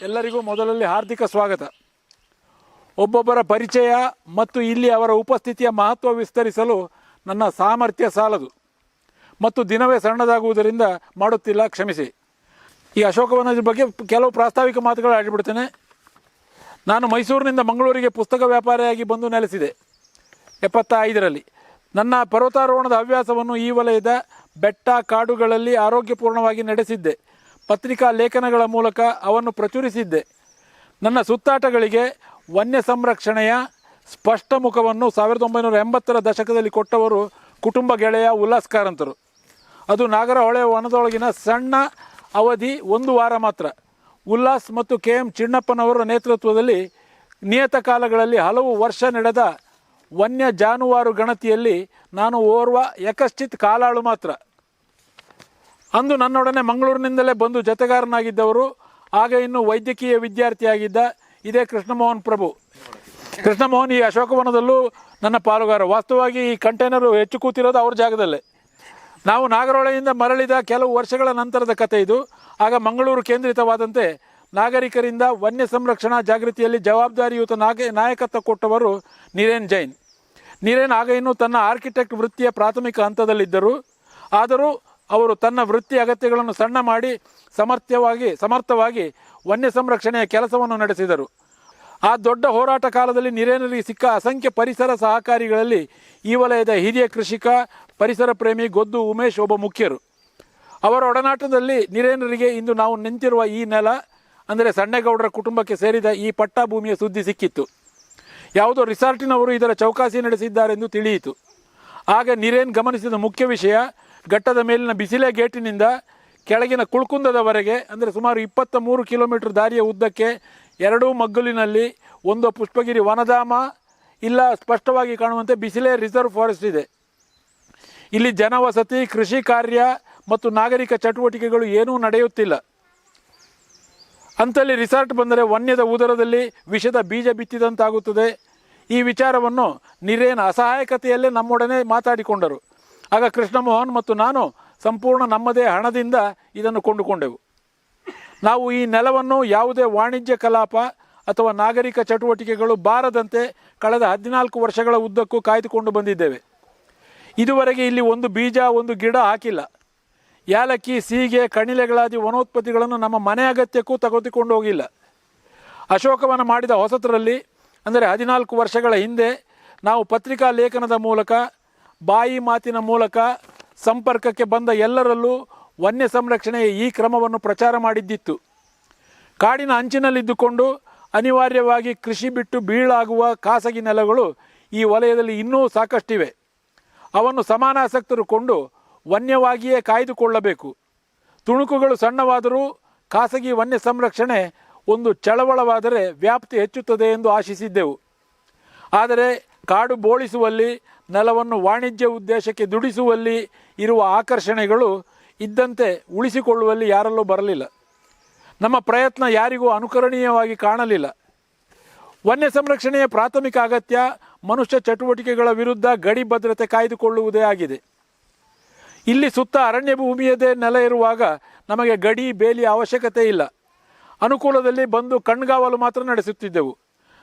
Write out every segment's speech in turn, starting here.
ಎಲ್ಲರಿಗೂ ಮೊದಲಲ್ಲಿ ಹಾರ್ದಿಕ ಸ್ವಾಗತ. ಒಬ್ಬೊಬ್ಬರ ಪರಿಚಯ ಮತ್ತು ಇಲ್ಲಿ ಅವರ ಉಪಸ್ಥಿತಿಯ ಮಹತ್ವ ವಿಸ್ತರಿಸಲು ನನ್ನ ಸಾಮರ್ಥ್ಯ ಸಾಲದು ಮತ್ತು ದಿನವೇ ಸಣ್ಣದಾಗುವುದರಿಂದ ಮಾಡುತ್ತಿಲ್ಲ, ಕ್ಷಮಿಸಿ. ಈ ಅಶೋಕವನದ ಬಗ್ಗೆ ಕೆಲವು ಪ್ರಾಸ್ತಾವಿಕ ಮಾತುಗಳು ಆಡಿಬಿಡ್ತೇನೆ. ನಾನು ಮೈಸೂರಿನಿಂದ ಮಂಗಳೂರಿಗೆ ಪುಸ್ತಕ ವ್ಯಾಪಾರಿಯಾಗಿ ಬಂದು ನೆಲೆಸಿದೆ 75ರಲ್ಲಿ. ನನ್ನ ಪರ್ವತಾರೋಹಣದ ಹವ್ಯಾಸವನ್ನು ಈ ವಲಯದ ಬೆಟ್ಟ ಕಾಡುಗಳಲ್ಲಿ ಆರೋಗ್ಯಪೂರ್ಣವಾಗಿ ನಡೆಸಿದ್ದೆ. ಪತ್ರಿಕಾ ಲೇಖನಗಳ ಮೂಲಕ ಅವನ್ನು ಪ್ರಚುರಿಸಿದ್ದೆ. ನನ್ನ ಸುತ್ತಾಟಗಳಿಗೆ ವನ್ಯ ಸಂರಕ್ಷಣೆಯ ಸ್ಪಷ್ಟ ಮುಖವನ್ನು 1980ರ ದಶಕದಲ್ಲಿ ಕೊಟ್ಟವರು ಕುಟುಂಬ ಗೆಳೆಯ ಉಲ್ಲಾಸ್ ಕಾರಂತರು. ಅದು ನಾಗರಹೊಳೆ ವನದೊಳಗಿನ ಸಣ್ಣ ಅವಧಿ 1 ವಾರ ಮಾತ್ರ. ಉಲ್ಲಾಸ್ ಮತ್ತು KM ಚಿಣ್ಣಪ್ಪನವರ ನೇತೃತ್ವದಲ್ಲಿ ನಿಯತಕಾಲಗಳಲ್ಲಿ ಹಲವು ವರ್ಷ ನಡೆದ ವನ್ಯ ಜಾನುವಾರು ಗಣತಿಯಲ್ಲಿ ನಾನು ಓರ್ವ ಯಕಶ್ಚಿತ್ ಕಾಲಾಳು ಮಾತ್ರ. ಅಂದು ನನ್ನೊಡನೆ ಮಂಗಳೂರಿನಿಂದಲೇ ಬಂದು ಜತೆಗಾರನಾಗಿದ್ದವರು ಆಗ ಇನ್ನೂ ವೈದ್ಯಕೀಯ ವಿದ್ಯಾರ್ಥಿಯಾಗಿದ್ದ ಇದೇ ಕೃಷ್ಣಮೋಹನ್ ಪ್ರಭು. ಕೃಷ್ಣಮೋಹನ್ ಈ ಅಶೋಕವನದಲ್ಲೂ ನನ್ನ ಪಾಲುಗಾರ. ವಾಸ್ತವವಾಗಿ ಈ ಕಂಟೈನರು ಹೆಚ್ಚು ಕೂತಿರೋದು ಅವ್ರ ಜಾಗದಲ್ಲೇ. ನಾವು ನಾಗರಹೊಳೆಯಿಂದ ಮರಳಿದ ಕೆಲವು ವರ್ಷಗಳ ನಂತರದ ಕಥೆ ಇದು. ಆಗ ಮಂಗಳೂರು ಕೇಂದ್ರಿತವಾದಂತೆ ನಾಗರಿಕರಿಂದ ವನ್ಯ ಸಂರಕ್ಷಣಾ ಜಾಗೃತಿಯಲ್ಲಿ ಜವಾಬ್ದಾರಿಯುತ ನಾಯಕತ್ವ ಕೊಟ್ಟವರು ನಿರೇನ್ ಜೈನ್. ನಿರೇನ್ ಆಗ ಇನ್ನೂ ತನ್ನ ಆರ್ಕಿಟೆಕ್ಟ್ ವೃತ್ತಿಯ ಪ್ರಾಥಮಿಕ ಹಂತದಲ್ಲಿದ್ದರು. ಆದರೂ ಅವರು ತನ್ನ ವೃತ್ತಿ ಅಗತ್ಯಗಳನ್ನು ಸಣ್ಣ ಮಾಡಿ ಸಮರ್ಥವಾಗಿ ವನ್ಯ ಸಂರಕ್ಷಣೆಯ ಕೆಲಸವನ್ನು ನಡೆಸಿದರು. ಆ ದೊಡ್ಡ ಹೋರಾಟ ಕಾಲದಲ್ಲಿ ನಿರೇನರಿಗೆ ಸಿಕ್ಕ ಅಸಂಖ್ಯ ಪರಿಸರ ಸಹಕಾರಿಗಳಲ್ಲಿ ಈ ವಲಯದ ಹಿರಿಯ ಕೃಷಿಕ ಪರಿಸರ ಪ್ರೇಮಿ ಗೊದ್ದು ಉಮೇಶ್ ಒಬ್ಬ ಮುಖ್ಯರು. ಅವರ ಒಡನಾಟದಲ್ಲಿ ನಿರೇನರಿಗೆ ಇಂದು ನಾವು ನಿಂತಿರುವ ಈ ನೆಲ ಅಂದರೆ ಸಣ್ಣೇಗೌಡರ ಕುಟುಂಬಕ್ಕೆ ಸೇರಿದ ಈ ಪಟ್ಟಾ ಭೂಮಿಯ ಸುದ್ದಿ ಸಿಕ್ಕಿತ್ತು. ಯಾವುದೋ ರಿಸಾರ್ಟಿನವರು ಇದರ ಚೌಕಾಸಿ ನಡೆಸಿದ್ದಾರೆಂದು ತಿಳಿಯಿತು. ಆಗ ನಿರೇನ್ ಗಮನಿಸಿದ ಮುಖ್ಯ ವಿಷಯ, ಘಟ್ಟದ ಮೇಲಿನ ಬಿಸಿಲೆ ಗೇಟಿನಿಂದ ಕೆಳಗಿನ ಕುಳ್ಕುಂದದವರೆಗೆ ಅಂದರೆ ಸುಮಾರು 23 ಕಿಲೋಮೀಟರ್ ದಾರಿಯ ಉದ್ದಕ್ಕೆ ಎರಡೂ ಮಗ್ಗುಲಿನಲ್ಲಿ ಒಂದು ಪುಷ್ಪಗಿರಿ ವನಧಾಮ ಇಲ್ಲ ಸ್ಪಷ್ಟವಾಗಿ ಕಾಣುವಂತೆ ಬಿಸಿಲೆ ರಿಸರ್ವ್ ಫಾರೆಸ್ಟ್ ಇದೆ. ಇಲ್ಲಿ ಜನವಸತಿ, ಕೃಷಿ ಕಾರ್ಯ ಮತ್ತು ನಾಗರಿಕ ಚಟುವಟಿಕೆಗಳು ಏನೂ ನಡೆಯುತ್ತಿಲ್ಲ. ಅಂತಲ್ಲಿ ರಿಸಾರ್ಟ್ ಬಂದರೆ ವನ್ಯದ ಉದರದಲ್ಲಿ ವಿಷದ ಬೀಜ ಬಿತ್ತಿದಂತಾಗುತ್ತದೆ. ಈ ವಿಚಾರವನ್ನು ನಿರೇನ್ ಅಸಹಾಯಕತೆಯಲ್ಲೇ ನಮ್ಮೊಡನೆ ಮಾತಾಡಿಕೊಂಡರು. ಆಗ ಕೃಷ್ಣಮೋಹನ್ ಮತ್ತು ನಾನು ಸಂಪೂರ್ಣ ನಮ್ಮದೇ ಹಣದಿಂದ ಇದನ್ನು ಕೊಂಡುಕೊಂಡೆವು. ನಾವು ಈ ನೆಲವನ್ನು ಯಾವುದೇ ವಾಣಿಜ್ಯ ಕಲಾಪ ಅಥವಾ ನಾಗರಿಕ ಚಟುವಟಿಕೆಗಳು ಬಾರದಂತೆ ಕಳೆದ 14 ವರ್ಷಗಳ ಉದ್ದಕ್ಕೂ ಕಾಯ್ದುಕೊಂಡು ಬಂದಿದ್ದೇವೆ. ಇದುವರೆಗೆ ಇಲ್ಲಿ ಒಂದು ಬೀಜ, ಒಂದು ಗಿಡ ಹಾಕಿಲ್ಲ. ಯಾಲಕ್ಕಿ, ಸೀಗೆ, ಕಣಿಲೆಗಳಾದಿ ವನೋತ್ಪತ್ತಿಗಳನ್ನು ನಮ್ಮ ಮನೆ ಅಗತ್ಯಕ್ಕೂ ತೆಗೆದುಕೊಂಡು ಹೋಗಿಲ್ಲ. ಅಶೋಕವನ ಮಾಡಿದ ಹೊಸತರಲ್ಲಿ ಅಂದರೆ 14 ವರ್ಷಗಳ ಹಿಂದೆ ನಾವು ಪತ್ರಿಕಾ ಲೇಖನದ ಮೂಲಕ, ಬಾಯಿ ಮಾತಿನ ಮೂಲಕ ಸಂಪರ್ಕಕ್ಕೆ ಬಂದ ಎಲ್ಲರಲ್ಲೂ ವನ್ಯ ಸಂರಕ್ಷಣೆಯ ಈ ಕ್ರಮವನ್ನು ಪ್ರಚಾರ ಮಾಡಿದ್ದಿತ್ತು. ಕಾಡಿನ ಅಂಚಿನಲ್ಲಿದ್ದುಕೊಂಡು ಅನಿವಾರ್ಯವಾಗಿ ಕೃಷಿ ಬಿಟ್ಟು ಬೀಳಾಗುವ ಖಾಸಗಿ ನೆಲಗಳು ಈ ವಲಯದಲ್ಲಿ ಇನ್ನೂ ಸಾಕಷ್ಟಿವೆ. ಅವನ್ನು ಸಮಾನಾಸಕ್ತರು ಕೊಂಡು ವನ್ಯವಾಗಿಯೇ ಕಾಯ್ದುಕೊಳ್ಳಬೇಕು. ತುಣುಕುಗಳು ಸಣ್ಣವಾದರೂ ಖಾಸಗಿ ವನ್ಯ ಸಂರಕ್ಷಣೆ ಒಂದು ಚಳವಳವಾದರೆ ವ್ಯಾಪ್ತಿ ಹೆಚ್ಚುತ್ತದೆ ಎಂದು ಆಶಿಸಿದ್ದೆವು. ಆದರೆ ಕಾಡು ಬೋಳಿಸುವಲ್ಲಿ, ನೆಲವನ್ನು ವಾಣಿಜ್ಯ ಉದ್ದೇಶಕ್ಕೆ ದುಡಿಸುವಲ್ಲಿ ಇರುವ ಆಕರ್ಷಣೆಗಳು ಇದ್ದಂತೆ ಉಳಿಸಿಕೊಳ್ಳುವಲ್ಲಿ ಯಾರಲ್ಲೂ ಬರಲಿಲ್ಲ. ನಮ್ಮ ಪ್ರಯತ್ನ ಯಾರಿಗೂ ಅನುಕರಣೀಯವಾಗಿ ಕಾಣಲಿಲ್ಲ. ವನ್ಯ ಸಂರಕ್ಷಣೆಯ ಪ್ರಾಥಮಿಕ ಅಗತ್ಯ ಮನುಷ್ಯ ಚಟುವಟಿಕೆಗಳ ವಿರುದ್ಧ ಗಡಿ ಭದ್ರತೆ ಕಾಯ್ದುಕೊಳ್ಳುವುದೇ ಆಗಿದೆ. ಇಲ್ಲಿ ಸುತ್ತ ಅರಣ್ಯ ಭೂಮಿಯದೇ ನೆಲ ಇರುವಾಗ ನಮಗೆ ಗಡಿ ಬೇಲಿಯ ಅವಶ್ಯಕತೆ ಇಲ್ಲ. ಅನುಕೂಲದಲ್ಲಿ ಬಂದು ಕಣ್ಗಾವಲು ಮಾತ್ರ ನಡೆಸುತ್ತಿದ್ದೆವು.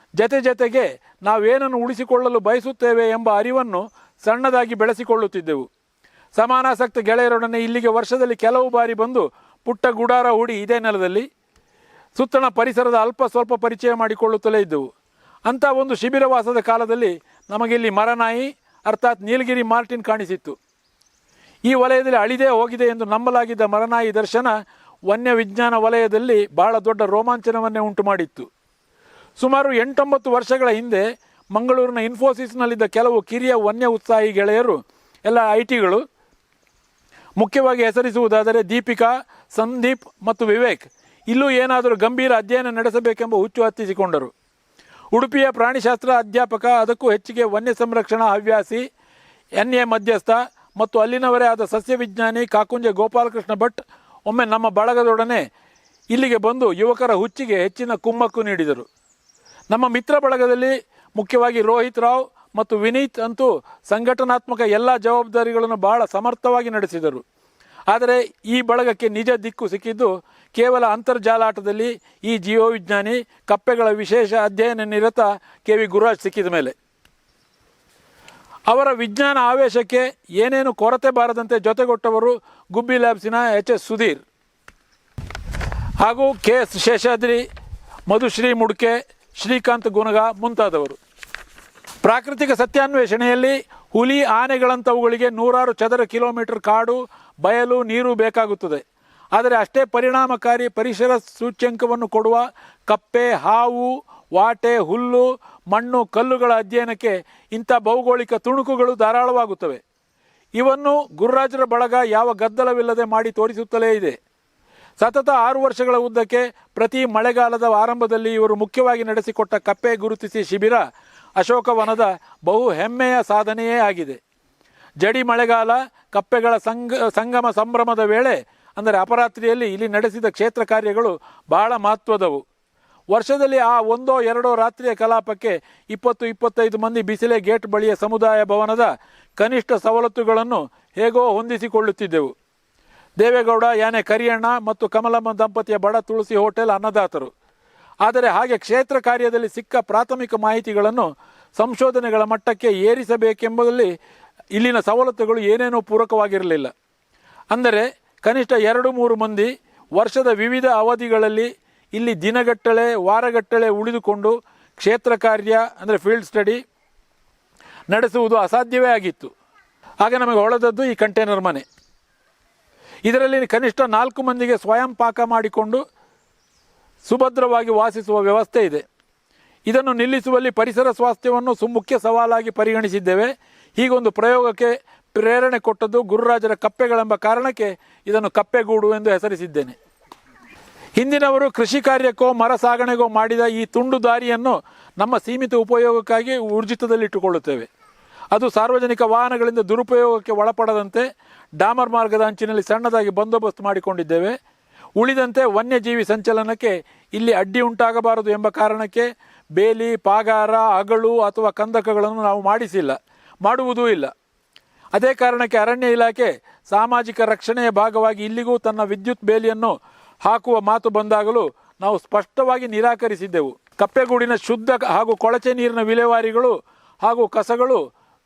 ಜತೆಗೆ ನಾವೇನನ್ನು ಉಳಿಸಿಕೊಳ್ಳಲು ಬಯಸುತ್ತೇವೆ ಎಂಬ ಅರಿವನ್ನು ಸಣ್ಣದಾಗಿ ಬೆಳೆಸಿಕೊಳ್ಳುತ್ತಿದ್ದೆವು. ಸಮಾನಾಸಕ್ತ ಗೆಳೆಯರೊಡನೆ ಇಲ್ಲಿಗೆ ವರ್ಷದಲ್ಲಿ ಕೆಲವು ಬಾರಿ ಬಂದು ಪುಟ್ಟ ಗುಡಾರ ಹೂಡಿ ಇದೇ ನೆಲದಲ್ಲಿ ಸುತ್ತಣ ಪರಿಸರದ ಅಲ್ಪ ಸ್ವಲ್ಪ ಪರಿಚಯ ಮಾಡಿಕೊಳ್ಳುತ್ತಲೇ ಇದ್ದೆವು. ಅಂಥ ಒಂದು ಶಿಬಿರವಾಸದ ಕಾಲದಲ್ಲಿ ನಮಗಿಲ್ಲಿ ಮರನಾಯಿ ಅರ್ಥಾತ್ ನೀಲಗಿರಿ ಮಾರ್ಟಿನ್ ಕಾಣಿಸಿತ್ತು. ಈ ವಲಯದಲ್ಲಿ ಅಳಿದೇ ಹೋಗಿದೆ ಎಂದು ನಂಬಲಾಗಿದ್ದ ಮರನಾಯಿ ದರ್ಶನ ವನ್ಯ ವಿಜ್ಞಾನ ವಲಯದಲ್ಲಿ ಬಹಳ ದೊಡ್ಡ ರೋಮಾಂಚನವನ್ನೇ ಉಂಟು ಮಾಡಿತ್ತು. ಸುಮಾರು 8-9 ವರ್ಷಗಳ ಹಿಂದೆ ಮಂಗಳೂರಿನ ಇನ್ಫೋಸಿಸ್ನಲ್ಲಿದ್ದ ಕೆಲವು ಕಿರಿಯ ವನ್ಯ ಉತ್ಸಾಹಿ ಗೆಳೆಯರು, ಎಲ್ಲ ITಗಳು, ಮುಖ್ಯವಾಗಿ ಹೆಸರಿಸುವುದಾದರೆ ದೀಪಿಕಾ, ಸಂದೀಪ್ ಮತ್ತು ವಿವೇಕ್, ಇಲ್ಲೂ ಏನಾದರೂ ಗಂಭೀರ ಅಧ್ಯಯನ ನಡೆಸಬೇಕೆಂಬ ಹುಚ್ಚು ಹತ್ತಿಸಿಕೊಂಡರು. ಉಡುಪಿಯ ಪ್ರಾಣಿಶಾಸ್ತ್ರ ಅಧ್ಯಾಪಕ, ಅದಕ್ಕೂ ಹೆಚ್ಚಿಗೆ ವನ್ಯ ಸಂರಕ್ಷಣಾ ಹವ್ಯಾಸಿ, NA ಮಧ್ಯಸ್ಥ ಮತ್ತು ಅಲ್ಲಿನವರೇ ಆದ ಸಸ್ಯವಿಜ್ಞಾನಿ ಕಾಕುಂಜೆ ಗೋಪಾಲಕೃಷ್ಣ ಭಟ್ ಒಮ್ಮೆ ನಮ್ಮ ಬಳಗದೊಡನೆ ಇಲ್ಲಿಗೆ ಬಂದು ಯುವಕರ ಹುಚ್ಚಿಗೆ ಹೆಚ್ಚಿನ ಕುಮ್ಮಕ್ಕು ನೀಡಿದರು. ನಮ್ಮ ಮಿತ್ರ ಬಳಗದಲ್ಲಿ ಮುಖ್ಯವಾಗಿ ರೋಹಿತ್ ರಾವ್ ಮತ್ತು ವಿನೀತ್ ಅಂತೂ ಸಂಘಟನಾತ್ಮಕ ಎಲ್ಲ ಜವಾಬ್ದಾರಿಗಳನ್ನು ಬಹಳ ಸಮರ್ಥವಾಗಿ ನಡೆಸಿದರು. ಆದರೆ ಈ ಬಳಗಕ್ಕೆ ನಿಜ ದಿಕ್ಕು ಸಿಕ್ಕಿದ್ದು ಕೇವಲ ಅಂತರ್ಜಾಲಾಟದಲ್ಲಿ ಈ ಜೀವವಿಜ್ಞಾನಿ ಕಪ್ಪೆಗಳ ವಿಶೇಷ ಅಧ್ಯಯನ ನಿರತ ಕೆ.ವಿ. ಗುರುರಾಜ್ ಸಿಕ್ಕಿದ ಮೇಲೆ. ಅವರ ವಿಜ್ಞಾನ ಆವೇಶಕ್ಕೆ ಏನೇನು ಕೊರತೆ ಬಾರದಂತೆ ಜೊತೆಗೊಟ್ಟವರು ಗುಬ್ಬಿ ಲ್ಯಾಬ್ಸಿನ ಎಚ್.ಎಸ್. ಸುಧೀರ್ ಹಾಗೂ ಕೆ.ಎಸ್. ಶೇಷಾದ್ರಿ, ಮಧುಶ್ರೀ ಮುಡ್ಕೆ, ಶ್ರೀಕಾಂತ್ ಗುನಗ ಮುಂತಾದವರು. ಪ್ರಾಕೃತಿಕ ಸತ್ಯಾನ್ವೇಷಣೆಯಲ್ಲಿ ಹುಲಿ, ಆನೆಗಳಂಥವುಗಳಿಗೆ 100 ಚದರ ಕಿಲೋಮೀಟರ್ ಕಾಡು, ಬಯಲು, ನೀರು ಬೇಕಾಗುತ್ತದೆ. ಆದರೆ ಅಷ್ಟೇ ಪರಿಣಾಮಕಾರಿ ಪರಿಸರ ಸೂಚ್ಯಂಕವನ್ನು ಕೊಡುವ ಕಪ್ಪೆ, ಹಾವು, ವಾಟೆ, ಹುಲ್ಲು, ಮಣ್ಣು, ಕಲ್ಲುಗಳ ಅಧ್ಯಯನಕ್ಕೆ ಇಂಥ ಭೌಗೋಳಿಕ ತುಣುಕುಗಳು ಧಾರಾಳವಾಗುತ್ತವೆ. ಇವನ್ನು ಗುರುರಾಜರ ಬಳಗ ಯಾವ ಗದ್ದಲವಿಲ್ಲದೆ ಮಾಡಿ ತೋರಿಸುತ್ತಲೇ ಇದೆ. ಸತತ 6 ವರ್ಷಗಳ ಉದ್ದಕ್ಕೆ ಪ್ರತಿ ಮಳೆಗಾಲದ ಆರಂಭದಲ್ಲಿ ಇವರು ಮುಖ್ಯವಾಗಿ ನಡೆಸಿಕೊಟ್ಟ ಕಪ್ಪೆ ಗುರುತಿಸಿ ಶಿಬಿರ ಅಶೋಕವನದ ಬಹು ಹೆಮ್ಮೆಯ ಸಾಧನೆಯೇ ಆಗಿದೆ. ಜಡಿ ಮಳೆಗಾಲ ಕಪ್ಪೆಗಳ ಸಂಗಮ ಸಂಭ್ರಮದ ವೇಳೆ ಅಂದರೆ ಅಪರಾತ್ರಿಯಲ್ಲಿ ಇಲ್ಲಿ ನಡೆಸಿದ ಕ್ಷೇತ್ರ ಕಾರ್ಯಗಳು ಬಹಳ ಮಹತ್ವದವು. ವರ್ಷದಲ್ಲಿ ಆ 1-2 ರಾತ್ರಿಯ ಕಲಾಪಕ್ಕೆ 20-25 ಮಂದಿ ಬಿಸಿಲೆ ಗೇಟ್ ಬಳಿಯ ಸಮುದಾಯ ಭವನದ ಕನಿಷ್ಠ ಸವಲತ್ತುಗಳನ್ನು ಹೇಗೋ ಹೊಂದಿಸಿಕೊಳ್ಳುತ್ತಿದ್ದೆವು. ದೇವೇಗೌಡ, ಯಾನೆ ಕರಿಯಣ್ಣ ಮತ್ತು ಕಮಲಮ್ಮ ದಂಪತಿಯ ಬಡ ತುಳಸಿ ಹೋಟೆಲ್ ಅನ್ನದಾತರು. ಆದರೆ ಹಾಗೆ ಕ್ಷೇತ್ರ ಕಾರ್ಯದಲ್ಲಿ ಸಿಕ್ಕ ಪ್ರಾಥಮಿಕ ಮಾಹಿತಿಗಳನ್ನು ಸಂಶೋಧನೆಗಳ ಮಟ್ಟಕ್ಕೆ ಏರಿಸಬೇಕೆಂಬುದರಲ್ಲಿ ಇಲ್ಲಿನ ಸವಲತ್ತುಗಳು ಏನೇನೂ ಪೂರಕವಾಗಿರಲಿಲ್ಲ. ಅಂದರೆ ಕನಿಷ್ಠ 2-3 ಮಂದಿ ವರ್ಷದ ವಿವಿಧ ಅವಧಿಗಳಲ್ಲಿ ಇಲ್ಲಿ ದಿನಗಟ್ಟಲೆ, ವಾರಗಟ್ಟಲೆ ಉಳಿದುಕೊಂಡು ಕ್ಷೇತ್ರ ಕಾರ್ಯ ಅಂದರೆ ಫೀಲ್ಡ್ ಸ್ಟಡಿ ನಡೆಸುವುದು ಅಸಾಧ್ಯವೇ ಆಗಿತ್ತು. ಆಗ ನಮಗೆ ಹೊಳೆದದ್ದು ಈ ಕಂಟೈನರ್ ಮನೆ. ಇದರಲ್ಲಿ ಕನಿಷ್ಠ 4 ಮಂದಿಗೆ ಸ್ವಯಂ ಪಾಕ ಮಾಡಿಕೊಂಡು ಸುಭದ್ರವಾಗಿ ವಾಸಿಸುವ ವ್ಯವಸ್ಥೆ ಇದೆ. ಇದನ್ನು ನಿಲ್ಲಿಸುವಲ್ಲಿ ಪರಿಸರ ಸ್ವಾಸ್ಥ್ಯವನ್ನು ಮುಖ್ಯ ಸವಾಲಾಗಿ ಪರಿಗಣಿಸಿದ್ದೇವೆ. ಹೀಗೊಂದು ಪ್ರಯೋಗಕ್ಕೆ ಪ್ರೇರಣೆ ಕೊಟ್ಟದ್ದು ಗುರುರಾಜರ ಕಪ್ಪೆಗಳೆಂಬ ಕಾರಣಕ್ಕೆ ಇದನ್ನು ಕಪ್ಪೆಗೂಡು ಎಂದು ಹೆಸರಿಸಿದ್ದೇನೆ. ಹಿಂದಿನವರು ಕೃಷಿ ಕಾರ್ಯಕ್ಕೋ ಮರ ಸಾಗಣೆಗೋ ಮಾಡಿದ ಈ ತುಂಡು ದಾರಿಯನ್ನು ನಮ್ಮ ಸೀಮಿತ ಉಪಯೋಗಕ್ಕಾಗಿ ಊರ್ಜಿತದಲ್ಲಿಟ್ಟುಕೊಳ್ಳುತ್ತೇವೆ. ಅದು ಸಾರ್ವಜನಿಕ ವಾಹನಗಳಿಂದ ದುರುಪಯೋಗಕ್ಕೆ ಒಳಪಡದಂತೆ ಡಾಮರ್ ಮಾರ್ಗದ ಅಂಚಿನಲ್ಲಿ ಸಣ್ಣದಾಗಿ ಬಂದೋಬಸ್ತ್ ಮಾಡಿಕೊಂಡಿದ್ದೇವೆ. ಉಳಿದಂತೆ ವನ್ಯಜೀವಿ ಸಂಚಲನಕ್ಕೆ ಇಲ್ಲಿ ಅಡ್ಡಿ ಉಂಟಾಗಬಾರದು ಎಂಬ ಕಾರಣಕ್ಕೆ ಬೇಲಿ, ಪಾಗಾರ, ಅಗಳು ಅಥವಾ ಕಂದಕಗಳನ್ನು ನಾವು ಮಾಡಿಸಿಲ್ಲ, ಮಾಡುವುದೂ ಇಲ್ಲ. ಅದೇ ಕಾರಣಕ್ಕೆ ಅರಣ್ಯ ಇಲಾಖೆ ಸಾಮಾಜಿಕ ರಕ್ಷಣೆಯ ಭಾಗವಾಗಿ ಇಲ್ಲಿಗೂ ತನ್ನ ವಿದ್ಯುತ್ ಬೇಲಿಯನ್ನು ಹಾಕುವ ಮಾತು ಬಂದಾಗಲೂ ನಾವು ಸ್ಪಷ್ಟವಾಗಿ ನಿರಾಕರಿಸಿದ್ದೆವು. ಕಪ್ಪೆಗೂಡಿನ ಶುದ್ಧ ಹಾಗೂ ಕೊಳಚೆ ನೀರಿನ ವಿಲೇವಾರಿಗಳು ಹಾಗೂ ಕಸಗಳು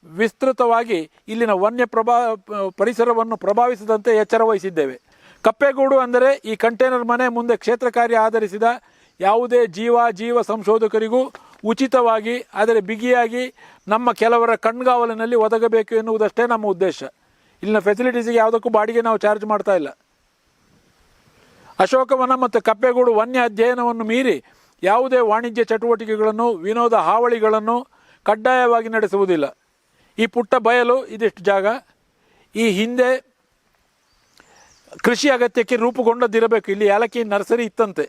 ವಿಸ್ತೃತವಾಗಿ ಇಲ್ಲಿನ ವನ್ಯ ಪರಿಸರವನ್ನು ಪ್ರಭಾವಿಸದಂತೆ ಎಚ್ಚರ ವಹಿಸಿದ್ದೇವೆ. ಕಪ್ಪೆಗೂಡು ಅಂದರೆ ಈ ಕಂಟೈನರ್ ಮನೆ ಮುಂದೆ ಕ್ಷೇತ್ರ ಕಾರ್ಯ ಆಧರಿಸಿದ ಯಾವುದೇ ಜೀವ ಸಂಶೋಧಕರಿಗೂ ಉಚಿತವಾಗಿ ಆದರೆ ಬಿಗಿಯಾಗಿ ನಮ್ಮ ಕೆಲವರ ಕಣ್ಗಾವಲಿನಲ್ಲಿ ಒದಗಬೇಕು ಎನ್ನುವುದಷ್ಟೇ ನಮ್ಮ ಉದ್ದೇಶ. ಇಲ್ಲಿನ ಫೆಸಿಲಿಟೀಸಿಗೆ ಯಾವುದಕ್ಕೂ ಬಾಡಿಗೆ ನಾವು ಚಾರ್ಜ್ ಮಾಡ್ತಾ ಇಲ್ಲ. ಅಶೋಕವನ ಮತ್ತು ಕಪ್ಪೆಗೂಡು ವನ್ಯ ಅಧ್ಯಯನವನ್ನು ಮೀರಿ ಯಾವುದೇ ವಾಣಿಜ್ಯ ಚಟುವಟಿಕೆಗಳನ್ನು, ವಿನೋದ ಹಾವಳಿಗಳನ್ನು ಕಡ್ಡಾಯವಾಗಿ ನಡೆಸುವುದಿಲ್ಲ. ಈ ಪುಟ್ಟ ಬಯಲು ಇದಿಷ್ಟು ಜಾಗ ಈ ಹಿಂದೆ ಕೃಷಿ ಅಗತ್ಯಕ್ಕೆ ರೂಪುಗೊಂಡದ್ದಿರಬೇಕು. ಇಲ್ಲಿ ಏಲಕ್ಕಿ ನರ್ಸರಿ ಇತ್ತಂತೆ.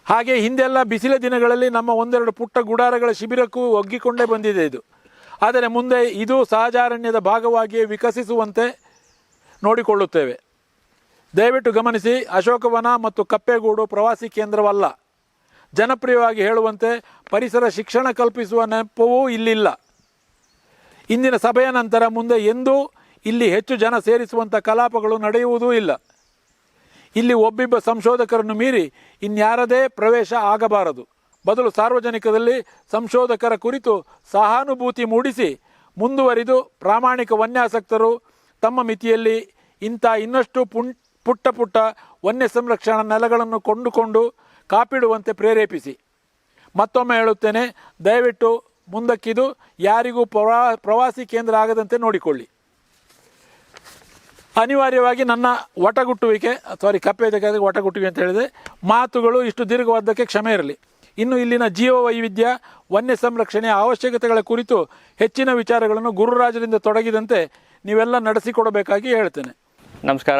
ಹಾಗೆ ಹಿಂದೆಲ್ಲ ಬಿಸಿಲ ದಿನಗಳಲ್ಲಿ ನಮ್ಮ 1-2 ಪುಟ್ಟ ಗುಡಾರಗಳ ಶಿಬಿರಕ್ಕೂ ಒಗ್ಗಿಕೊಂಡೇ ಬಂದಿದೆ ಇದು. ಆದರೆ ಮುಂದೆ ಇದು ಸಹಜಾರಣ್ಯದ ಭಾಗವಾಗಿಯೇ ವಿಕಸಿಸುವಂತೆ ನೋಡಿಕೊಳ್ಳುತ್ತೇವೆ. ದಯವಿಟ್ಟು ಗಮನಿಸಿ, ಅಶೋಕವನ ಮತ್ತು ಕಪ್ಪೆಗೂಡು ಪ್ರವಾಸಿ ಕೇಂದ್ರವಲ್ಲ. ಜನಪ್ರಿಯವಾಗಿ ಹೇಳುವಂತೆ ಪರಿಸರ ಶಿಕ್ಷಣ ಕಲ್ಪಿಸುವ ನೆಪವೂ ಇಲ್ಲಿಲ್ಲ. ಇಂದಿನ ಸಭೆಯ ನಂತರ ಮುಂದೆ ಎಂದೂ ಇಲ್ಲಿ ಹೆಚ್ಚು ಜನ ಸೇರಿಸುವಂಥ ಕಲಾಪಗಳು ನಡೆಯುವುದೂ ಇಲ್ಲ. ಇಲ್ಲಿ ಒಬ್ಬಿಬ್ಬ ಸಂಶೋಧಕರನ್ನು ಮೀರಿ ಇನ್ಯಾರದೇ ಪ್ರವೇಶ ಆಗಬಾರದು. ಬದಲು ಸಾರ್ವಜನಿಕದಲ್ಲಿ ಸಂಶೋಧಕರ ಕುರಿತು ಸಹಾನುಭೂತಿ ಮೂಡಿಸಿ ಮುಂದುವರಿದು ಪ್ರಾಮಾಣಿಕ ವನ್ಯಾಸಕ್ತರು ತಮ್ಮ ಮಿತಿಯಲ್ಲಿ ಇಂಥ ಇನ್ನಷ್ಟು ಪುಟ್ಟ ವನ್ಯ ಸಂರಕ್ಷಣಾ ನೆಲೆಗಳನ್ನು ಕೊಂಡುಕೊಂಡು ಕಾಪಿಡುವಂತೆ ಪ್ರೇರೇಪಿಸಿ. ಮತ್ತೊಮ್ಮೆ ಹೇಳುತ್ತೇನೆ, ದಯವಿಟ್ಟು ಮುಂದಕ್ಕಿದು ಯಾರಿಗೂ ಪ್ರವಾಸಿ ಕೇಂದ್ರ ಆಗದಂತೆ ನೋಡಿಕೊಳ್ಳಿ. ಅನಿವಾರ್ಯವಾಗಿ ನನ್ನ ಕಪ್ಪೆ ಒಟಗುಟ್ಟುವಿಕೆ ಅಂತ ಹೇಳಿದೆ, ಮಾತುಗಳು ಇಷ್ಟು ದೀರ್ಘವಾದ್ದಕ್ಕೆ ಕ್ಷಮೆ ಇರಲಿ. ಇನ್ನು ಇಲ್ಲಿನ ಜೀವ ವೈವಿಧ್ಯ, ವನ್ಯ ಸಂರಕ್ಷಣೆಯ ಅವಶ್ಯಕತೆಗಳ ಕುರಿತು ಹೆಚ್ಚಿನ ವಿಚಾರಗಳನ್ನು ಗುರುರಾಜರಿಂದ ತೊಡಗಿದಂತೆ ನೀವೆಲ್ಲ ನಡೆಸಿಕೊಡಬೇಕಾಗಿ ಹೇಳ್ತೇನೆ. ನಮಸ್ಕಾರ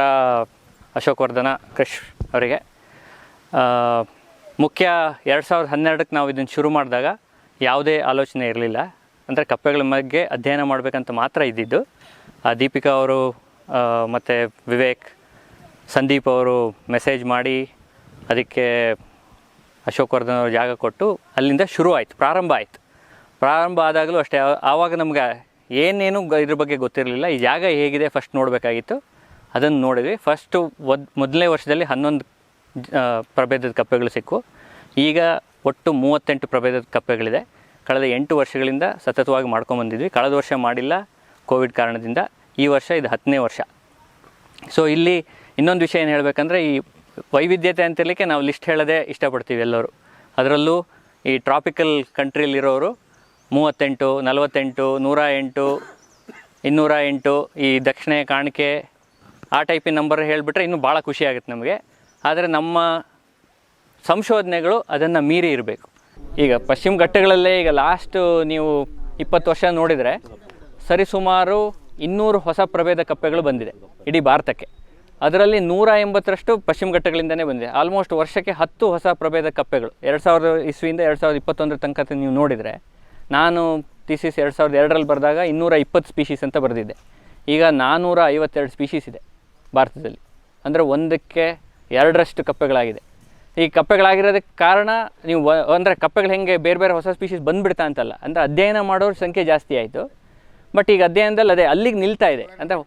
ಅಶೋಕವರ್ಧನ ಕೃಷ್ ಅವರಿಗೆ. ಮುಖ್ಯ 2012ಕ್ಕೆ ನಾವು ಇದನ್ನು ಶುರು ಮಾಡಿದಾಗ ಯಾವುದೇ ಆಲೋಚನೆ ಇರಲಿಲ್ಲ. ಅಂದರೆ ಕಪ್ಪೆಗಳ ಬಗ್ಗೆ ಅಧ್ಯಯನ ಮಾಡಬೇಕಂತ ಮಾತ್ರ ಇದ್ದಿದ್ದು. ದೀಪಿಕಾ ಅವರು ಮತ್ತು ವಿವೇಕ್, ಸಂದೀಪ್ ಅವರು ಮೆಸೇಜ್ ಮಾಡಿ ಅದಕ್ಕೆ ಅಶೋಕವರ್ಧನ್ ಅವರು ಜಾಗ ಕೊಟ್ಟು ಅಲ್ಲಿಂದ ಶುರು ಆಯಿತು, ಪ್ರಾರಂಭ ಆಯಿತು. ಪ್ರಾರಂಭ ಆದಾಗಲೂ ಅಷ್ಟೇ, ಆವಾಗ ನಮ್ಗೆ ಏನೇನು ಇದ್ರ ಬಗ್ಗೆ ಗೊತ್ತಿರಲಿಲ್ಲ. ಈ ಜಾಗ ಹೇಗಿದೆ ಫಸ್ಟ್ ನೋಡಬೇಕಾಗಿತ್ತು. ಅದನ್ನು ನೋಡಿದ್ವಿ. ಫಸ್ಟು ಮೊದಲನೇ ವರ್ಷದಲ್ಲಿ 11 ಪ್ರಭೇದದ ಕಪ್ಪೆಗಳು ಸಿಕ್ಕು. ಈಗ ಒಟ್ಟು 38 ಪ್ರಭೇದದ ಕಪ್ಪೆಗಳಿದೆ. ಕಳೆದ 8 ವರ್ಷಗಳಿಂದ ಸತತವಾಗಿ ಮಾಡ್ಕೊಂಬಂದಿದ್ವಿ. ಕಳೆದ ವರ್ಷ ಮಾಡಿಲ್ಲ ಕೋವಿಡ್ ಕಾರಣದಿಂದ. ಈ ವರ್ಷ ಇದು 10ನೇ ವರ್ಷ. ಸೊ ಇಲ್ಲಿ ಇನ್ನೊಂದು ವಿಷಯ ಏನು ಹೇಳಬೇಕಂದ್ರೆ, ಈ ವೈವಿಧ್ಯತೆ ಅಂತಿರಲಿಕ್ಕೆ ನಾವು ಲಿಸ್ಟ್ ಹೇಳೋದೇ ಇಷ್ಟಪಡ್ತೀವಿ ಎಲ್ಲರೂ. ಅದರಲ್ಲೂ ಈ ಟ್ರಾಪಿಕಲ್ ಕಂಟ್ರಿಯಲ್ಲಿರೋರು 38, 48, 108, 208 ಈ ದಕ್ಷಿಣ ಕಾಣಿಕೆ ಆ ಟೈಪಿನ ನಂಬರ್ ಹೇಳಿಬಿಟ್ರೆ ಇನ್ನೂ ಭಾಳ ಖುಷಿ ಆಗುತ್ತೆ ನಮಗೆ. ಆದರೆ ನಮ್ಮ ಸಂಶೋಧನೆಗಳು ಅದನ್ನು ಮೀರಿ ಇರಬೇಕು. ಈಗ ಪಶ್ಚಿಮ ಘಟ್ಟಗಳಲ್ಲೇ ಈಗ ಲಾಸ್ಟು ನೀವು 20 ವರ್ಷ ನೋಡಿದರೆ ಸರಿಸುಮಾರು 200 ಹೊಸ ಪ್ರಭೇದ ಕಪ್ಪೆಗಳು ಬಂದಿದೆ ಇಡೀ ಭಾರತಕ್ಕೆ. ಅದರಲ್ಲಿ 180ರಷ್ಟು ಪಶ್ಚಿಮ ಘಟ್ಟಗಳಿಂದನೇ ಬಂದಿದೆ. ಆಲ್ಮೋಸ್ಟ್ ವರ್ಷಕ್ಕೆ 10 ಹೊಸ ಪ್ರಭೇದ ಕಪ್ಪೆಗಳು 2000 ಇಸ್ವಿಯಿಂದ 2021 ತನಕ ನೀವು ನೋಡಿದರೆ, ನಾನು ಥೀಸಿಸ್ 2002ರಲ್ಲಿ ಬರೆದಾಗ 220 ಸ್ಪೀಷೀಸ್ ಅಂತ ಬರೆದಿದ್ದೆ. ಈಗ 452 ಸ್ಪೀಷೀಸ್ ಇದೆ ಭಾರತದಲ್ಲಿ. ಅಂದರೆ 1ಕ್ಕೆ 2ರಷ್ಟು ಕಪ್ಪೆಗಳಾಗಿದೆ. ಈ ಕಪ್ಪೆಗಳಾಗಿರೋದಕ್ಕೆ ಕಾರಣ ನೀವು ಅಂದರೆ ಕಪ್ಪೆಗಳು ಹೆಂಗೆ ಬೇರೆ ಬೇರೆ ಹೊಸ ಸ್ಪೀಷೀಸ್ ಬಂದುಬಿಡ್ತಾ ಅಂತಲ್ಲ, ಅಂದರೆ ಅಧ್ಯಯನ ಮಾಡೋರ ಸಂಖ್ಯೆ ಜಾಸ್ತಿ ಆಯಿತು. ಬಟ್ ಈಗ ಅಧ್ಯಯನದಲ್ಲಿ ಅದೇ ಅಲ್ಲಿಗೆ ನಿಲ್ತಾ ಇದೆ. ಅಂದರೆ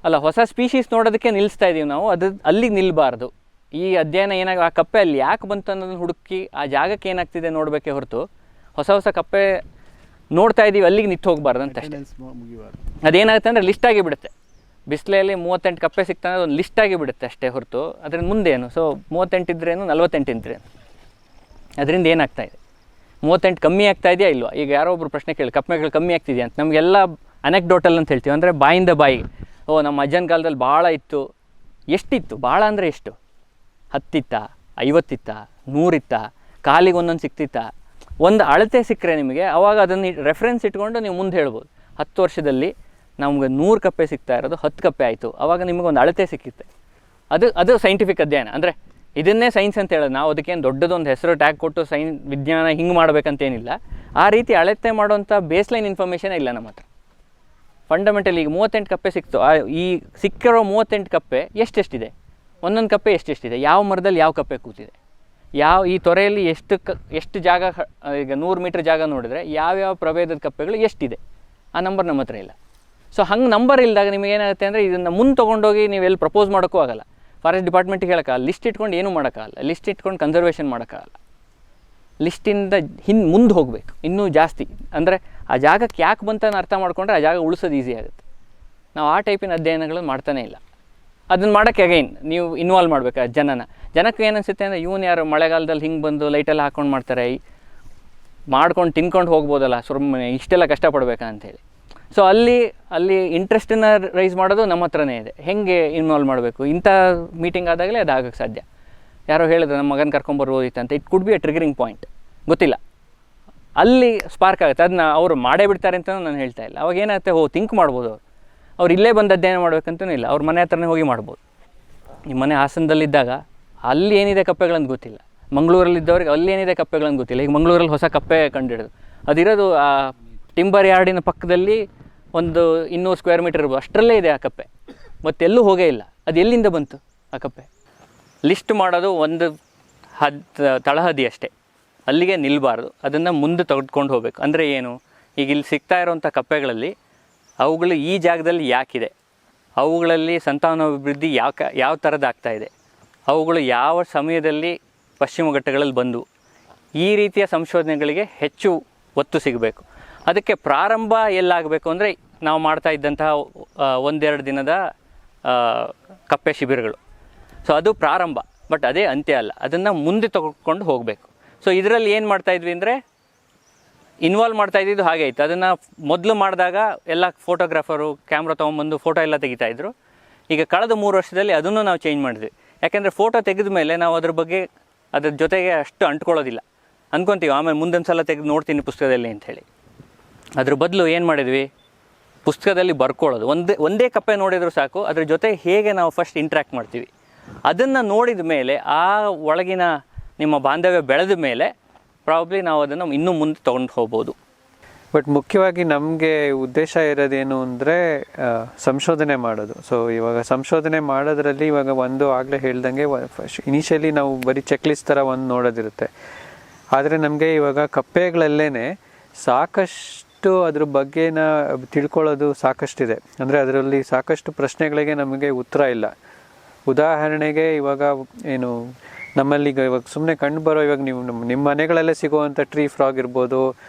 ಅಲ್ಲ, ಹೊಸ ಸ್ಪೀಷೀಸ್ ನೋಡೋದಕ್ಕೆ ನಿಲ್ಲಿಸ್ತಾ ಇದ್ದೀವಿ ನಾವು, ಅದು ಅಲ್ಲಿಗೆ ನಿಲ್ಲಬಾರ್ದು. ಈ ಅಧ್ಯಯನ ಏನಾಗ ಆ ಕಪ್ಪೆ ಅಲ್ಲಿ ಯಾಕೆ ಬಂತು ಅನ್ನೋದನ್ನು ಹುಡುಕಿ ಆ ಜಾಗಕ್ಕೆ ಏನಾಗ್ತಿದೆ ನೋಡಬೇಕೇ ಹೊರತು ಹೊಸ ಹೊಸ ಕಪ್ಪೆ ನೋಡ್ತಾ ಇದ್ದೀವಿ ಅಲ್ಲಿಗೆ ನಿಂತು ಹೋಗಬಾರ್ದು ಅಂತ ಅಷ್ಟೇ. ಅದೇನಾಗುತ್ತೆ ಅಂದರೆ ಲಿಸ್ಟ್ ಆಗಿಬಿಡುತ್ತೆ. ಬಿಸಿಲಲ್ಲಿ 38 ಕಪ್ಪೆ ಸಿಗ್ತಾನೆ ಒಂದು ಲಿಸ್ಟ್ ಆಗಿಬಿಡುತ್ತೆ ಅಷ್ಟೇ ಹೊರತು ಅದರಿಂದ ಮುಂದೇನು. ಸೊ 38 ಇದ್ರೇನು 48 ಇದ್ರೇನು, ಅದರಿಂದ ಏನಾಗ್ತಾಯಿದೆ? 38 ಕಮ್ಮಿ ಆಗ್ತಾ ಇದೆಯಾ ಇಲ್ವಾ? ಈಗ ಯಾರೋ ಒಬ್ರು ಪ್ರಶ್ನೆ ಕೇಳಿ ಕಪ್ಪೆಗಳು ಕಮ್ಮಿ ಆಗ್ತಿದೆಯಾ ಅಂತ. ನಮಗೆಲ್ಲ ಅನೆಕ್ಡೋಟಲ್ ಅಂತ ಹೇಳ್ತೀವಿ, ಅಂದರೆ ಬಾಯಿಂದ ಬಾಯಿಗೆ. ನಮ್ಮ ಅಜ್ಜನ ಕಾಲದಲ್ಲಿ ಭಾಳ ಇತ್ತು. ಎಷ್ಟಿತ್ತು? ಭಾಳ ಅಂದರೆ ಎಷ್ಟು? 10 ಇತ್ತಾ? 50 ಇತ್ತಾ? 100 ಇತ್ತಾ? ಕಾಲಿಗೆ ಒಂದೊಂದು ಸಿಕ್ತಿತ್ತಾ? ಒಂದು ಅಳತೆ ಸಿಕ್ಕರೆ ನಿಮಗೆ ಅವಾಗ ಅದನ್ನು ರೆಫರೆನ್ಸ್ ಇಟ್ಕೊಂಡು ನೀವು ಮುಂದೆ ಹೇಳ್ಬೋದು. 10 ವರ್ಷದಲ್ಲಿ ನಮ್ಗೆ 100 ಕಪ್ಪೆ ಸಿಗ್ತಾ ಇರೋದು 10 ಕಪ್ಪೆ ಆಯಿತು. ಆವಾಗ ನಿಮಗೊಂದು ಅಳತೆ ಸಿಕ್ಕಿತ್ತೆ. ಅದು ಸೈಂಟಿಫಿಕ್ ಅಧ್ಯಯನ. ಅಂದರೆ ಇದನ್ನೇ ಸೈನ್ಸ್ ಅಂತ ಹೇಳೋದು. ನಾವು ಅದಕ್ಕೇನು ದೊಡ್ಡದೊಂದು ಹೆಸರು ಟ್ಯಾಗ್ ಕೊಟ್ಟು ವಿಜ್ಞಾನ ಹಿಂಗೆ ಮಾಡಬೇಕಂತೇನಿಲ್ಲ. ಆ ರೀತಿ ಅಳತೆ ಮಾಡುವಂಥ ಬೇಸ್ಲೈನ್ ಇನ್ಫಾರ್ಮೇಷನ್ ಇಲ್ಲ ನಮ್ಮ ಹತ್ರ. ಫಂಡಮೆಂಟಲಿ ಈಗ 38 ಕಪ್ಪೆ ಸಿಕ್ತು. ಈ ಸಿಕ್ಕಿರೋ 38 ಕಪ್ಪೆ ಎಷ್ಟೆಷ್ಟಿದೆ? ಒಂದೊಂದು ಕಪ್ಪೆ ಎಷ್ಟೆಷ್ಟಿದೆ? ಯಾವ ಮರದಲ್ಲಿ ಯಾವ ಕಪ್ಪೆ ಕೂತಿದೆ? ಈ ತೊರೆಯಲ್ಲಿ ಎಷ್ಟು ಜಾಗ, ಈಗ 100 ಮೀಟ್ರ್ ಜಾಗ ನೋಡಿದರೆ ಯಾವ್ಯಾವ ಪ್ರಭೇದದ ಕಪ್ಪೆಗಳು ಎಷ್ಟಿದೆ? ಆ ನಂಬರ್ ನಮ್ಮ ಹತ್ರ ಇಲ್ಲ. ಸೊ ಹಂಗೆ ನಂಬರ್ ಇಲ್ಲದಾಗ ನಿಮಗೇನಾಗುತ್ತೆ ಅಂದರೆ ಇದನ್ನು ಮುಂದೆ ತೊಗೊಂಡೋಗಿ ನೀವು ಎಲ್ಲಿ ಪ್ರಪೋಸ್ ಮಾಡೋಕ್ಕೂ ಆಗಲ್ಲ. ಫಾರೆಸ್ಟ್ ಡಿಪಾರ್ಟ್ಮೆಂಟಿಗೆ ಹೇಳೋಕ್ಕಾಗಲ್ಲ, ಲಿಸ್ಟ್ ಇಟ್ಕೊಂಡು ಏನೂ ಮಾಡೋಕ್ಕಾಗಲ್ಲ, ಲಿಸ್ಟ್ ಇಟ್ಕೊಂಡು ಕನ್ಸರ್ವೇಷನ್ ಮಾಡೋಕ್ಕಾಗಲ್ಲ. ಲಿಸ್ಟಿಂದ ಮುಂದೆ ಹೋಗಬೇಕು ಇನ್ನೂ ಜಾಸ್ತಿ. ಅಂದರೆ ಆ ಜಾಗಕ್ಕೆ ಯಾಕೆ ಬಂತನ್ನು ಅರ್ಥ ಮಾಡ್ಕೊಂಡ್ರೆ ಆ ಜಾಗ ಉಳಿಸೋದು ಈಸಿ ಆಗುತ್ತೆ. ನಾವು ಆ ಟೈಪಿನ ಅಧ್ಯಯನಗಳು ಮಾಡ್ತಾನೇ ಇಲ್ಲ. ಅದನ್ನು ಮಾಡೋಕ್ಕೆ ಅಗೈನ್ ನೀವು ಇನ್ವಾಲ್ವ್ ಮಾಡಬೇಕು ಜನಕ್ಕೆ ಏನು ಅನಿಸುತ್ತೆ ಅಂದರೆ, ಇವನು ಯಾರು ಮಳೆಗಾಲದಲ್ಲಿ ಹಿಂಗೆ ಬಂದು ಲೈಟೆಲ್ಲ ಹಾಕ್ಕೊಂಡು ಮಾಡ್ತಾರೆ, ಮಾಡ್ಕೊಂಡು ತಿನ್ಕೊಂಡು ಹೋಗ್ಬೋದಲ್ಲ, ಸುಮ್ಮನೆ ಇಷ್ಟೆಲ್ಲ ಕಷ್ಟಪಡಬೇಕಾ ಅಂಥೇಳಿ. ಸೊ ಅಲ್ಲಿ ಇಂಟ್ರೆಸ್ಟನ್ನು ರೈಸ್ ಮಾಡೋದು ನಮ್ಮ ಹತ್ರನೇ ಇದೆ. ಹೇಗೆ ಇನ್ವಾಲ್ವ್ ಮಾಡಬೇಕು? ಇಂಥ ಮೀಟಿಂಗ್ ಆದಾಗಲೇ ಅದು ಆಗೋಕ್ಕೆ ಸಾಧ್ಯ. ಯಾರೋ ಹೇಳಿದ್ರು ನಮ್ಮ ಮಗನ ಕರ್ಕೊಂಬರ್ಬೋದಿತ್ತು ಅಂತ. It could be a triggering point, ಗೊತ್ತಿಲ್ಲ. ಅಲ್ಲಿ ಸ್ಪಾರ್ಕ್ ಆಗುತ್ತೆ. ಅದನ್ನ ಅವರು ಮಾಡೇ ಬಿಡ್ತಾರೆ ಅಂತಲೂ ನಾನು ಹೇಳ್ತಾ ಇಲ್ಲ. ಅವಾಗ ಏನಾಗುತ್ತೆ, ಥಿಂಕ್ ಮಾಡ್ಬೋದು. ಅವ್ರು ಇಲ್ಲೇ ಬಂದು ಅಧ್ಯಯನ ಮಾಡ್ಬೇಕಂತೂ ಇಲ್ಲ, ಅವ್ರ ಮನೆ ಹತ್ರನೇ ಹೋಗಿ ಮಾಡ್ಬೋದು. ನಿಮ್ಮ ಮನೆ ಹಾಸನದಲ್ಲಿದ್ದಾಗ ಅಲ್ಲಿ ಏನಿದೆ ಕಪ್ಪೆಗಳಂತ ಗೊತ್ತಿಲ್ಲ, ಮಂಗಳೂರಲ್ಲಿದ್ದವ್ರಿಗೆ ಅಲ್ಲಿ ಏನಿದೆ ಕಪ್ಪೆಗಳಂತ ಗೊತ್ತಿಲ್ಲ. ಈಗ ಮಂಗಳೂರಲ್ಲಿ ಹೊಸ ಕಪ್ಪೆ ಕಂಡುಹಿಡಿದು ಅದಿರೋದು ಆ ಟಿಂಬರ್ ಯಾರ್ಡಿನ ಪಕ್ಕದಲ್ಲಿ ಒಂದು 200 ಸ್ಕ್ವೇರ್ ಮೀಟರ್ ಇರ್ಬೋದು, ಅಷ್ಟರಲ್ಲೇ ಇದೆ ಆ ಕಪ್ಪೆ. ಮತ್ತೆಲ್ಲೂ ಹೋಗೇ ಇಲ್ಲ. ಅದು ಎಲ್ಲಿಂದ ಬಂತು ಆ ಕಪ್ಪೆ? ಲಿಸ್ಟ್ ಮಾಡೋದು ಒಂದು ತಳಹದಿ ಅಷ್ಟೇ, ಅಲ್ಲಿಗೆ ನಿಲ್ಲಬಾರ್ದು. ಅದನ್ನು ಮುಂದೆ ತೆಗೆದುಕೊಂಡು ಹೋಗಬೇಕು. ಅಂದರೆ ಏನು? ಈಗ ಇಲ್ಲಿ ಸಿಗ್ತಾ ಇರೋವಂಥ ಕಪ್ಪೆಗಳಲ್ಲಿ ಅವುಗಳು ಈ ಜಾಗದಲ್ಲಿ ಯಾಕಿದೆ, ಅವುಗಳಲ್ಲಿ ಸಂತಾನಾಭಿವೃದ್ಧಿ ಯಾವ ಥರದ್ದಾಗ್ತಾಯಿದೆ, ಅವುಗಳು ಯಾವ ಸಮಯದಲ್ಲಿ ಪಶ್ಚಿಮ ಘಟ್ಟಗಳಲ್ಲಿ ಬಂದು, ಈ ರೀತಿಯ ಸಂಶೋಧನೆಗಳಿಗೆ ಹೆಚ್ಚು ಒತ್ತು ಸಿಗಬೇಕು. ಅದಕ್ಕೆ ಪ್ರಾರಂಭ ಎಲ್ಲಾಗಬೇಕು ಅಂದರೆ ನಾವು ಮಾಡ್ತಾ ಇದ್ದಂತಹ 1-2 ದಿನದ ಕಪ್ಪೆ ಶಿಬಿರಗಳು. ಸೊ ಅದು ಪ್ರಾರಂಭ, ಬಟ್ ಅದೇ ಅಂತ್ಯ ಅಲ್ಲ. ಅದನ್ನು ಮುಂದೆ ತೆಗೆದುಕೊಂಡು ಹೋಗಬೇಕು. ಸೊ ಇದರಲ್ಲಿ ಏನು ಮಾಡ್ತಾಯಿದ್ವಿ ಅಂದರೆ ಇನ್ವಾಲ್ವ್ ಮಾಡ್ತಾಯಿದ್ದು ಹಾಗೆ ಇತ್ತು. ಅದನ್ನು ಮೊದಲು ಮಾಡಿದಾಗ ಎಲ್ಲ ಫೋಟೋಗ್ರಾಫರು ಕ್ಯಾಮ್ರಾ ತೊಗೊಂಬಂದು ಫೋಟೋ ಎಲ್ಲ ತೆಗಿತಾಯಿದ್ರು. ಈಗ ಕಳೆದ 3 ವರ್ಷದಲ್ಲಿ ಅದನ್ನು ನಾವು ಚೇಂಜ್ ಮಾಡಿದ್ವಿ. ಯಾಕೆಂದರೆ ಫೋಟೋ ತೆಗೆದ ಮೇಲೆ ನಾವು ಅದ್ರ ಬಗ್ಗೆ ಅದ್ರ ಜೊತೆಗೆ ಅಷ್ಟು ಅಂಟ್ಕೊಳ್ಳೋದಿಲ್ಲ. ಅಂದ್ಕೊತೀವಿ ಆಮೇಲೆ ಮುಂದೊಂದು ಸಲ ತೆಗೆದು ನೋಡ್ತೀನಿ ಪುಸ್ತಕದಲ್ಲಿ ಅಂಥೇಳಿ. ಅದ್ರ ಬದಲು ಏನು ಮಾಡಿದ್ವಿ, ಪುಸ್ತಕದಲ್ಲಿ ಬರ್ಕೊಳ್ಳೋದು. ಒಂದೇ ಕಪ್ಪೆ ನೋಡಿದರೂ ಸಾಕು, ಅದ್ರ ಜೊತೆ ಹೇಗೆ ನಾವು ಫಸ್ಟ್ ಇಂಟ್ರ್ಯಾಕ್ಟ್ ಮಾಡ್ತೀವಿ ಅದನ್ನು ನೋಡಿದ ಮೇಲೆ ಆ ಒಳಗಿನ ನಿಮ್ಮ ಬಾಂಧವ್ಯ ಬೆಳೆದ ಮೇಲೆ ಪ್ರಾಬ್ಲಿ ನಾವು ಅದನ್ನು ಇನ್ನೂ ಮುಂದೆ ತೊಗೊಂಡು ಹೋಗ್ಬೋದು. ಬಟ್ ಮುಖ್ಯವಾಗಿ ನಮಗೆ ಉದ್ದೇಶ ಇರೋದೇನು ಅಂದರೆ ಸಂಶೋಧನೆ ಮಾಡೋದು. ಸೊ ಇವಾಗ ಸಂಶೋಧನೆ ಮಾಡೋದ್ರಲ್ಲಿ ಇವಾಗ ಆಗಲೇ ಹೇಳ್ದಂಗೆ ಇನಿಷಿಯಲಿ ನಾವು ಬರೀ ಚೆಕ್ ಲಿಸ್ಟ್ ಥರ ನೋಡೋದಿರುತ್ತೆ. ಆದರೆ ನಮಗೆ ಇವಾಗ ಕಪ್ಪೆಗಳಲ್ಲೇ ಸಾಕಷ್ಟು ಇನ್ನಷ್ಟು ಅದ್ರ ಬಗ್ಗೆನ ತಿಳ್ಕೊಳ್ಳೋದು ಸಾಕಷ್ಟಿದೆ. ಅಂದರೆ ಅದರಲ್ಲಿ ಸಾಕಷ್ಟು ಪ್ರಶ್ನೆಗಳಿಗೆ ನಮಗೆ ಉತ್ತರ ಇಲ್ಲ. ಉದಾಹರಣೆಗೆ ಇವಾಗ ಏನು ನಮ್ಮಲ್ಲಿ ಇವಾಗ ಸುಮ್ಮನೆ ಕಂಡು ಬರೋ, ಇವಾಗ ನೀವು ನಿಮ್ಮ ಮನೆಗಳಲ್ಲೇ ಸಿಗುವಂಥ ಟ್ರೀ ಫ್ರಾಗ್ ಇರ್ಬೋದು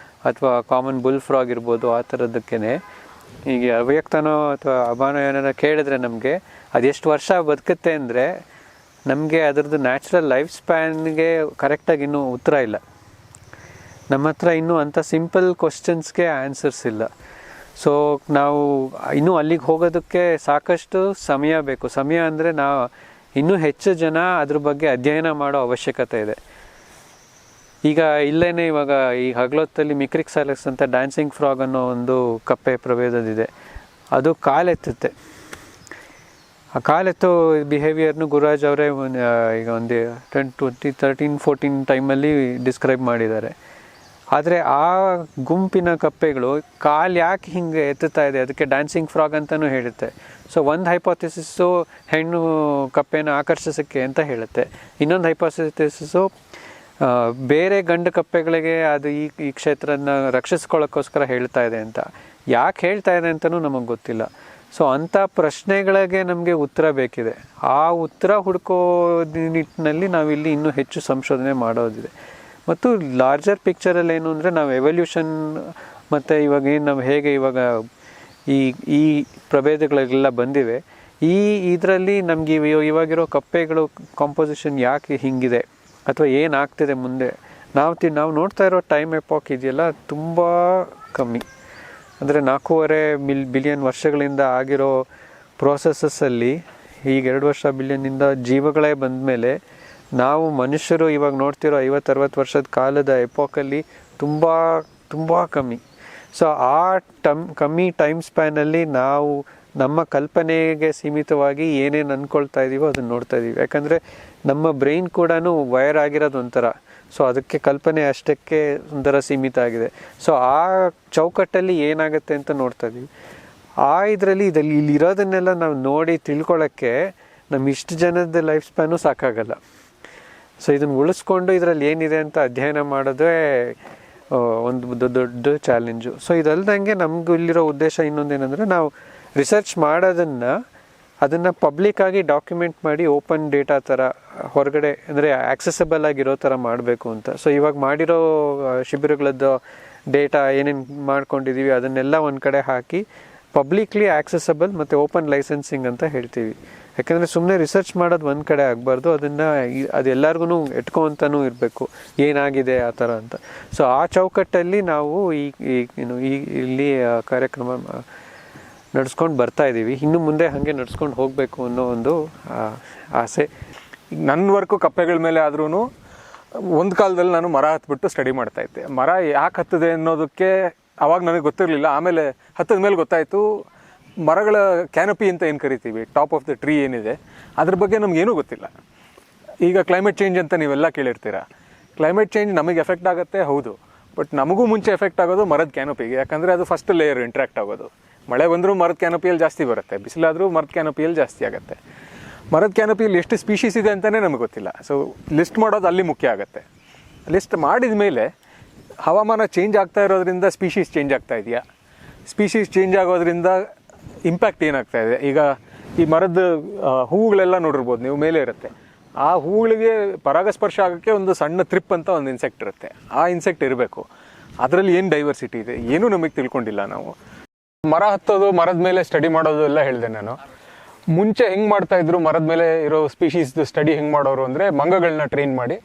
ಅಥವಾ ಕಾಮನ್ ಬುಲ್ ಫ್ರಾಗ್ ಇರ್ಬೋದು, ಆ ಥರದಕ್ಕೇ ಈಗ ಅವ್ಯಕ್ತನೋ ಅಥವಾ ಅಭಾನೋ ಏನಾರ ಕೇಳಿದ್ರೆ ನಮಗೆ ಅದೆಷ್ಟು ವರ್ಷ ಬದುಕುತ್ತೆ ಅಂದರೆ ನಮಗೆ ಅದರದ್ದು ನ್ಯಾಚುರಲ್ ಲೈಫ್ ಸ್ಪ್ಯಾನ್ಗೆ ಕರೆಕ್ಟಾಗಿ ಇನ್ನೂ ಉತ್ತರ ಇಲ್ಲ. ನಮ್ಮ ಹತ್ರ ಇನ್ನೂ ಅಂಥ ಸಿಂಪಲ್ ಕ್ವಶನ್ಸ್ಗೆ ಆನ್ಸರ್ಸ್ ಇಲ್ಲ. ಸೊ ನಾವು ಇನ್ನೂ ಅಲ್ಲಿಗೆ ಹೋಗೋದಕ್ಕೆ ಸಾಕಷ್ಟು ಸಮಯ ಬೇಕು. ಸಮಯ ಅಂದರೆ ನಾವು ಇನ್ನೂ ಹೆಚ್ಚು ಜನ ಅದ್ರ ಬಗ್ಗೆ ಅಧ್ಯಯನ ಮಾಡೋ ಅವಶ್ಯಕತೆ ಇದೆ. ಈಗ ಇಲ್ಲೇನೆ ಇವಾಗ ಈ ಹಗಲೊತ್ತಲ್ಲಿ ಮಿಕ್ರಿಕ್ಸಾಲಸ್ ಅಂತ ಡ್ಯಾನ್ಸಿಂಗ್ ಫ್ರಾಗ್ ಅನ್ನೋ ಒಂದು ಕಪ್ಪೆ ಪ್ರಭೇದದಿದೆ. ಅದು ಕಾಲೆತ್ತುತ್ತೆ. ಆ ಕಾಲೆತ್ತೋ ಬಿಹೇವಿಯರ್ನು ಗುರುರಾಜ್ ಅವರೇ ಈಗ ಒಂದು 2013-14 ಟೈಮಲ್ಲಿ ಡಿಸ್ಕ್ರೈಬ್ ಮಾಡಿದ್ದಾರೆ. ಆದರೆ ಆ ಗುಂಪಿನ ಕಪ್ಪೆಗಳು ಕಾಲು ಯಾಕೆ ಹಿಂಗೆ ಎತ್ತುತ್ತಾ ಇದೆ, ಅದಕ್ಕೆ ಡ್ಯಾನ್ಸಿಂಗ್ ಫ್ರಾಗ್ ಅಂತಲೂ ಹೇಳುತ್ತೆ. ಸೊ ಒಂದು ಹೈಪೋಥೆಸಿಸ್ಸು ಹೆಣ್ಣು ಕಪ್ಪೆನ ಆಕರ್ಷಿಸೋಕ್ಕೆ ಅಂತ ಹೇಳುತ್ತೆ. ಇನ್ನೊಂದು ಹೈಪೋಥೆಸಿಸ್ಸು ಬೇರೆ ಗಂಡು ಕಪ್ಪೆಗಳಿಗೆ ಅದು ಈ ಕ್ಷೇತ್ರನ ರಕ್ಷಿಸ್ಕೊಳ್ಳೋಕ್ಕೋಸ್ಕರ ಹೇಳ್ತಾ ಇದೆ ಅಂತ. ಯಾಕೆ ಹೇಳ್ತಾ ಇದೆ ಅಂತಲೂ ನಮಗೆ ಗೊತ್ತಿಲ್ಲ. ಸೊ ಅಂಥ ಪ್ರಶ್ನೆಗಳಿಗೆ ನಮಗೆ ಉತ್ತರ ಬೇಕಿದೆ. ಆ ಉತ್ತರ ಹುಡುಕೋ ನಿಟ್ಟಿನಲ್ಲಿ ನಾವಿಲ್ಲಿ ಇನ್ನೂ ಹೆಚ್ಚು ಸಂಶೋಧನೆ ಮಾಡೋದಿದೆ. ಮತ್ತು ಲಾರ್ಜರ್ ಪಿಕ್ಚರಲ್ಲಿ ಏನು ಅಂದರೆ ನಾವು ಎವಲ್ಯೂಷನ್ ಮತ್ತು ಇವಾಗ ಏನು ನಾವು ಹೇಗೆ ಇವಾಗ ಈ ಪ್ರಭೇದಗಳೆಲ್ಲ ಬಂದಿವೆ, ಇದರಲ್ಲಿ ನಮಗೆ ಇವಾಗಿರೋ ಕಪ್ಪೆಗಳು ಕಾಂಪೋಸಿಷನ್ ಯಾಕೆ ಹಿಂಗಿದೆ ಅಥವಾ ಏನಾಗ್ತಿದೆ ಮುಂದೆ, ನಾವು ನೋಡ್ತಾ ಇರೋ ಟೈಮ್ ಎಪಾಕ್ ಇದೆಯಲ್ಲ ತುಂಬ ಕಮ್ಮಿ. ಅಂದರೆ 4.5 ಬಿಲಿಯನ್ ವರ್ಷಗಳಿಂದ ಆಗಿರೋ ಪ್ರೋಸೆಸಸ್ಸಲ್ಲಿ ಈಗ 2 ವರ್ಷ ಬಿಲಿಯನ್ನಿಂದ ಜೀವಗಳೇ ಬಂದ ಮೇಲೆ ನಾವು ಮನುಷ್ಯರು ಇವಾಗ ನೋಡ್ತಿರೋ 50-60 ವರ್ಷದ ಕಾಲದ ಎಪಾಕಲ್ಲಿ ತುಂಬ ತುಂಬ ಕಮ್ಮಿ. ಸೊ ಆ ಕಮ್ಮಿ ಟೈಮ್ ಸ್ಪ್ಯಾನಲ್ಲಿ ನಾವು ನಮ್ಮ ಕಲ್ಪನೆಗೆ ಸೀಮಿತವಾಗಿ ಏನೇನು ಅಂದ್ಕೊಳ್ತಾ ಇದ್ದೀವೋ ಅದನ್ನು ನೋಡ್ತಾ ಇದ್ದೀವಿ. ಯಾಕಂದರೆ ನಮ್ಮ ಬ್ರೈನ್ ಕೂಡ ವೈರ್ ಆಗಿರೋದು ಒಂಥರ. ಸೊ ಅದಕ್ಕೆ ಕಲ್ಪನೆ ಅಷ್ಟಕ್ಕೆ ಒಂಥರ ಸೀಮಿತ ಆಗಿದೆ. ಸೊ ಆ ಚೌಕಟ್ಟಲ್ಲಿ ಏನಾಗುತ್ತೆ ಅಂತ ನೋಡ್ತಾ ಇದ್ದೀವಿ. ಇಲ್ಲಿರೋದನ್ನೆಲ್ಲ ನಾವು ನೋಡಿ ತಿಳ್ಕೊಳ್ಳೋಕ್ಕೆ ನಮ್ಮ ಇಷ್ಟು ಜನದ ಲೈಫ್ ಸ್ಪ್ಯಾನು ಸಾಕಾಗಲ್ಲ. ಸೊ ಇದನ್ನು ಉಳಿಸ್ಕೊಂಡು ಇದರಲ್ಲಿ ಏನಿದೆ ಅಂತ ಅಧ್ಯಯನ ಮಾಡೋದೇ ಒಂದು ದೊಡ್ಡ ಚಾಲೆಂಜು. ಸೊ ಇದಲ್ದಂಗೆ ನಮಗೂ ಇಲ್ಲಿರೋ ಉದ್ದೇಶ ಇನ್ನೊಂದೇನೆಂದರೆ ನಾವು ರಿಸರ್ಚ್ ಅದನ್ನು ಪಬ್ಲಿಕ್ಕಾಗಿ ಡಾಕ್ಯುಮೆಂಟ್ ಮಾಡಿ ಓಪನ್ ಡೇಟಾ ಥರ ಹೊರಗಡೆ ಅಂದರೆ ಆಕ್ಸೆಸಬಲ್ ಆಗಿರೋ ಥರ ಮಾಡಬೇಕು ಅಂತ. ಸೊ ಇವಾಗ ಮಾಡಿರೋ ಶಿಬಿರಗಳದ್ದು ಡೇಟಾ ಏನೇನು ಮಾಡ್ಕೊಂಡಿದ್ದೀವಿ ಅದನ್ನೆಲ್ಲ ಒಂದು ಕಡೆ ಹಾಕಿ ಪಬ್ಲಿಕ್ಲಿ ಆಕ್ಸೆಸಬಲ್ ಮತ್ತು ಓಪನ್ ಲೈಸೆನ್ಸಿಂಗ್ ಅಂತ ಹೇಳ್ತೀವಿ. ಯಾಕೆಂದರೆ ಸುಮ್ಮನೆ ರಿಸರ್ಚ್ ಮಾಡೋದು ಒಂದು ಕಡೆ ಆಗಬಾರ್ದು, ಅದೆಲ್ಲರಿಗೂ ಎಟ್ಕೊತನೂ ಇರಬೇಕು ಏನಾಗಿದೆ ಆ ಥರ ಅಂತ. ಸೊ ಆ ಚೌಕಟ್ಟಲ್ಲಿ ನಾವು ಇಲ್ಲಿ ಕಾರ್ಯಕ್ರಮ ನಡೆಸ್ಕೊಂಡು ಬರ್ತಾ ಇದ್ದೀವಿ. ಇನ್ನು ಮುಂದೆ ಹಾಗೆ ನಡ್ಸ್ಕೊಂಡು ಹೋಗಬೇಕು ಅನ್ನೋ ಒಂದು ಆಸೆ. ನನ್ನ ವರ್ಕು ಕಪ್ಪೆಗಳ ಮೇಲೆ ಆದ್ರೂ ಒಂದು ಕಾಲದಲ್ಲಿ ನಾನು ಮರ ಹತ್ಬಿಟ್ಟು ಸ್ಟಡಿ ಮಾಡ್ತಾಯಿದ್ದೆ. ಮರ ಯಾಕೆ ಹತ್ತದೆ ಅನ್ನೋದಕ್ಕೆ ಆವಾಗ ನನಗೆ ಗೊತ್ತಿರಲಿಲ್ಲ. ಆಮೇಲೆ ಹತ್ತದ ಮೇಲೆ ಗೊತ್ತಾಯಿತು, ಮರಗಳ ಕ್ಯಾನಪಿ ಅಂತ ಏನು ಕರಿತೀವಿ, ಟಾಪ್ ಆಫ್ ದ ಟ್ರೀ ಏನಿದೆ ಅದ್ರ ಬಗ್ಗೆ ನಮಗೇನೂ ಗೊತ್ತಿಲ್ಲ. ಈಗ ಕ್ಲೈಮೇಟ್ ಚೇಂಜ್ ಅಂತ ನೀವೆಲ್ಲ ಕೇಳಿರ್ತೀರ. ಕ್ಲೈಮೇಟ್ ಚೇಂಜ್ ನಮಗೆ ಎಫೆಕ್ಟ್ ಆಗುತ್ತೆ, ಹೌದು. ಬಟ್ ನಮಗೂ ಮುಂಚೆ ಎಫೆಕ್ಟ್ ಆಗೋದು ಮರದ ಕ್ಯಾನಪಿಗೆ. ಯಾಕಂದರೆ ಅದು ಫಸ್ಟ್ ಲೇಯರ್ ಇಂಟ್ರಾಕ್ಟ್ ಆಗೋದು. ಮಳೆ ಬಂದರೂ ಮರದ ಕ್ಯಾನಪಿಯಲ್ಲಿ ಜಾಸ್ತಿ ಬರುತ್ತೆ, ಬಿಸಿಲಾದರೂ ಮರದ ಕ್ಯಾನಪಿಯಲ್ಲಿ ಜಾಸ್ತಿ ಆಗುತ್ತೆ. ಮರದ ಕ್ಯಾನಪಿಯಲ್ಲಿ ಎಷ್ಟು ಸ್ಪೀಷೀಸ್ ಇದೆ ಅಂತಲೇ ನಮಗೆ ಗೊತ್ತಿಲ್ಲ. ಸೊ ಲಿಸ್ಟ್ ಮಾಡೋದು ಅಲ್ಲಿ ಮುಖ್ಯ ಆಗುತ್ತೆ. ಲಿಸ್ಟ್ ಮಾಡಿದ ಮೇಲೆ ಹವಾಮಾನ ಚೇಂಜ್ ಆಗ್ತಾ ಇರೋದ್ರಿಂದ ಸ್ಪೀಷೀಸ್ ಚೇಂಜ್ ಆಗ್ತಾ ಇದೆಯಾ, ಸ್ಪೀಷೀಸ್ ಚೇಂಜ್ ಆಗೋದ್ರಿಂದ ಇಂಪ್ಯಾಕ್ಟ್ ಏನಾಗ್ತಾ ಇದೆ. ಈಗ ಈ ಮರದ ಹೂವುಗಳೆಲ್ಲ ನೋಡಿರ್ಬೋದು ನೀವು, ಮೇಲೆ ಇರುತ್ತೆ. ಆ ಹೂವುಗಳಿಗೆ ಪರಾಗಸ್ಪರ್ಶ ಆಗೋಕ್ಕೆ ಒಂದು ಸಣ್ಣ ತ್ರಿಪ್ ಅಂತ ಒಂದು ಇನ್ಸೆಕ್ಟ್ ಇರುತ್ತೆ. ಆ ಇನ್ಸೆಕ್ಟ್ ಇರಬೇಕು. ಅದರಲ್ಲಿ ಏನು ಡೈವರ್ಸಿಟಿ ಇದೆ ಏನೂ ನಮಗೆ ತಿಳ್ಕೊಂಡಿಲ್ಲ ನಾವು. ಮರ ಹತ್ತೋದು, ಮರದ ಮೇಲೆ ಸ್ಟಡಿ ಮಾಡೋದು ಎಲ್ಲ ಹೇಳಿದೆ ನಾನು. ಮುಂಚೆ ಹೆಂಗೆ ಮಾಡ್ತಾಯಿದ್ರು, ಮರದ ಮೇಲೆ ಇರೋ ಸ್ಪೀಷೀಸ್ದು ಸ್ಟಡಿ ಹೆಂಗೆ ಮಾಡೋರು ಅಂದರೆ, ಮಂಗಗಳನ್ನ ಟ್ರೈನ್ ಮಾಡಿ,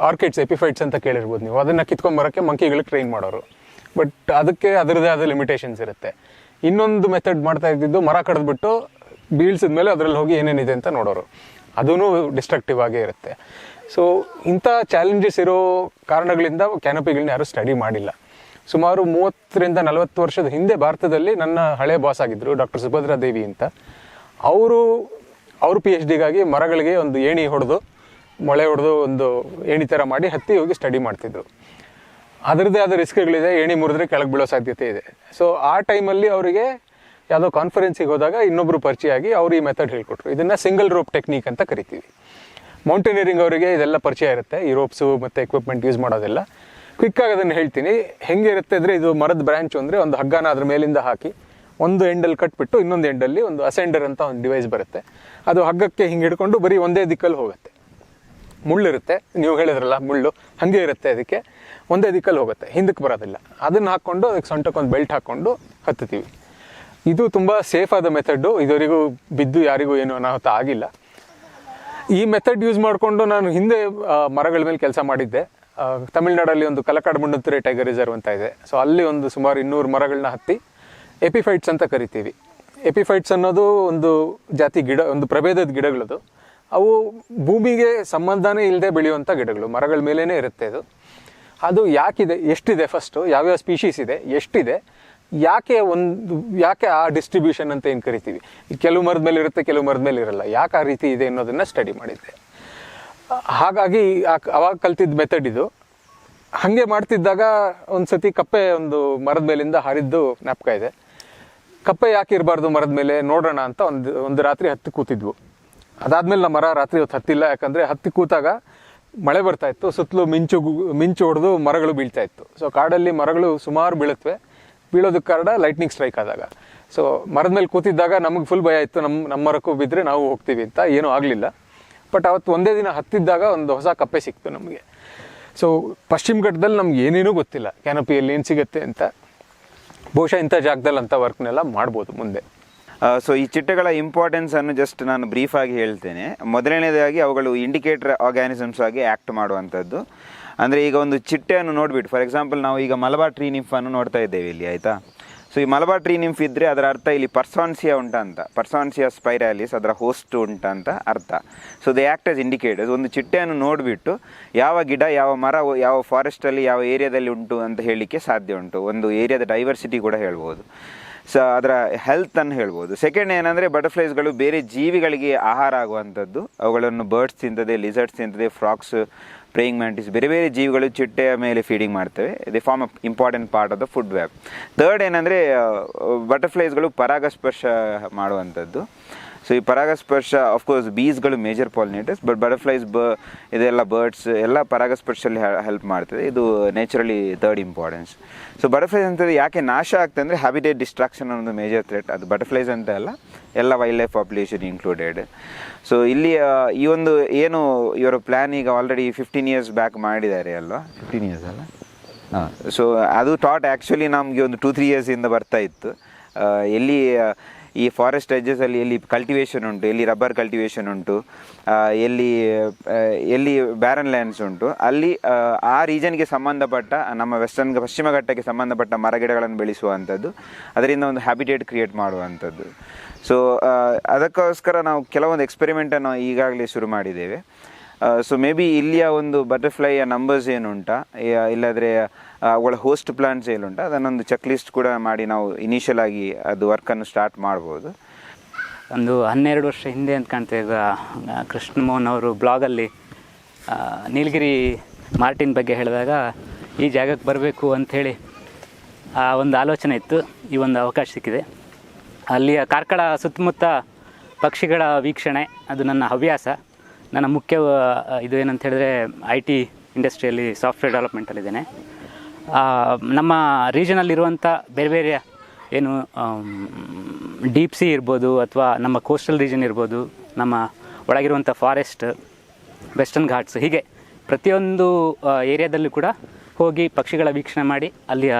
ಆರ್ಕಿಡ್ಸ್ ಎಪಿಫೈಟ್ಸ್ ಅಂತ ಕೇಳಿರ್ಬೋದು ನೀವು, ಅದನ್ನು ಕಿತ್ಕೊಂಬರೋಕ್ಕೆ ಮಂಕಿಗಳಿಗೆ ಟ್ರೈನ್ ಮಾಡೋರು. ಬಟ್ ಅದಕ್ಕೆ ಅದರದ್ದೇ ಆದ ಲಿಮಿಟೇಷನ್ಸ್ ಇರುತ್ತೆ. ಇನ್ನೊಂದು ಮೆಥಡ್ ಮಾಡ್ತಾ ಇದ್ದಿದ್ದು, ಮರ ಕಡಿದ್ಬಿಟ್ಟು ಬೀಳ್ಸಿದ ಮೇಲೆ ಅದರಲ್ಲಿ ಹೋಗಿ ಏನೇನಿದೆ ಅಂತ ನೋಡೋರು. ಅದೂ ಡಿಸ್ಟ್ರಕ್ಟಿವ್ ಆಗೇ ಇರುತ್ತೆ. ಸೊ ಇಂಥ ಚಾಲೆಂಜಸ್ ಇರೋ ಕಾರಣಗಳಿಂದ ಕ್ಯಾನಪಿಗಳನ್ನ ಯಾರೂ ಸ್ಟಡಿ ಮಾಡಿಲ್ಲ. ಸುಮಾರು 30-40 ವರ್ಷದ ಹಿಂದೆ ಭಾರತದಲ್ಲಿ ನನ್ನ ಹಳೆ ಬಾಸ್ ಆಗಿದ್ದರು ಡಾಕ್ಟರ್ ಸುಭದ್ರಾ ದೇವಿ ಅಂತ. ಅವರು PhDಗಾಗಿ ಮರಗಳಿಗೆ ಒಂದು ಏಣಿ ಹೊಡೆದು, ಮೊಳೆ ಹೊಡೆದು ಒಂದು ಏಣಿ ಥರ ಮಾಡಿ ಹತ್ತಿ ಹೋಗಿ ಸ್ಟಡಿ ಮಾಡ್ತಿದ್ರು. ಅದರದ್ದೇ ಆದ ರಿಸ್ಕ್ಗಳಿದೆ, ಏಣಿ ಮುರಿದ್ರೆ ಕೆಳಗೆ ಬೀಳೋ ಸಾಧ್ಯತೆ ಇದೆ. ಸೊ ಆ ಟೈಮಲ್ಲಿ ಅವರಿಗೆ ಯಾವುದೋ ಕಾನ್ಫರೆನ್ಸಿಗೆ ಹೋದಾಗ ಇನ್ನೊಬ್ಬರು ಪರಿಚಯ ಆಗಿ ಅವರು ಈ ಮೆಥಡ್ ಹೇಳ್ಕೊಟ್ರು. ಇದನ್ನು ಸಿಂಗಲ್ ರೋಪ್ ಟೆಕ್ನಿಕ್ ಅಂತ ಕರಿತೀವಿ. ಮೌಂಟೇನಿಯರಿಂಗ್ ಅವರಿಗೆ ಇದೆಲ್ಲ ಪರಿಚಯ ಇರುತ್ತೆ, ಈ ರೋಪ್ಸು ಮತ್ತು ಎಕ್ವಿಪ್ಮೆಂಟ್ ಯೂಸ್ ಮಾಡೋದೆಲ್ಲ. ಕ್ವಿಕ್ಕಾಗಿ ಅದನ್ನು ಹೇಳ್ತೀನಿ. ಹೆಂಗಿರುತ್ತೆ ಅಂದರೆ, ಇದು ಮರದ ಬ್ರ್ಯಾಂಚು ಅಂದರೆ ಒಂದು ಹಗ್ಗನ ಅದ್ರ ಮೇಲಿಂದ ಹಾಕಿ ಒಂದು ಎಂಡಲ್ಲಿ ಕಟ್ಬಿಟ್ಟು ಇನ್ನೊಂದು ಎಂಡಲ್ಲಿ ಒಂದು ಅಸೆಂಡರ್ ಅಂತ ಒಂದು ಡಿವೈಸ್ ಬರುತ್ತೆ. ಅದು ಹಗ್ಗಕ್ಕೆ ಹಿಂಗೆ ಹಿಡ್ಕೊಂಡು ಬರೀ ಒಂದೇ ದಿಕ್ಕಲ್ಲಿ ಹೋಗುತ್ತೆ. ಮುಳ್ಳಿರುತ್ತೆ, ನೀವು ಹೇಳಿದ್ರಲ್ಲ ಮುಳ್ಳು, ಹಾಗೆ ಇರುತ್ತೆ, ಅದಕ್ಕೆ ಒಂದೇ ದಿಕ್ಕಲ್ಲಿ ಹೋಗುತ್ತೆ, ಹಿಂದಕ್ಕೆ ಬರೋದಿಲ್ಲ. ಅದನ್ನು ಹಾಕ್ಕೊಂಡು ಅದಕ್ಕೆ ಸೊಂಟಕ್ಕೊಂದು ಬೆಲ್ಟ್ ಹಾಕ್ಕೊಂಡು ಹತ್ತುತ್ತೀವಿ. ಇದು ತುಂಬ ಸೇಫ್ ಆದ ಮೆಥಡ್ಡು. ಇದುವರೆಗೂ ಬಿದ್ದು ಯಾರಿಗೂ ಏನು ಅನಾಹುತ ಆಗಿಲ್ಲ. ಈ ಮೆಥಡ್ ಯೂಸ್ ಮಾಡಿಕೊಂಡು ನಾನು ಹಿಂದೆ ಮರಗಳ ಮೇಲೆ ಕೆಲಸ ಮಾಡಿದ್ದೆ. ತಮಿಳ್ನಾಡಲ್ಲಿ ಒಂದು ಕಲಕಾಡು ಮುಣ್ಣುತ್ತರೆ ಟೈಗರ್ ರಿಸರ್ವ್ ಅಂತ ಇದೆ. ಸೊ ಅಲ್ಲಿ ಒಂದು ಸುಮಾರು 200 ಮರಗಳನ್ನ ಹತ್ತಿ ಎಪಿಫೈಟ್ಸ್ ಅಂತ ಕರಿತೀವಿ. ಎಪಿಫೈಟ್ಸ್ ಅನ್ನೋದು ಒಂದು ಜಾತಿ ಗಿಡ, ಒಂದು ಪ್ರಭೇದದ ಗಿಡಗಳದು. ಅವು ಭೂಮಿಗೆ ಸಂಬಂಧನೇ ಇಲ್ಲದೆ ಬೆಳೆಯುವಂಥ ಗಿಡಗಳು, ಮರಗಳ ಮೇಲೇ ಇರುತ್ತೆ ಅದು. ಅದು ಯಾಕಿದೆ, ಎಷ್ಟಿದೆ, ಫಸ್ಟು ಯಾವ್ಯಾವ ಸ್ಪೀಶೀಸ್ ಇದೆ, ಎಷ್ಟಿದೆ, ಯಾಕೆ ಆ ಡಿಸ್ಟ್ರಿಬ್ಯೂಷನ್ ಅಂತ ಏನು ಕರಿತೀವಿ, ಕೆಲವು ಮರದ ಮೇಲೆ ಇರುತ್ತೆ, ಕೆಲವು ಮರದ ಮೇಲೆ ಇರಲ್ಲ, ಯಾಕೆ ಆ ರೀತಿ ಇದೆ ಅನ್ನೋದನ್ನು ಸ್ಟಡಿ ಮಾಡಿದ್ದೆ. ಹಾಗಾಗಿ ಅವಾಗ ಕಲ್ತಿದ್ದ ಮೆಥಡ್ ಇದು. ಹಾಗೆ ಮಾಡ್ತಿದ್ದಾಗ ಒಂದು ಸತಿ ಕಪ್ಪೆ ಒಂದು ಮರದ ಮೇಲಿಂದ ಹಾರಿದ್ದು ಜ್ಞಾಪಕ ಇದೆ. ಕಪ್ಪೆ ಯಾಕೆ ಇರಬಾರ್ದು ಮರದ ಮೇಲೆ ನೋಡೋಣ ಅಂತ ಒಂದು ರಾತ್ರಿ ಹತ್ತಿ ಕೂತಿದ್ವು. ಅದಾದಮೇಲೆ ನಮ್ಮ ಮರ ರಾತ್ರಿ ಹೊತ್ತು ಹತ್ತಿಲ್ಲ, ಯಾಕಂದರೆ ಹತ್ತಿ ಕೂತಾಗ ಮಳೆ ಬರ್ತಾ ಇತ್ತು, ಸುತ್ತಲೂ ಮಿಂಚು ಹೊಡೆದು ಮರಗಳು ಬೀಳ್ತಾ ಇತ್ತು. ಸೊ ಕಾಡಲ್ಲಿ ಮರಗಳು ಸುಮಾರು ಬೀಳುತ್ತವೆ, ಬೀಳೋದಕ್ಕೆ ಕಾರಣ ಲೈಟ್ನಿಂಗ್ ಸ್ಟ್ರೈಕ್ ಆದಾಗ. ಸೊ ಮರದ ಮೇಲೆ ಕೂತಿದ್ದಾಗ ನಮಗೆ ಫುಲ್ ಭಯ ಇತ್ತು, ನಮ್ಮ ಮರಕ್ಕೂ ಬಿದ್ದರೆ ನಾವು ಹೋಗ್ತೀವಿ ಅಂತ. ಏನೂ ಆಗಲಿಲ್ಲ. ಬಟ್ ಅವತ್ತು ಒಂದೇ ದಿನ ಹತ್ತಿದ್ದಾಗ ಒಂದು ಹೊಸ ಕಪ್ಪೆ ಸಿಕ್ತು ನಮಗೆ. ಸೊ ಪಶ್ಚಿಮ ಘಟ್ಟದಲ್ಲಿ ನಮ್ಗೆ ಏನೇನೂ ಗೊತ್ತಿಲ್ಲ, ಕ್ಯಾನಪಿಯಲ್ಲಿ ಏನು ಸಿಗುತ್ತೆ ಅಂತ. ಬಹುಶಃ ಇಂಥ ಜಾಗದಲ್ಲಿ ಅಂಥ ವರ್ಕ್ನೆಲ್ಲ ಮಾಡ್ಬೋದು ಮುಂದೆ. ಸೊ ಈ ಚಿಟ್ಟೆಗಳ ಇಂಪಾರ್ಟೆನ್ಸನ್ನು ಜಸ್ಟ್ ನಾನು ಬ್ರೀಫಾಗಿ ಹೇಳ್ತೇನೆ. ಮೊದಲನೇದಾಗಿ ಅವುಗಳು ಇಂಡಿಕೇಟರ್ ಆರ್ಗ್ಯಾನಿಸಮ್ಸ್ ಆಗಿ ಆ್ಯಕ್ಟ್ ಮಾಡುವಂಥದ್ದು. ಅಂದರೆ ಈಗ ಒಂದು ಚಿಟ್ಟೆಯನ್ನು ನೋಡಿಬಿಟ್ಟು, ಫಾರ್ ಎಕ್ಸಾಂಪಲ್ ನಾವು ಈಗ ಮಲಬಾರ್ ಟ್ರೀ ನಿಂಫನ್ನು ನೋಡ್ತಾ ಇದ್ದೇವೆ ಇಲ್ಲಿ, ಆಯಿತಾ. ಸೊ ಈ ಮಲಬಾರ್ ಟ್ರೀ ನಿಂಫ್ ಇದ್ದರೆ ಅದರ ಅರ್ಥ ಇಲ್ಲಿ ಪರ್ಸಾನ್ಸಿಯಾ ಉಂಟಂತ, ಪರ್ಸಾನ್ಸಿಯಾ ಸ್ಪೈರಾಲಿಸ್ ಅದರ ಹೋಸ್ಟ್ ಉಂಟಂತ ಅರ್ಥ. So they act as indicators. ಒಂದು ಚಿಟ್ಟೆಯನ್ನು ನೋಡಿಬಿಟ್ಟು ಯಾವ ಗಿಡ, ಯಾವ ಮರ, ಯಾವ ಫಾರೆಸ್ಟಲ್ಲಿ, ಯಾವ ಏರಿಯಾದಲ್ಲಿ ಉಂಟು ಅಂತ ಹೇಳಲಿಕ್ಕೆ ಸಾಧ್ಯ ಉಂಟು. ಒಂದು ಏರಿಯಾದ ಡೈವರ್ಸಿಟಿ ಕೂಡ ಹೇಳ್ಬೋದು. ಸೊ ಅದರ ಹೆಲ್ತನ್ನು ಹೇಳ್ಬೋದು. ಸೆಕೆಂಡ್ ಏನಂದರೆ, ಬಟರ್ಫ್ಲೈಸ್ಗಳು ಬೇರೆ ಜೀವಿಗಳಿಗೆ ಆಹಾರ ಆಗುವಂಥದ್ದು. ಅವುಗಳನ್ನು ಬರ್ಡ್ಸ್ ತಿಂತದೆ, ಲಿಸರ್ಡ್ಸ್ ತಿಂತದೆ, ಫ್ರಾಕ್ಸ್, ಪ್ರೇಯಿಂಗ್ ಮ್ಯಾಂಟಿಸ್, ಬೇರೆ ಬೇರೆ ಜೀವಿಗಳು ಚಿಟ್ಟೆಯ ಮೇಲೆ ಫೀಡಿಂಗ್ ಮಾಡ್ತವೆ. They form a important part of the food web. Third ಏನಂದರೆ, ಬಟರ್ಫ್ಲೈಸ್ಗಳು ಪರಾಗಸ್ಪರ್ಶ ಮಾಡುವಂಥದ್ದು. ಸೊ ಈ ಪರಾಗಸ್ಪರ್ಶ, ಆಫ್ಕೋರ್ಸ್ ಬೀಸ್ಗಳು ಮೇಜರ್ ಪಾಲಿನೇಟರ್ಸ್, ಬಟ್ ಬಟರ್ಫ್ಲೈಸ್ ಇದೆಲ್ಲ ಬರ್ಡ್ಸ್ ಎಲ್ಲ ಪರಾಗಸ್ಪರ್ಶಲ್ಲಿ ಹೆಲ್ಪ್ ಮಾಡ್ತದೆ. ಇದು naturally third importance. So butterflies ಅಂತಂದರೆ ಯಾಕೆ ನಾಶ ಆಗ್ತದೆ ಅಂದರೆ, ಹ್ಯಾಬಿಟೇಟ್ ಡಿಸ್ಟ್ರಾಕ್ಷನ್ ಅನ್ನೋದು ಮೇಜರ್ ಥ್ರೆಟ್. ಅದು ಬಟರ್ಫ್ಲೈಸ್ ಅಂತ ಅಲ್ಲ, ಎಲ್ಲ wildlife population included. So ಇಲ್ಲಿ ಈ ಒಂದು ಏನು ಇವರ ಪ್ಲ್ಯಾನ್ ಈಗ ಆಲ್ರೆಡಿ 15 years ಬ್ಯಾಕ್ ಮಾಡಿದ್ದಾರೆ ಅಲ್ವಾ, 15 years ಅಲ್ಲ. ಸೊ ಅದು ಥಾಟ್ ಆ್ಯಕ್ಚುಲಿ ನಮಗೆ ಒಂದು 2-3 years ಇಂದ ಬರ್ತಾ ಇತ್ತು. ಎಲ್ಲಿ ಈ ಫಾರೆಸ್ಟ್ ಎಡ್ಜಸಲ್ಲಿ ಎಲ್ಲಿ ಕಲ್ಟಿವೇಷನ್ ಉಂಟು, ಎಲ್ಲಿ ರಬ್ಬರ್ ಕಲ್ಟಿವೇಷನ್ ಉಂಟು, ಎಲ್ಲಿ ಬ್ಯಾರನ್ ಲ್ಯಾಂಡ್ಸ್ ಉಂಟು, ಅಲ್ಲಿ ಆ ರೀಜನ್ಗೆ ಸಂಬಂಧಪಟ್ಟ ನಮ್ಮ ಪಶ್ಚಿಮ ಘಟ್ಟಕ್ಕೆ ಸಂಬಂಧಪಟ್ಟ ಮರಗಿಡಗಳನ್ನು ಬೆಳೆಸುವಂಥದ್ದು, ಅದರಿಂದ ಒಂದು ಹ್ಯಾಬಿಟೇಟ್ ಕ್ರಿಯೇಟ್ ಮಾಡುವಂಥದ್ದು. ಸೊ ಅದಕ್ಕೋಸ್ಕರ ನಾವು ಕೆಲವೊಂದು ಎಕ್ಸ್ಪೆರಿಮೆಂಟನ್ನು ಈಗಾಗಲೇ ಶುರು ಮಾಡಿದ್ದೇವೆ. ಸೊ ಮೇ ಬಿ ಇಲ್ಲಿಯ ಒಂದು ಬಟರ್ಫ್ಲೈಯ ನಂಬರ್ಸ್ ಏನುಂಟಾ, ಇಲ್ಲಾದರೆ ಅವುಗಳ ಹೋಸ್ಟ್ ಪ್ಲಾಂಟ್ಸ್ ಏನುಂಟು, ಅದನ್ನೊಂದು ಚೆಕ್ ಲಿಸ್ಟ್ ಕೂಡ ಮಾಡಿ ನಾವು ಇನಿಷಿಯಲ್ ಆಗಿ ಅದು ವರ್ಕನ್ನು ಸ್ಟಾರ್ಟ್ ಮಾಡ್ಬೋದು. ಒಂದು 12 ವರ್ಷ ಹಿಂದೆ ಅಂತ ಕಾಣ್ತೇವೆ. ಈಗ ಕೃಷ್ಣ ಮೋಹನ್ ಅವರು ಬ್ಲಾಗಲ್ಲಿ ನೀಲಗಿರಿ ಮಾರ್ಟಿನ್ ಬಗ್ಗೆ ಹೇಳಿದಾಗ ಈ ಜಾಗಕ್ಕೆ ಬರಬೇಕು ಅಂಥೇಳಿ ಆ ಒಂದು ಆಲೋಚನೆ ಇತ್ತು. ಈ ಒಂದು ಅವಕಾಶ ಸಿಕ್ಕಿದೆ. ಅಲ್ಲಿಯ ಕಾರ್ಕಳ ಸುತ್ತಮುತ್ತ ಪಕ್ಷಿಗಳ ವೀಕ್ಷಣೆ ಅದು ನನ್ನ ಹವ್ಯಾಸ. ನನ್ನ ಮುಖ್ಯ ಇದು ಏನಂತ ಹೇಳಿದ್ರೆ, IT ಇಂಡಸ್ಟ್ರಿಯಲ್ಲಿ ಸಾಫ್ಟ್ವೇರ್ ಡೆವಲಪ್ಮೆಂಟಲ್ಲಿದ್ದೇನೆ. ನಮ್ಮ ರೀಜನಲ್ಲಿರುವಂಥ ಬೇರೆ ಬೇರೆ ಏನು ಡೀಪ್ ಸಿ ಇರ್ಬೋದು, ಅಥವಾ ನಮ್ಮ ಕೋಸ್ಟಲ್ ರೀಜನ್ ಇರ್ಬೋದು, ನಮ್ಮ ಒಳಗಿರುವಂಥ ಫಾರೆಸ್ಟ್, ವೆಸ್ಟರ್ನ್ ಘಾಟ್ಸ್, ಹೀಗೆ ಪ್ರತಿಯೊಂದು ಏರಿಯಾದಲ್ಲೂ ಕೂಡ ಹೋಗಿ ಪಕ್ಷಿಗಳ ವೀಕ್ಷಣೆ ಮಾಡಿ ಅಲ್ಲಿಯ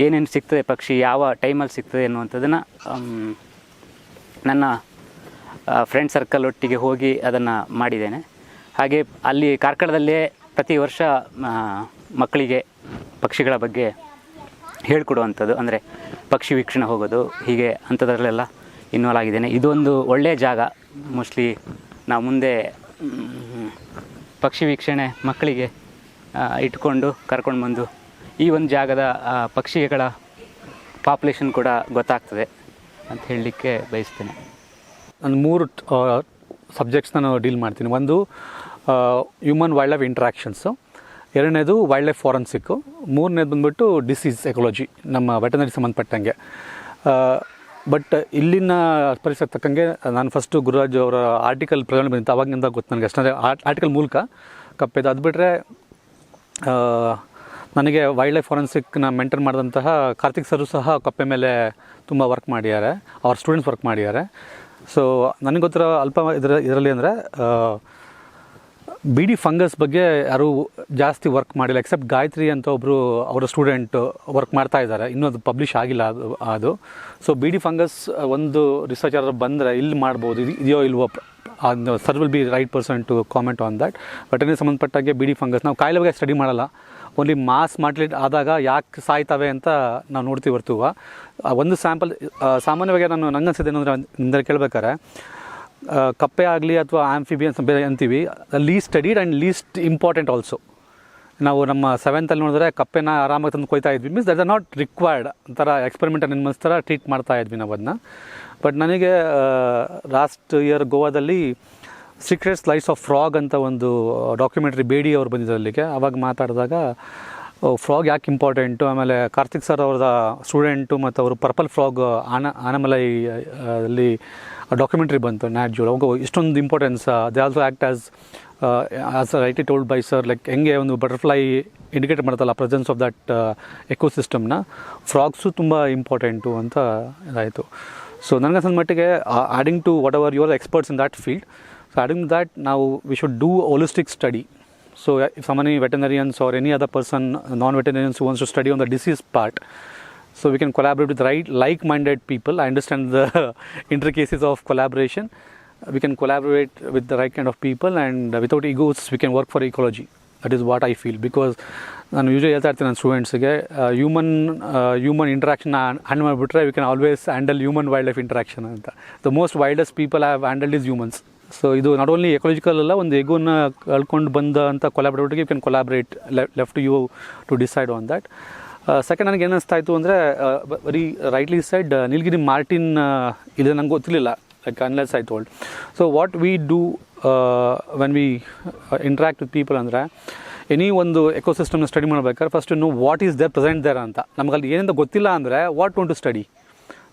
ಏನೇನು ಸಿಗ್ತದೆ, ಪಕ್ಷಿ ಯಾವ ಟೈಮಲ್ಲಿ ಸಿಗ್ತದೆ ಅನ್ನುವಂಥದ್ದನ್ನು ನನ್ನ ಫ್ರೆಂಡ್ ಸರ್ಕಲ್ ಒಟ್ಟಿಗೆ ಹೋಗಿ ಅದನ್ನು ಮಾಡಿದ್ದೇನೆ. ಹಾಗೆ ಅಲ್ಲಿ ಕಾರ್ಕಳದಲ್ಲೇ ಪ್ರತಿ ವರ್ಷ ಮಕ್ಕಳಿಗೆ ಪಕ್ಷಿಗಳ ಬಗ್ಗೆ ಹೇಳಿಕೊಡುವಂಥದ್ದು, ಅಂದರೆ ಪಕ್ಷಿ ವೀಕ್ಷಣೆ ಹೋಗೋದು, ಹೀಗೆ ಅಂಥದ್ರಲ್ಲೆಲ್ಲ ಇನ್ವಾಲ್ವ್ ಆಗಿದ್ದೇನೆ. ಇದೊಂದು ಒಳ್ಳೆಯ ಜಾಗ. ಮೋಸ್ಟ್ಲಿ ನಾವು ಮುಂದೆ ಪಕ್ಷಿ ವೀಕ್ಷಣೆ ಮಕ್ಕಳಿಗೆ ಇಟ್ಕೊಂಡು ಕರ್ಕೊಂಡು ಬಂದು ಈ ಒಂದು ಜಾಗದ ಪಕ್ಷಿಗಳ ಪಾಪ್ಯುಲೇಷನ್ ಕೂಡ ಗೊತ್ತಾಗ್ತದೆ ಅಂತ ಹೇಳಲಿಕ್ಕೆ ಬಯಸ್ತೇನೆ. ನಾನು 3 ಸಬ್ಜೆಕ್ಟ್ಸ್ ನಾನು ಡೀಲ್ ಮಾಡ್ತೀನಿ. ಒಂದು ಹ್ಯೂಮನ್ ವೈಲ್ಡ್ ಲೈಫ್ ಇಂಟ್ರಾಕ್ಷನ್ಸು, ಎರಡನೇದು ವೈಲ್ಡ್ ಲೈಫ್ ಫಾರೆನ್ಸಿಕ್ಕು, ಮೂರನೇದು ಬಂದುಬಿಟ್ಟು ಡಿಸೀಸ್ ಎಕಾಲಜಿ, ನಮ್ಮ ವೆಟನರಿ ಸಂಬಂಧಪಟ್ಟಂಗೆ. ಬಟ್ ಇಲ್ಲಿನ ಪರಿಸರ ತಕ್ಕಂಗೆ ನಾನು ಫಸ್ಟು ಗುರುರಾಜ್ ಅವರ ಆರ್ಟಿಕಲ್ ಪ್ರಕರಣ ಬಂದಿತ್ತು, ಅವಾಗಿಂದ ಗೊತ್ತು ನನಗೆ. ಅಷ್ಟೇ ಆರ್ಟಿಕಲ್ ಮೂಲಕ ಕಪ್ಪೆದು. ಅದು ಬಿಟ್ಟರೆ ನನಗೆ ವೈಲ್ಡ್ ಲೈಫ್ ಫಾರೆನ್ಸಿಕ್ನ ಮೆಂಟರ್ ಮಾಡಿದಂತಹ ಕಾರ್ತಿಕ್ ಸರು ಸಹ ಕಪ್ಪೆ ಮೇಲೆ ತುಂಬ ವರ್ಕ್ ಮಾಡಿದ್ದಾರೆ, ಅವ್ರ ಸ್ಟೂಡೆಂಟ್ಸ್ ವರ್ಕ್ ಮಾಡಿದ್ದಾರೆ. ಸೊ ನನಗೆ ಗೊತ್ತಿರೋ ಇದರಲ್ಲಿ ಅಂದರೆ ಬಿ ಡಿ ಫಂಗಸ್ ಬಗ್ಗೆ ಯಾರೂ ಜಾಸ್ತಿ ವರ್ಕ್ ಮಾಡಿಲ್ಲ, ಎಕ್ಸೆಪ್ಟ್ ಗಾಯತ್ರಿ ಅಂತ ಒಬ್ಬರು ಅವರ ಸ್ಟೂಡೆಂಟ್ ವರ್ಕ್ ಮಾಡ್ತಾ ಇದ್ದಾರೆ, ಇನ್ನೂ ಅದು ಪಬ್ಲಿಷ್ ಆಗಿಲ್ಲ ಅದು. ಸೊ ಬಿ ಡಿ ಫಂಗಸ್ ಒಂದು ರಿಸರ್ಚ್ ಯಾರು ಬಂದರೆ ಇಲ್ಲಿ ಮಾಡ್ಬೋದು, ಇದೆಯೋ ಇಲ್ವೋ, sir will be right person to comment on that. Veterinary ಸಂಬಂಧಪಟ್ಟಾಗೆ ಬಿ ಡಿ ಫಂಗಸ್ ನಾವು ಕಾಯಿಲೆ ಬಗ್ಗೆ ಸ್ಟಡಿ ಮಾಡಲ್ಲ, ಓನ್ಲಿ ಮಾಸ್ ಮಾರ್ಟಿಲಿಟಿ ಆದಾಗ ಯಾಕೆ ಸಾಯ್ತವೆ ಅಂತ ನಾವು ನೋಡ್ತೀವಿ ಹೊರ್ತು ಒಂದು ಸ್ಯಾಂಪಲ್ ಸಾಮಾನ್ಯವಾಗಿ ನಂಗೆ ಅನ್ಸಿದೆ ಏನಂದರೆ ಕೇಳ್ಬೇಕಾರೆ ಕಪ್ಪೆ ಆಗಲಿ ಅಥವಾ ಆಂಫಿಬಿಯನ್ಸ್ ಬೇರೆ ಅಂತೀವಿ, least studied and least important also. ನಾವು ನಮ್ಮ 7th ನೋಡಿದ್ರೆ ಕಪ್ಪೆನ ಆರಾಮಾಗಿ ತಂದು ಕೊಯ್ತಾ ಇದ್ವಿ, means that are not required, ಒಂಥರ ಎಕ್ಸ್ಪೆರಿಮೆಂಟಲ್ ಅನಿಮಲ್ಸ್ ಥರ ಟ್ರೀಟ್ ಮಾಡ್ತಾ ಇದ್ವಿ ನಾವು ಅದನ್ನ. ಬಟ್ ನನಗೆ ಲಾಸ್ಟ್ ಇಯರ್ ಗೋವಾದಲ್ಲಿ ಸೀಕ್ರೆಟ್ ಸ್ಲೈಸ್ ಆಫ್ ಫ್ರಾಗ್ ಅಂತ ಒಂದು ಡಾಕ್ಯುಮೆಂಟ್ರಿ ಬೇಡಿ ಅವ್ರು ಬಂದಿದ್ರು ಅಲ್ಲಿಗೆ. ಆವಾಗ ಮಾತಾಡಿದಾಗ ಫ್ರಾಗ್ ಯಾಕೆ ಇಂಪಾರ್ಟೆಂಟು, ಆಮೇಲೆ ಕಾರ್ತಿಕ್ ಸರ್ ಅವ್ರದ ಸ್ಟೂಡೆಂಟು ಮತ್ತು ಅವರು ಪರ್ಪಲ್ ಫ್ರಾಗ್ ಆನಮಲೈ ಅಲ್ಲಿ ಡಾಕ್ಯುಮೆಂಟ್ರಿ ಬಂತು ನ್ಯಾಟ್ ಜೂಲ್. ಅವಾಗ ಇಷ್ಟೊಂದು importance, they also act as rightly told by sir, like ಹೆಂಗೆ ಒಂದು ಬಟರ್ಫ್ಲೈ ಇಂಡಿಕೇಟ್ ಮಾಡ್ತಲ್ಲ ಪ್ರೆಸೆನ್ಸ್ ಆಫ್ ದಟ್ ಎಕೋಸಿಸ್ಟಮ್ನ, ಫ್ರಾಗ್ಸು ತುಂಬ ಇಂಪಾರ್ಟೆಂಟು ಅಂತ ಇದಾಯಿತು. ಸೊ ನನಗನ್ಸಿದ ಮಟ್ಟಿಗೆ adding to whatever you are experts in that field, so adding to that, now we should do a holistic study. So if somebody veterinarians or any other person, non-veterinarians who wants to study on the disease part, so we can collaborate with like-minded people. I understand the intricacies of collaboration. We can collaborate with the right kind of people, and without egos we can work for ecology. That is what I feel, because ನಾನು usually ಹೇಳ್ತಾ ಇರ್ತೀನಿ ನನ್ನ ಸ್ಟೂಡೆಂಟ್ಸ್ಗೆ, human interaction handle ಮಾಡಿಬಿಟ್ರೆ we can always handle human wildlife interaction ಅಂತ. The most wildest people have handled is humans. So ಇದು not only ecological ಅಲ್ಲ, ಒಂದು ಎಗೋನ ಕಳ್ಕೊಂಡು ಬಂದ ಅಂತ ಕೊಲಾಬ್ರೇಟಿಗೆ you can collaborate, left to you to decide on that. Second ನನಗೆ ಏನು ಅನಿಸ್ತಾ ಇತ್ತು ಅಂದರೆ, very rightly said Nilgiri marten ಇದು ನಂಗೆ ಗೊತ್ತಿರಲಿಲ್ಲ, like unless I told. So what we do when we interact with people ಅಂದರೆ, ಎನಿ ಒಂದು ಎಕೋಸಿಸ್ಟಮ್ನ ಸ್ಟಡಿ ಮಾಡಬೇಕಾದ್ರೆ first know what is there present there ಅಂತ. ನಮಗಲ್ಲಿ ಏನಿಂದ ಗೊತ್ತಿಲ್ಲ ಅಂದರೆ what want to study.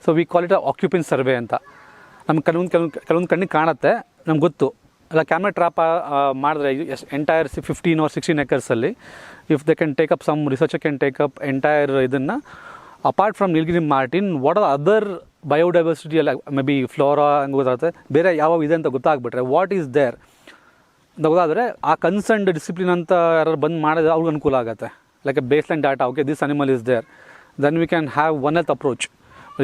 So we call it occupancy survey ಅಂತ. ನಮ್ಗೆ ಕೆಲವೊಂದು ಕಣ್ಣಿಗೆ ಕಾಣುತ್ತೆ, ನಮ್ಗೆ ಗೊತ್ತು, ಅಲ್ಲ ಕ್ಯಾಮ್ರಾ ಟ್ರಾಪ್ ಮಾಡಿದ್ರೆ entire 15 or 16 acres if they can take up, some researcher can take up entire ಇದನ್ನು. Apart from Nilgiri marten, what are other biodiversity, ಅಲ್ಲ ಮೇ ಬಿ ಫ್ಲೋರಾ ಹಂಗೆ ಗೊತ್ತಾಗುತ್ತೆ, ಬೇರೆ ಯಾವ ಇದೆ ಅಂತ ಗೊತ್ತಾಗ್ಬಿಟ್ರೆ ವಾಟ್ ಈಸ್ ದೇರ್ ಅಂತ ಗೊತ್ತಾದರೆ ಆ ಕನ್ಸರ್ನ್ಡ್ ಡಿಸಿಪ್ಲಿನ್ ಅಂತ ಯಾರು ಬಂದು ಮಾಡಿದ್ರೆ ಅವ್ರಿಗೆ ಅನುಕೂಲ ಆಗುತ್ತೆ. Like a baseline data, okay this animal is there, then we can have one health approach.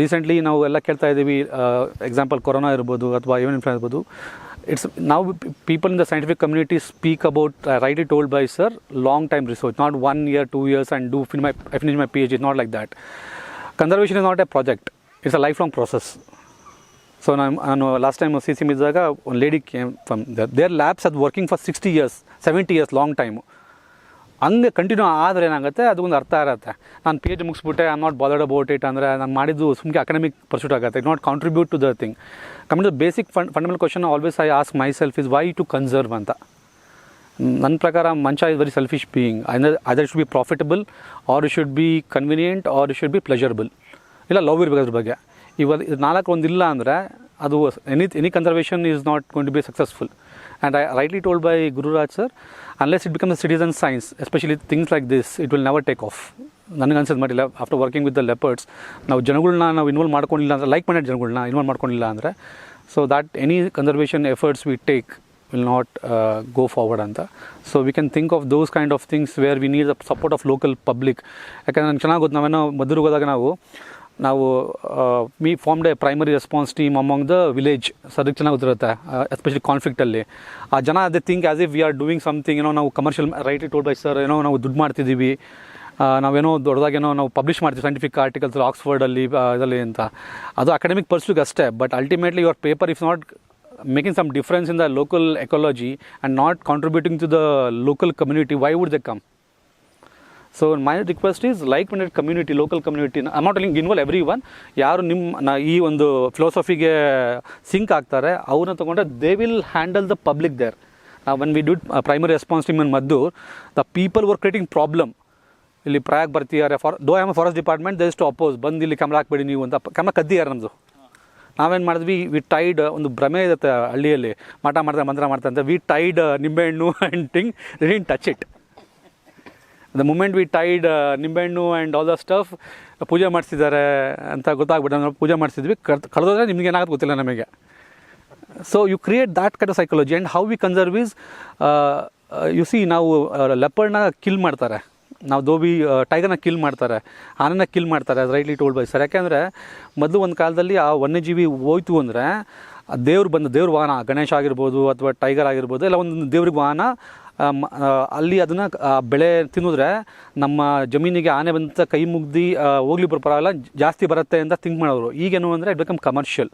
Recently ನಾವು ಎಲ್ಲ ಕೇಳ್ತಾ ಇದ್ದೀವಿ, ಎಕ್ಸಾಂಪಲ್ ಕೊರೋನಾ ಇರ್ಬೋದು ಅಥವಾ ಏವನ್ ಇನ್ಫ್ಲುಯೆನ್ಸಾ ಇರ್ಬೋದು. It's now people in the scientific community speak about, rightly told by sir, long time research, not 1 year, 2 years and finish my PhD. It's not like that. Conservation is not a project, it's a lifelong process. So ನಾನು last time CC ಇದ್ದಾಗ one lady came from their labs are working for 60 years, 70 years, long time. ಹಂಗೆ continue ಆದರೆ ಏನಾಗುತ್ತೆ, ಅದೊಂದು ಅರ್ಥ ಇರುತ್ತೆ. ನಾನು PhD ಮುಗಿಸ್ಬಿಟ್ಟೆ, I am not bothered about it ಅಂದರೆ ನಾನು ಮಾಡಿದ್ದು ಸುಮ್ಮನೆ ಅಕಾಡೆಮಿಕ್ ಪರ್ಸ್ಯೂಟ್ ಆಗುತ್ತೆ, it not contribute to the thing. Coming to basic fundamental question always I ask myself is why to conserve ಅಂತ. ನನ್ನ ಪ್ರಕಾರ ಮನುಷ್ಯ ಇಸ್ ವೆರಿ ಸೆಲ್ಫಿಶ್ ಬೀಯಿಂಗ್. ಅದರ್ should be profitable, or it should be convenient, or it should be pleasurable, ಇಲ್ಲ love ಇರಬೇಕು ಅದ್ರ ಬಗ್ಗೆ. ಇವಾಗ ಇದು 4 ಒಂದಿಲ್ಲ ಅಂದರೆ ಅದು any conservation is not going to be successful. And I rightly told by Guru Raj sir, unless it becomes a citizen science, especially things like this, it will never take off. ನನಗೆ ಅನ್ಸೋದು ಮಾಡಿಲ್ಲ, after working with the leopards, ನಾವು ಜನಗಳನ್ನ ನಾವು involve ಮಾಡ್ಕೊಂಡಿಲ್ಲ ಅಂದರೆ, like minded ಜನಗಳನ್ನ involve ಮಾಡ್ಕೊಂಡಿಲ್ಲ ಅಂದರೆ, so that any conservation efforts we take will not go forward ಅಂತ. So we can think of those kind of things where we need the support of local public. ಯಾಕಂದರೆ ನನಗೆ ಚೆನ್ನಾಗಿ ಗೊತ್ತು, ನಾವೇನೋ ಮದ್ದೂರಿಗೆ ಹೋದಾಗ ನಾವು we formed a primary response team among the village. So ಅದಕ್ಕೆ ಚೆನ್ನಾಗಿ ಗೊತ್ತಿರುತ್ತೆ, ಎಸ್ಪೆಷಲಿ ಕಾನ್ಫ್ಲಿಕ್ಟಲ್ಲಿ ಆ ಜನ ಅದೇ think as if we are doing something, ಏನೋ ನಾವು commercial, rightly told by sir, ಏನೋ ನಾವು ದುಡ್ಡು ಮಾಡ್ತಿದ್ದೀವಿ, ನಾವೇನೋ ದೊಡ್ಡದಾಗೇನೋ ನಾವು ಪಬ್ಲಿಷ್ ಮಾಡ್ತೀವಿ ಸೈಂಟಿಫಿಕ್ ಆರ್ಟಿಕಲ್ಸ್ ಆಕ್ಸ್ಫರ್ಡಲ್ಲಿ ಇದರಲ್ಲಿ ಅಂತ. ಅದು ಅಕಾಡೆಮಿಕ್ ಪರ್ಸ್ಯೂಗೆ ಅಷ್ಟೇ. But ultimately your paper if not making some difference in the local ecology and not contributing to the local community, why would they come? So my request is like minded community, local community, I am not involve every one. ಯಾರು ಈ ಒಂದು ಫಿಲಾಸಫಿಗೆ sync ಆಗ್ತಾರೆ ಅವ್ರನ್ನ ತೊಗೊಂಡ್ರೆ they will handle the public there. When we do primary response team in Maddur, the people were creating problem. ಇಲ್ಲಿ ಪ್ರಯಾಗ್ ಬರ್ತಿದ್ದಾರೆ, though I am forest department, they is to oppose, ಬಂದು ಇಲ್ಲಿ ಕ್ಯಾಮ್ರಾ ಹಾಕ್ಬೇಡಿ ನೀವು ಅಂತ ಕ್ಯಾಮ್ರಾ ಕದ್ದಿದ್ದಾರೆ ನಮ್ಮದು. ನಾವೇನು ಮಾಡಿದ್ವಿ, ವಿ ಟೈಡ್, ಒಂದು ಭ್ರಮೆ ಇರುತ್ತೆ ಹಳ್ಳಿಯಲ್ಲಿ, ಮಂತ್ರ ಮಾಡ್ತಾರೆ ಅಂತ, ವಿ ಟೈಡ್ ನಿಂಬೆಹಣ್ಣು and thing, they didn't touch it. The moment we tied ನಿಂಬೆಹಣ್ಣು ಆ್ಯಂಡ್ ಆಲ್ ದ ಸ್ಟಫ್ ಪೂಜೆ ಮಾಡಿಸಿದ್ದಾರೆ ಅಂತ ಗೊತ್ತಾಗ್ಬಿಟ್ಟು ನಾವು ಪೂಜೆ ಮಾಡಿಸಿದ್ವಿ, ಕಳೆದೋದ್ರೆ ನಿಮ್ಗೆ ಏನಾಗುತ್ತೆ ಗೊತ್ತಿಲ್ಲ ನಮಗೆ. So you create that kind of psychology. And how we conserve is you see, ನಾವು ಲೆಪರ್ಡ್ನ ಕಿಲ್ ಮಾಡ್ತಾರೆ, ನಾವು ಟೈಗರ್ನ ಕಿಲ್ ಮಾಡ್ತಾರೆ, ಆನೆನ ಕಿಲ್ ಮಾಡ್ತಾರೆ, ಅದು ರೈಟ್ಲಿ ಟೋಲ್ಡ್ ಬೈ ಸರ್. ಯಾಕೆಂದರೆ ಮೊದಲು ಒಂದು ಕಾಲದಲ್ಲಿ ಆ ವನ್ಯಜೀವಿ ಹೋಯ್ತು ಅಂದರೆ ದೇವ್ರ ವಾಹನ, ಗಣೇಶ ಆಗಿರ್ಬೋದು ಅಥವಾ ಟೈಗರ್ ಆಗಿರ್ಬೋದು, ಎಲ್ಲ ಒಂದು ದೇವ್ರಿಗೆ ವಾಹನ, ಅಲ್ಲಿ ಅದನ್ನು ಬೆಳೆ ತಿನ್ನಿದ್ರೆ ನಮ್ಮ ಜಮೀನಿಗೆ ಆನೆ ಬಂತ ಕೈ ಮುಗ್ದು ಹೋಗ್ಲಿ ಪರವಾಗಿಲ್ಲ, ಜಾಸ್ತಿ ಬರುತ್ತೆ ಅಂತ ಥಿಂಕ್ ಮಾಡೋರು. ಈಗೇನು ಅಂದರೆ ಇಟ್ ಬಿಕಮ್ ಕಮರ್ಷಿಯಲ್.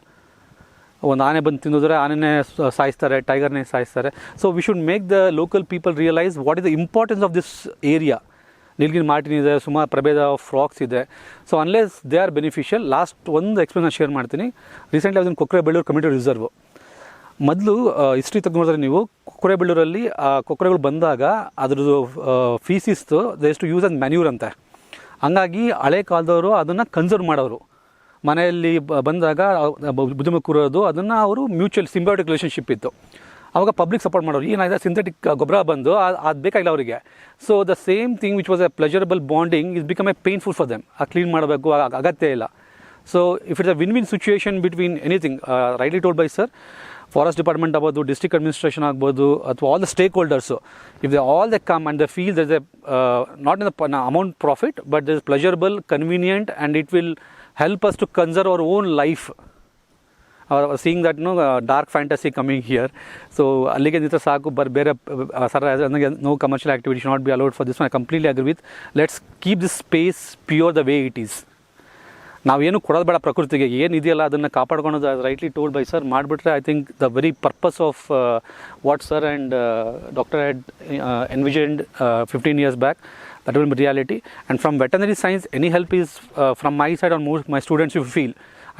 ಒಂದು ಆನೆ ಬಂದು ತಿಂದಿದ್ರೆ ಆನೆನೇ ಸಾಯಿಸ್ತಾರೆ, ಟೈಗರ್ನೇ ಸಾಯಿಸ್ತಾರೆ. So we should make the local people realise what is the importance of this area. Nilgiri marten ಇದೆ, ಸುಮಾರು ಪ್ರಭೇದ ಆಫ್ ಫ್ರಾಕ್ಸ್ ಇದೆ. So unless they are beneficial. Last ಒಂದು ಎಕ್ಸ್ಪೀರಿಯನ್ಸ್ ಶೇರ್ ಮಾಡ್ತೀನಿ. ರೀಸೆಂಟ್ಲಿ ಅದನ್ನು ಕೊಕ್ರೆಬೆಳ್ಳೂರು ಕಮ್ಯುನಿಟಿ ರಿಸರ್ವ್. ಮೊದಲು ಹಿಸ್ಟ್ರಿ ತೆಗೆದು ನೋಡಿದ್ರೆ ನೀವು, ಕೊಕ್ರೆಬೆಳ್ಳೂರಲ್ಲಿ ಆ ಕೊಕ್ರೆಗಳು ಬಂದಾಗ ಅದ್ರದ್ದು ಫೀಸಿಸ್ತು ಎಷ್ಟು ಯೂಸ್ ಆ್ಯಂಡ್ ಮ್ಯಾನ್ಯೂರ್ ಅಂತೆ. ಹಂಗಾಗಿ ಹಳೆ ಕಾಲದವರು ಅದನ್ನು ಕನ್ಸರ್ವ್ ಮಾಡೋರು. ಮನೆಯಲ್ಲಿ ಬಂದಾಗ ಬುದ್ಧಿಮುಖ ಕೂರೋದು, ಅದನ್ನು ಅವರು ಮ್ಯೂಚುವಲ್ ಸಿಂಬಯೋಟಿಕ್ ರಿಲೇಷನ್ಶಿಪ್ ಇತ್ತು. ಆವಾಗ ಪಬ್ಲಿಕ್ ಸಪೋರ್ಟ್ ಮಾಡೋರು. ಏನಾಗಿದೆ, ಸಿಂಥೆಟಿಕ್ ಗೊಬ್ಬರ ಬಂದು ಅದು ಬೇಕಾಗಿಲ್ಲ ಅವರಿಗೆ. So the same thing which was a pleasurable bonding is become a painful for them. Clean ಮಾಡಬೇಕು, ಅಗತ್ಯ ಇಲ್ಲ. So if it's a win situation between anything, rightly told by sir, forest department ಆಗ್ಬೋದು, district administration ಆಗ್ಬೋದು, ಅಥವಾ all the stakeholders, if they all the come and the feel there is a not in the amount profit, but there is pleasurable, convenient, and it will help us to conserve our own life. Seeing that dark fantasy coming here. So allige nitra saaku bere sir, no commercial activity should not be allowed for this one. I completely agree with. Let's keep this space pure the way it is. ನಾವೇನು ಕೊಡೋದು ಬೇಡ, ಪ್ರಕೃತಿಗೆ ಏನಿದೆಯಲ್ಲ ಅದನ್ನು ಕಾಪಾಡ್ಕೊಳೋದು, rightly told by sir, ಮಾಡಿಬಿಟ್ರೆ I think the very purpose of what sir and doctor had envisioned 15 years back, that will be reality. And from veterinary science, any help is from my side or more my students, you feel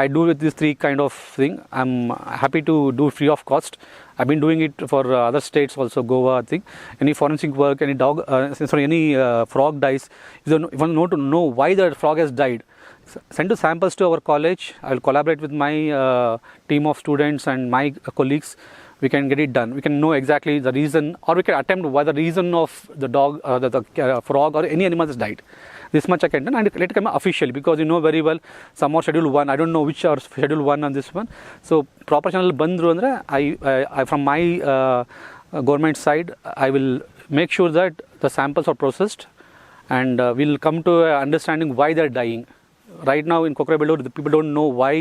I do with these three kind of thing, I'm happy to do free of cost. I've been doing it for other states also, Goa, I think. Any forensic work, any dog, any frog dies, if you want to know why the frog has died, send the samples to our college. I will collaborate with my team of students and my colleagues. We can get it done. We can know exactly the reason, or we can attempt why the reason of the dog, the frog or any animal has died. This much I can do, and let it come officially, because you know very well some are schedule 1. I don't know which are schedule 1 on this one. So proper channel bandru andre, I from my government side, I will make sure that the samples are processed, and we'll come to understanding why they're dying. Right now in Kokrabellur, the people don't know why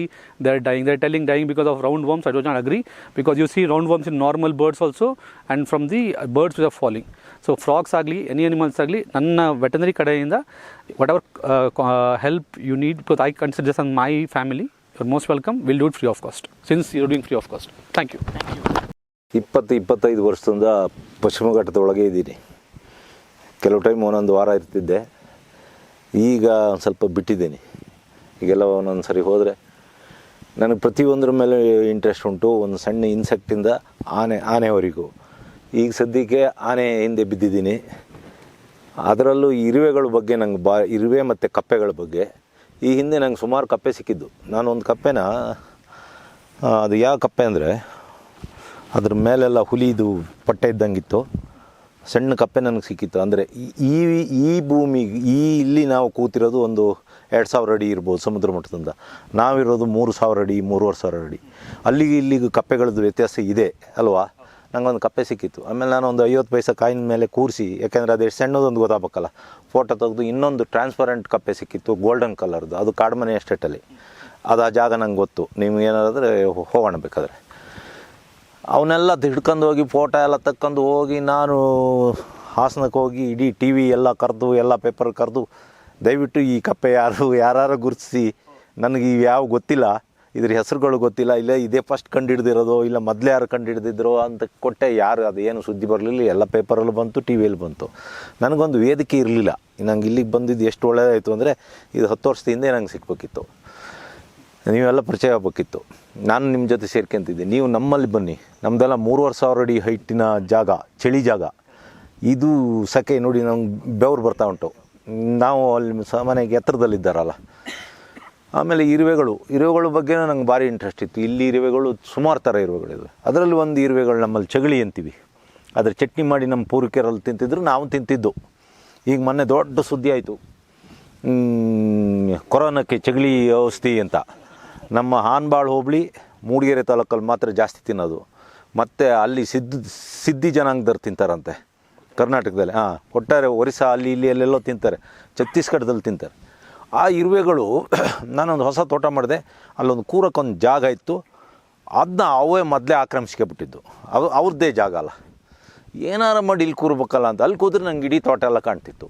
they're dying. They're telling dying because of roundworms. I do not agree, because you see roundworms in normal birds also, and from the birds which are falling. So frogs agli, any animals agli, nanna veterinary kadayinda whatever help you need, because I consider this on my family, you're most welcome. We'll do it free of cost, since you're doing free of cost. Thank you. 20-25 ವರ್ಷದಿಂದ ಪಶ್ಚಿಮ ಘಟ್ಟದೊಳಗೆ ಇದ್ದೀನಿ. ಕೆಲವು time ಒಂದೊಂದು ವಾರ ಇರ್ತಿದ್ದೆ. ಈಗ ಒಂದು ಸ್ವಲ್ಪ ಬಿಟ್ಟಿದ್ದೀನಿ. ಈಗೆಲ್ಲ ಒಂದೊಂದು ಸರಿ ಹೋದರೆ ನನಗೆ ಪ್ರತಿಯೊಂದರ ಮೇಲೆ ಇಂಟ್ರೆಸ್ಟ್ ಉಂಟು. ಒಂದು ಸಣ್ಣ ಇನ್ಸೆಕ್ಟಿಂದ ಆನೆವರೆಗೂ. ಈಗ ಸದ್ಯಕ್ಕೆ ಆನೆ ಹಿಂದೆ ಬಿದ್ದಿದ್ದೀನಿ. ಅದರಲ್ಲೂ ಇರುವೆಗಳ ಬಗ್ಗೆ ನಂಗೆ ಇರುವೆ ಮತ್ತು ಕಪ್ಪೆಗಳ ಬಗ್ಗೆ. ಈ ಹಿಂದೆ ನಂಗೆ ಸುಮಾರು ಕಪ್ಪೆ ಸಿಕ್ಕಿದ್ದು. ನಾನೊಂದು ಕಪ್ಪೆನ, ಅದು ಯಾವ ಕಪ್ಪೆ ಅಂದರೆ ಅದ್ರ ಮೇಲೆಲ್ಲ ಹುಲಿದು ಪಟ್ಟೆ ಇದ್ದಂಗಿತ್ತು. ಸಣ್ಣ ಕಪ್ಪೆ ನನಗೆ ಸಿಕ್ಕಿತ್ತು. ಅಂದರೆ ಈ ಭೂಮಿಗೆ ಇಲ್ಲಿ ನಾವು ಕೂತಿರೋದು ಒಂದು 2000 ಅಡಿ ಇರ್ಬೋದು ಸಮುದ್ರ ಮಟ್ಟದಿಂದ. ನಾವಿರೋದು 3000 ಅಡಿ, 3500 ಅಡಿ. ಅಲ್ಲಿಗೆ ಇಲ್ಲಿಗೆ ಕಪ್ಪೆಗಳದ್ದು ವ್ಯತ್ಯಾಸ ಇದೆ ಅಲ್ವಾ. ನಂಗೊಂದು ಕಪ್ಪೆ ಸಿಕ್ಕಿತ್ತು. ಆಮೇಲೆ ನಾನು ಒಂದು 50 ಪೈಸೆ ಕಾಯಿನ ಮೇಲೆ ಕೂರಿಸಿ, ಯಾಕೆಂದರೆ ಅದು ಎಷ್ಟು ಸಣ್ಣದೊಂದು ಗೊತ್ತಾಗಬೇಕಲ್ಲ, ಫೋಟೋ ತೆಗೆದು ಇನ್ನೊಂದು ಟ್ರಾನ್ಸ್ಪರೆಂಟ್ ಕಪ್ಪೆ ಸಿಕ್ಕಿತ್ತು, ಗೋಲ್ಡನ್ ಕಲರ್ದು. ಅದು ಕಾಡ್ಮನೆ ಎಸ್ಟೇಟಲ್ಲಿ. ಅದು ಆ ಜಾಗ ನಂಗೆ ಗೊತ್ತು. ನಿಮ್ಗೆ ಏನಾದರೆ ಹೋಗೋಣ ಬೇಕಾದರೆ. ಅವನ್ನೆಲ್ಲ ಹಿಡ್ಕೊಂಡು ಹೋಗಿ ಫೋಟೋ ಎಲ್ಲ ತಕ್ಕೊಂಡು ಹೋಗಿ ನಾನು ಹಾಸನಕ್ಕೆ ಹೋಗಿ ಇಡೀ ಟಿ ವಿ ಎಲ್ಲ ಕರೆದು, ಎಲ್ಲ ಪೇಪರ್ ಕರೆದು, ದಯವಿಟ್ಟು ಈ ಕಪ್ಪೆ ಯಾರು ಗುರುತಿಸಿ, ನನಗೆ ಇವು ಯಾವ ಗೊತ್ತಿಲ್ಲ, ಇದ್ರ ಹೆಸರುಗಳು ಗೊತ್ತಿಲ್ಲ, ಇಲ್ಲ ಇದೇ ಫಸ್ಟ್ ಕಂಡುಹಿಡ್ದಿರೋದು, ಇಲ್ಲ ಮೊದಲೇ ಯಾರು ಕಂಡುಹಿಡ್ದಿದ್ರು ಅಂತ ಕೊಟ್ಟೆ. ಯಾರು ಅದು ಏನು ಸುದ್ದಿ ಬರಲಿಲ್ಲ. ಎಲ್ಲ ಪೇಪರಲ್ಲಿ ಬಂತು, ಟಿ ವಿಯಲ್ಲಿ ಬಂತು. ನನಗೊಂದು ವೇದಿಕೆ ಇರಲಿಲ್ಲ. ನಂಗೆ ಇಲ್ಲಿಗೆ ಬಂದಿದ್ದು ಎಷ್ಟು ಒಳ್ಳೆಯದಾಯಿತು ಅಂದರೆ, ಇದು 10 ವರ್ಷದ ಹಿಂದೆ ನಂಗೆ ಸಿಕ್ಬೇಕಿತ್ತು. ನೀವೆಲ್ಲ ಪರಿಚಯ ಆಗಬೇಕಿತ್ತು. ನಾನು ನಿಮ್ಮ ಜೊತೆ ಸೇರ್ಕೊಂತಿದ್ದೆ. ನೀವು ನಮ್ಮಲ್ಲಿ ಬನ್ನಿ. ನಮ್ಮದೆಲ್ಲ 3500 ಅಡಿ ಹೈಟಿನ ಜಾಗ, ಚಳಿ ಜಾಗ. ಇದು ಸೆಕೆ ನೋಡಿ ನಮ್ಗೆ ಬೆವರು ಬರ್ತಾ ಉಂಟು. ನಾವು ಅಲ್ಲಿ ಸಾಮಾನ್ಯವಾಗಿ ಎತ್ತರದಲ್ಲಿದ್ದಾರಲ್ಲ. ಆಮೇಲೆ ಇರುವೆಗಳ ಬಗ್ಗೆನೂ ನಂಗೆ ಭಾರಿ ಇಂಟ್ರೆಸ್ಟ್ ಇತ್ತು. ಇಲ್ಲಿ ಇರುವೆಗಳು ಸುಮಾರು ಥರ ಇರುವೆಗಳಿವೆ. ಅದರಲ್ಲಿ ಒಂದು ಇರುವೆಗಳು ನಮ್ಮಲ್ಲಿ ಚಗಳಿ ಅಂತೀವಿ. ಅದ್ರ ಚಟ್ನಿ ಮಾಡಿ ನಮ್ಮ ಪೂರ್ವಿಕರಲ್ಲಿ ತಿಂತಿದ್ರು, ನಾವು ತಿಂತಿದ್ದು. ಈಗ ಮೊನ್ನೆ ದೊಡ್ಡ ಸುದ್ದಿ ಆಯಿತು, ಕೊರೋನಾಕ್ಕೆ ಚಗಳಿ ಔಷಧಿ ಅಂತ. ನಮ್ಮ ಹಾನ್ಬಾಳ್ ಹೋಬಳಿ ಮೂಡಿಗೆರೆ ತಾಲೂಕಲ್ಲಿ ಮಾತ್ರ ಜಾಸ್ತಿ ತಿನ್ನೋದು. ಮತ್ತು ಅಲ್ಲಿ ಸಿದ್ಧಿ ಜನಾಂಗದವ್ರು ತಿಂತಾರಂತೆ ಕರ್ನಾಟಕದಲ್ಲಿ. ಒಟ್ಟಾರೆ ಒರಿಸ್ಸಾ ಅಲ್ಲಿ ಇಲ್ಲಿ ಅಲ್ಲೆಲ್ಲೋ ತಿಂತಾರೆ, ಛತ್ತೀಸ್ಗಢದಲ್ಲಿ ತಿಂತಾರೆ. ಆ ಇರುವೆಗಳು ನಾನೊಂದು ಹೊಸ ತೋಟ ಮಾಡಿದೆ, ಅಲ್ಲೊಂದು ಕೂರಕ್ಕೊಂದು ಜಾಗ ಇತ್ತು, ಅದನ್ನ ಅವೇ ಮೊದಲೇ ಆಕ್ರಮಿಸ್ಕೊಬಿಟ್ಟಿದ್ದು. ಅವ್ರದ್ದೇ ಜಾಗ ಅಲ್ಲ, ಏನಾರು ಮಾಡಿ ಇಲ್ಲಿ ಕೂರ್ಬೇಕಲ್ಲ ಅಂತ. ಅಲ್ಲಿ ಕೂತ್ರೆ ನಂಗೆ ಇಡೀ ತೋಟ ಎಲ್ಲ ಕಾಣ್ತಿತ್ತು.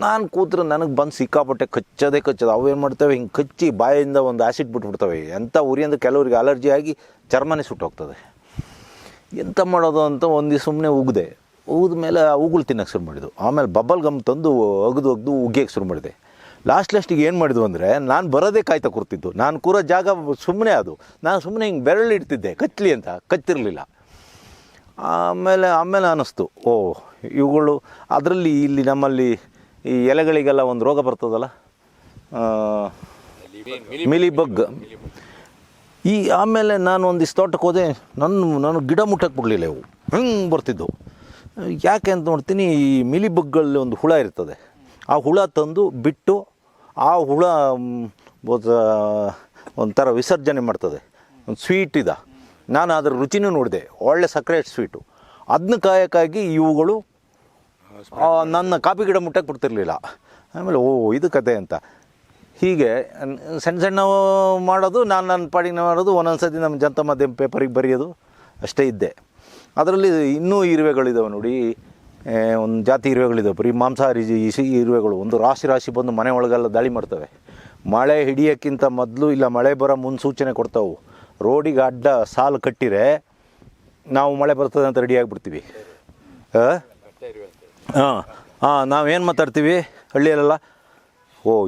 ನಾನು ಕೂತ್ರೆ ನನಗೆ ಬಂದು ಸಿಕ್ಕಾಪಟ್ಟೆ ಕಚ್ಚೋದು. ಅವೇನು ಮಾಡ್ತವೆ, ಹಿಂಗೆ ಕಚ್ಚಿ ಬಾಯಿಂದ ಒಂದು ಆ್ಯಸಿಡ್ ಬಿಟ್ಬಿಡ್ತವೆ. ಎಂಥ ಉರಿ ಅಂದರೆ ಕೆಲವರಿಗೆ ಅಲರ್ಜಿ ಆಗಿ ಚರ್ಮನೇ ಸುಟ್ಟೋಗ್ತದೆ. ಎಂತ ಮಾಡೋದು ಅಂತ ಒಂದು ದಿವಸ ಸುಮ್ಮನೆ ಉಗಿದೆ. ಉಗಿದ ಮೇಲೆ ಉಗುಳು ತಿನ್ನೋಕ್ಕೆ ಶುರು ಮಾಡಿದ್ದು. ಆಮೇಲೆ ಬಬ್ಬಲ್ ಗಮ್ ತಂದು ಒಗೆದು ಉಗಿಯೋಕ್ಕೆ ಶುರು ಮಾಡಿದೆ. ಲಾಸ್ಟಿಗೆ ಏನು ಮಾಡಿದ್ವು ಅಂದರೆ, ನಾನು ಬರೋದೇ ಕಾಯ್ತಾ ಕೂರ್ತಿದ್ದು. ನಾನು ಕೂರೋ ಜಾಗ ಸುಮ್ಮನೆ ಅದು. ನಾನು ಸುಮ್ಮನೆ ಹಿಂಗೆ ಬೆರಳು ಇಡ್ತಿದ್ದೆ ಕಚ್ಚಲಿ ಅಂತ, ಕಚ್ಚಿರಲಿಲ್ಲ. ಆಮೇಲೆ ಅನ್ನಿಸ್ತು, ಇವುಗಳು ಅದರಲ್ಲಿ ಇಲ್ಲಿ ನಮ್ಮಲ್ಲಿ ಈ ಎಲೆಗಳಿಗೆಲ್ಲ ಒಂದು ರೋಗ ಬರ್ತದಲ್ಲ, ಮಿಲಿಬಗ್. ಆಮೇಲೆ ನಾನು ಒಂದಿಷ್ಟು ತೋಟಕ್ಕೆ ಹೋದೆ, ನಾನು ಗಿಡ ಮುಟ್ಟಕ್ಕೆ ಬಿಡಲಿಲ್ಲ. ಇವು ಹಿಂಗೆ ಬರ್ತಿದ್ದವು. ಯಾಕೆ ಅಂತ ನೋಡ್ತೀನಿ, ಈ ಮಿಲಿಬಗ್ಗಳಲ್ಲಿ ಒಂದು ಹುಳ ಇರ್ತದೆ. ಆ ಹುಳ ತಂದು ಬಿಟ್ಟು ಆ ಹುಳ ಒಂಥರ ವಿಸರ್ಜನೆ ಮಾಡ್ತದೆ. ಒಂದು ಸ್ವೀಟ್ ಇದೆ, ನಾನು ಅದರ ರುಚಿನೂ ನೋಡಿದೆ, ಒಳ್ಳೆ ಸಕ್ರೇಟ್ ಸ್ವೀಟು. ಅದನ್ನ ಕಾಯಕ್ಕಾಗಿ ಇವುಗಳು ನನ್ನ ಕಾಫಿ ಗಿಡ ಮುಟ್ಟಕ್ಕೆ ಬಿಡ್ತಿರ್ಲಿಲ್ಲ. ಆಮೇಲೆ ಇದು ಕತೆ ಅಂತ ಹೀಗೆ ಸಣ್ಣ ಮಾಡೋದು, ನನ್ನ ಪಾಡಿಗೆ ಮಾಡೋದು. ಒಂದೊಂದು ಸತಿ ನಮ್ಮ ಜನತಾ ಮಾಧ್ಯಮ ಪೇಪರಿಗೆ ಬರೆಯೋದು ಅಷ್ಟೇ ಇದ್ದೆ. ಅದರಲ್ಲಿ ಇನ್ನೂ ಇರುವೆಗಳಿದ್ದಾವೆ ನೋಡಿ, ಒಂದು ಜಾತಿ ಇರುವೆಗಳಿದ್ದಾವೆ, ಬರೀ ಮಾಂಸಾಹಾರಿ ಇರುವೆಗಳು. ಒಂದು ರಾಶಿ ಬಂದು ಮನೆ ಒಳಗೆಲ್ಲ ದಾಳಿ ಮಾಡ್ತವೆ. ಮಳೆ ಹಿಡಿಯೋಕ್ಕಿಂತ ಮೊದಲು ಇಲ್ಲ ಮಳೆ ಬರೋ ಮುನ್ಸೂಚನೆ ಕೊಡ್ತಾವೆ. ರೋಡಿಗೆ ಅಡ್ಡ ಸಾಲು ಕಟ್ಟಿರೆ ನಾವು ಮಳೆ ಬರ್ತದೆ ಅಂತ ರೆಡಿಯಾಗಿಬಿಡ್ತೀವಿ. ನಾವೇನು ಮಾತಾಡ್ತೀವಿ ಹಳ್ಳಿಯಲ್ಲೆಲ್ಲ,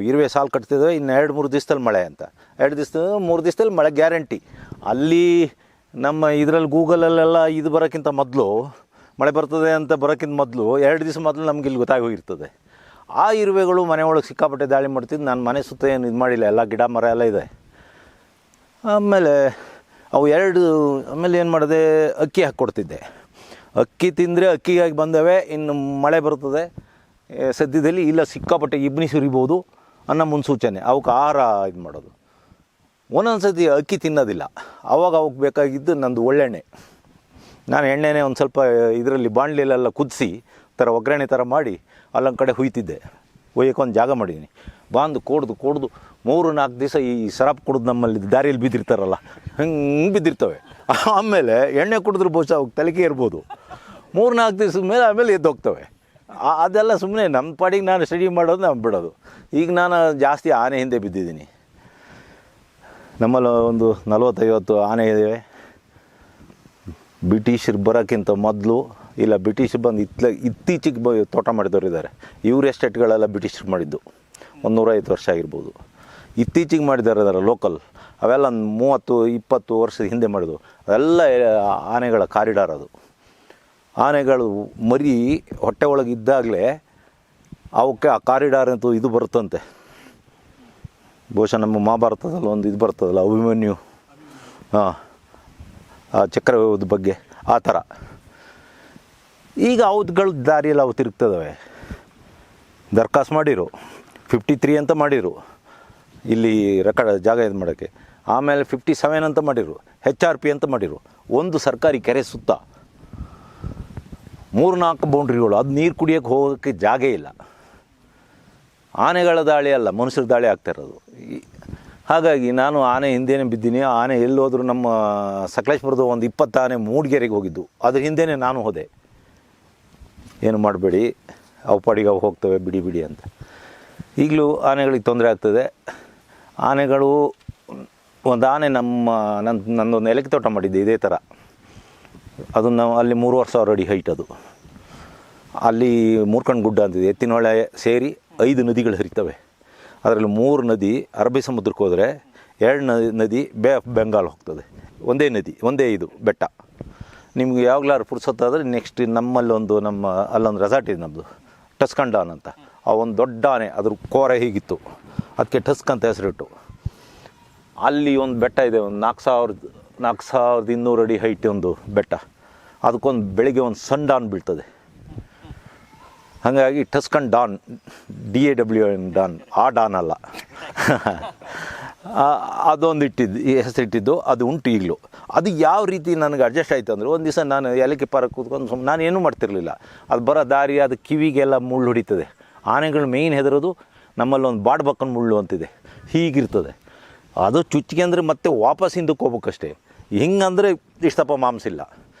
ಇರುವೆ ಸಾಲು ಕಟ್ತಿದ್ದಾವೆ, ಇನ್ನು 2-3 ದಿವಸದಲ್ಲಿ ಮಳೆ ಅಂತ. 3 ದಿವಸದಲ್ಲಿ ಮಳೆ ಗ್ಯಾರಂಟಿ. ಅಲ್ಲಿ ನಮ್ಮ ಇದರಲ್ಲಿ ಗೂಗಲಲ್ಲೆಲ್ಲ ಇದು ಬರೋಕ್ಕಿಂತ ಮೊದಲು, ಮಳೆ ಬರ್ತದೆ ಅಂತ ಬರೋಕ್ಕಿಂತ ಮೊದಲು 2 ದಿವಸ ಮೊದಲು ನಮ್ಗೆ ಇಲ್ಲಿ ಗೊತ್ತಾಗಿ ಹೋಗಿರ್ತದೆ. ಆ ಇರುವೆಗಳು ಮನೆ ಒಳಗೆ ಸಿಕ್ಕಾಪಟ್ಟೆ ದಾಳಿ ಮಾಡ್ತಿದ್ದು. ನಾನು ಮನೆ ಸುತ್ತ ಏನು ಇದು ಮಾಡಿಲ್ಲ, ಎಲ್ಲ ಗಿಡ ಮರ ಎಲ್ಲ ಇದೆ. ಆಮೇಲೆ ಅವು ಆಮೇಲೆ ಏನು ಮಾಡಿದೆ, ಅಕ್ಕಿ ಹಾಕ್ಕೊಡ್ತಿದ್ದೆ. ಅಕ್ಕಿ ತಿಂದರೆ ಅಕ್ಕಿಗಾಗಿ ಬಂದವೆ, ಇನ್ನು ಮಳೆ ಬರ್ತದೆ ಸದ್ಯದಲ್ಲಿ, ಇಲ್ಲ ಸಿಕ್ಕಾಪಟ್ಟೆ ಇಬ್ನಿ ಸುರಿಬೋದು ಅನ್ನೋ ಮುನ್ಸೂಚನೆ. ಅವಕ್ಕೆ ಆಹಾರ ಇದು ಮಾಡೋದು. ಒಂದೊಂದು ಸತಿ ಅಕ್ಕಿ ತಿನ್ನೋದಿಲ್ಲ, ಅವಾಗ ಅವಕ್ಕೆ ಬೇಕಾಗಿದ್ದು ನಂದು ಒಳ್ಳೆಣ್ಣೆ. ನಾನು ಎಣ್ಣೆನೇ ಒಂದು ಸ್ವಲ್ಪ ಇದರಲ್ಲಿ ಬಾಣಲೆಲ್ಲ ಕುದಿಸಿ ಒಗ್ಗರಣೆ ಥರ ಮಾಡಿ ಅಲ್ಲೊಂದು ಕಡೆ ಹುಯ್ತಿದ್ದೆ. ಒಯ್ಯಕ್ಕೊಂದು ಜಾಗ ಮಾಡಿದ್ದೀನಿ. ಬಾಂದು ಕೊಡ್ದು 3-4 ದಿವಸ ಈ ಸರಾಪ್ ಕುಡಿದು ನಮ್ಮಲ್ಲಿ ದಾರಿಯಲ್ಲಿ ಬಿದ್ದಿರ್ತಾರಲ್ಲ, ಹಿಂಗೆ ಬಿದ್ದಿರ್ತವೆ. ಆಮೇಲೆ ಎಣ್ಣೆ ಕುಡಿದ್ರೆ ಬಹುಶಃ ಅವ್ಕೆ ತಲೆಗೆ ಇರ್ಬೋದು. 3-4 ದಿವಸದ ಮೇಲೆ ಆಮೇಲೆ ಎದ್ದು ಹೋಗ್ತವೆ. ಅದೆಲ್ಲ ಸುಮ್ಮನೆ ನಮ್ಮ ಪಾಡಿಗೆ ನಾನು ಸ್ಟಡಿ ಮಾಡೋದು, ನಾನು ಬಿಡೋದು. ಈಗ ನಾನು ಜಾಸ್ತಿ ಆನೆ ಹಿಂದೆ ಬಿದ್ದಿದ್ದೀನಿ. ನಮ್ಮಲ್ಲಿ ಒಂದು 40-50 ಆನೆ ಇದ್ದಾವೆ. ಬ್ರಿಟಿಷರು ಬರೋಕ್ಕಿಂತ ಮೊದಲು, ಇಲ್ಲ ಬ್ರಿಟಿಷರು ಬಂದು ಇತ್ತೀಚೆಗೆ ತೋಟ ಮಾಡಿದವರು ಇದ್ದಾರೆ. ಇವ್ರ ಎಸ್ಟೇಟ್ಗಳೆಲ್ಲ ಬ್ರಿಟಿಷರು ಮಾಡಿದ್ದು 150 ವರ್ಷ ಆಗಿರ್ಬೋದು. ಇತ್ತೀಚೆಗೆ ಮಾಡಿದ್ದಾರೆ ಅದರ ಲೋಕಲ್, ಅವೆಲ್ಲ 30-20 ವರ್ಷದ ಹಿಂದೆ ಮಾಡಿದ್ವು. ಅವೆಲ್ಲ ಆನೆಗಳ ಕಾರಿಡಾರ್. ಅದು ಆನೆಗಳು ಮರಿ ಹೊಟ್ಟೆ ಒಳಗೆ ಇದ್ದಾಗಲೇ ಅವಕ್ಕೆ ಆ ಕಾರಿಡಾರ್ ಅಂತೂ ಇದು ಬರುತ್ತಂತೆ. ಬಹುಶಃ ನಮ್ಮ ಮಹಾಭಾರತದಲ್ಲಿ ಒಂದು ಇದು ಬರ್ತದಲ್ಲ, ಅಭಿಮನ್ಯು, ಆ ಚಕ್ರವ್ಯೂಹದ ಬಗ್ಗೆ, ಆ ಥರ. ಈಗ ಅವುಗಳ ದಾರಿಯಲ್ಲಿ ಅವು ತಿರುಗ್ತದವೆ. ದರ್ಖಾಸ್ತು ಮಾಡಿರು, 53 ಅಂತ ಮಾಡಿರು ಇಲ್ಲಿ ರೆಕಾರ್ಡ್ ಜಾಗ ಇದು ಮಾಡೋಕ್ಕೆ. ಆಮೇಲೆ 57 ಅಂತ ಮಾಡಿರು, HRP ಅಂತ ಮಾಡಿರು. ಒಂದು ಸರ್ಕಾರಿ ಕೆರೆ ಸುತ್ತ 3-4 ಬೌಂಡ್ರಿಗಳು. ಅದು ನೀರು ಕುಡಿಯೋಕ್ಕೆ ಹೋಗೋಕ್ಕೆ ಜಾಗ ಇಲ್ಲ. ಆನೆಗಳ ದಾಳಿ ಅಲ್ಲ, ಮನುಷ್ಯರ ದಾಳಿ ಆಗ್ತಾ ಇರೋದು. ಹಾಗಾಗಿ ನಾನು ಆನೆ ಹಿಂದೆನೇ ಬಿದ್ದೀನಿ. ಆನೆ ಎಲ್ಲಿ ಹೋದರೂ, ನಮ್ಮ ಸಕಲೇಶ್ಪುರದ ಒಂದು 20 ಆನೆ ಮೂಡಿಗೆರೆಗೆ ಹೋಗಿದ್ದು, ಅದ್ರ ಹಿಂದೆಯೇ ನಾನು ಹೋದೆ. ಏನು ಮಾಡಬೇಡಿ, ಅವು ಪಾಡಿಗೆ ಅವು ಹೋಗ್ತವೆ, ಬಿಡಿ ಅಂತ. ಈಗಲೂ ಆನೆಗಳಿಗೆ ತೊಂದರೆ ಆಗ್ತದೆ. ಆನೆಗಳು, ಒಂದು ಆನೆ ನನ್ನೊಂದು ಎಲೆಕೆ ತೋಟ ಮಾಡಿದ್ದೆ ಇದೇ ಥರ. ಅದು ನಾವು ಅಲ್ಲಿ 3,000 ಅಡಿ ಹೈಟ್. ಅದು ಅಲ್ಲಿ ಮೂರ್ಕಂಡು ಗುಡ್ಡ ಅಂತಿದೆ, ಎತ್ತಿನಹೊಳೆ ಸೇರಿ 5 ನದಿಗಳು ಹರಿತವೆ. ಅದರಲ್ಲಿ 3 ನದಿ ಅರಬ್ಬಿ ಸಮುದ್ರಕ್ಕೆ ಹೋದರೆ, 2 ನದಿ ಬೇ ಆಫ್ ಬೆಂಗಾಲ್ ಹೋಗ್ತದೆ. ಒಂದೇ ನದಿ, ಒಂದೇ ಇದು ಬೆಟ್ಟ. ನಿಮ್ಗೆ ಯಾವಾಗಲಾರು ಪುರ್ಸೊತ್ತಾದರೆ ನೆಕ್ಸ್ಟ್ ಅಲ್ಲೊಂದು ರೆಸಾರ್ಟ್ ಇದೆ ನಮ್ಮದು, ಟಸ್ಕಂಡಾನ್ ಅಂತ. ಆ ಒಂದು ದೊಡ್ಡ ಆನೆ, ಅದ್ರ ಕೋರೆ ಹೀಗಿತ್ತು, ಅದಕ್ಕೆ ಟಸ್ಕ್ ಅಂತ ಹೆಸರಿಟ್ಟು. ಅಲ್ಲಿ ಒಂದು ಬೆಟ್ಟ ಇದೆ, ಒಂದು 4,200 ಅಡಿ ಹೈಟ್ ಒಂದು ಬೆಟ್ಟ. ಅದಕ್ಕೊಂದು ಬೆಳಿಗ್ಗೆ ಒಂದು ಸಣ್ಣ ಆನೆ ಬೀಳ್ತದೆ. ಹಾಗಾಗಿ ಟಸ್ಕನ್ ಡಾನ್, DAWN ಡಾನ್, ಆ ಡಾನ್ ಅಲ್ಲ. ಅದೊಂದು ಹೆಸರಿಟ್ಟಿದ್ದು ಅದು ಉಂಟು ಈಗಲೂ. ಅದು ಯಾವ ರೀತಿ ನನಗೆ ಅಡ್ಜಸ್ಟ್ ಆಯಿತು ಅಂದರೆ, ಒಂದು ದಿವಸ ನಾನು ಏಲಕ್ಕಿ ಪಾರಕ್ಕೆ ಕೂತ್ಕೊಂಡು ನಾನು ಏನೂ ಮಾಡ್ತಿರಲಿಲ್ಲ. ಅದು ಬರೋ ದಾರಿ ಅದು ಕಿವಿಗೆಲ್ಲ ಮುಳ್ಳು ಹೊಡಿತದೆ. ಆನೆಗಳು ಮೇಯ್ನ್ ಹೆದರೋದು ನಮ್ಮಲ್ಲಿ ಒಂದು ಬಾಡ್ಬಕ್ಕನ ಮುಳ್ಳು ಅಂತಿದೆ, ಹೀಗಿರ್ತದೆ. ಅದು ಚುಚ್ಚಿಗೆ ಅಂದರೆ ಮತ್ತೆ ವಾಪಸ್ ಹಿಂದಕ್ಕೆ ಹೋಗ್ಬೇಕಷ್ಟೇ. ಹಿಂಗಂದರೆ ಇಷ್ಟಪ್ಪ ಮಾಂಸಿಲ್ಲ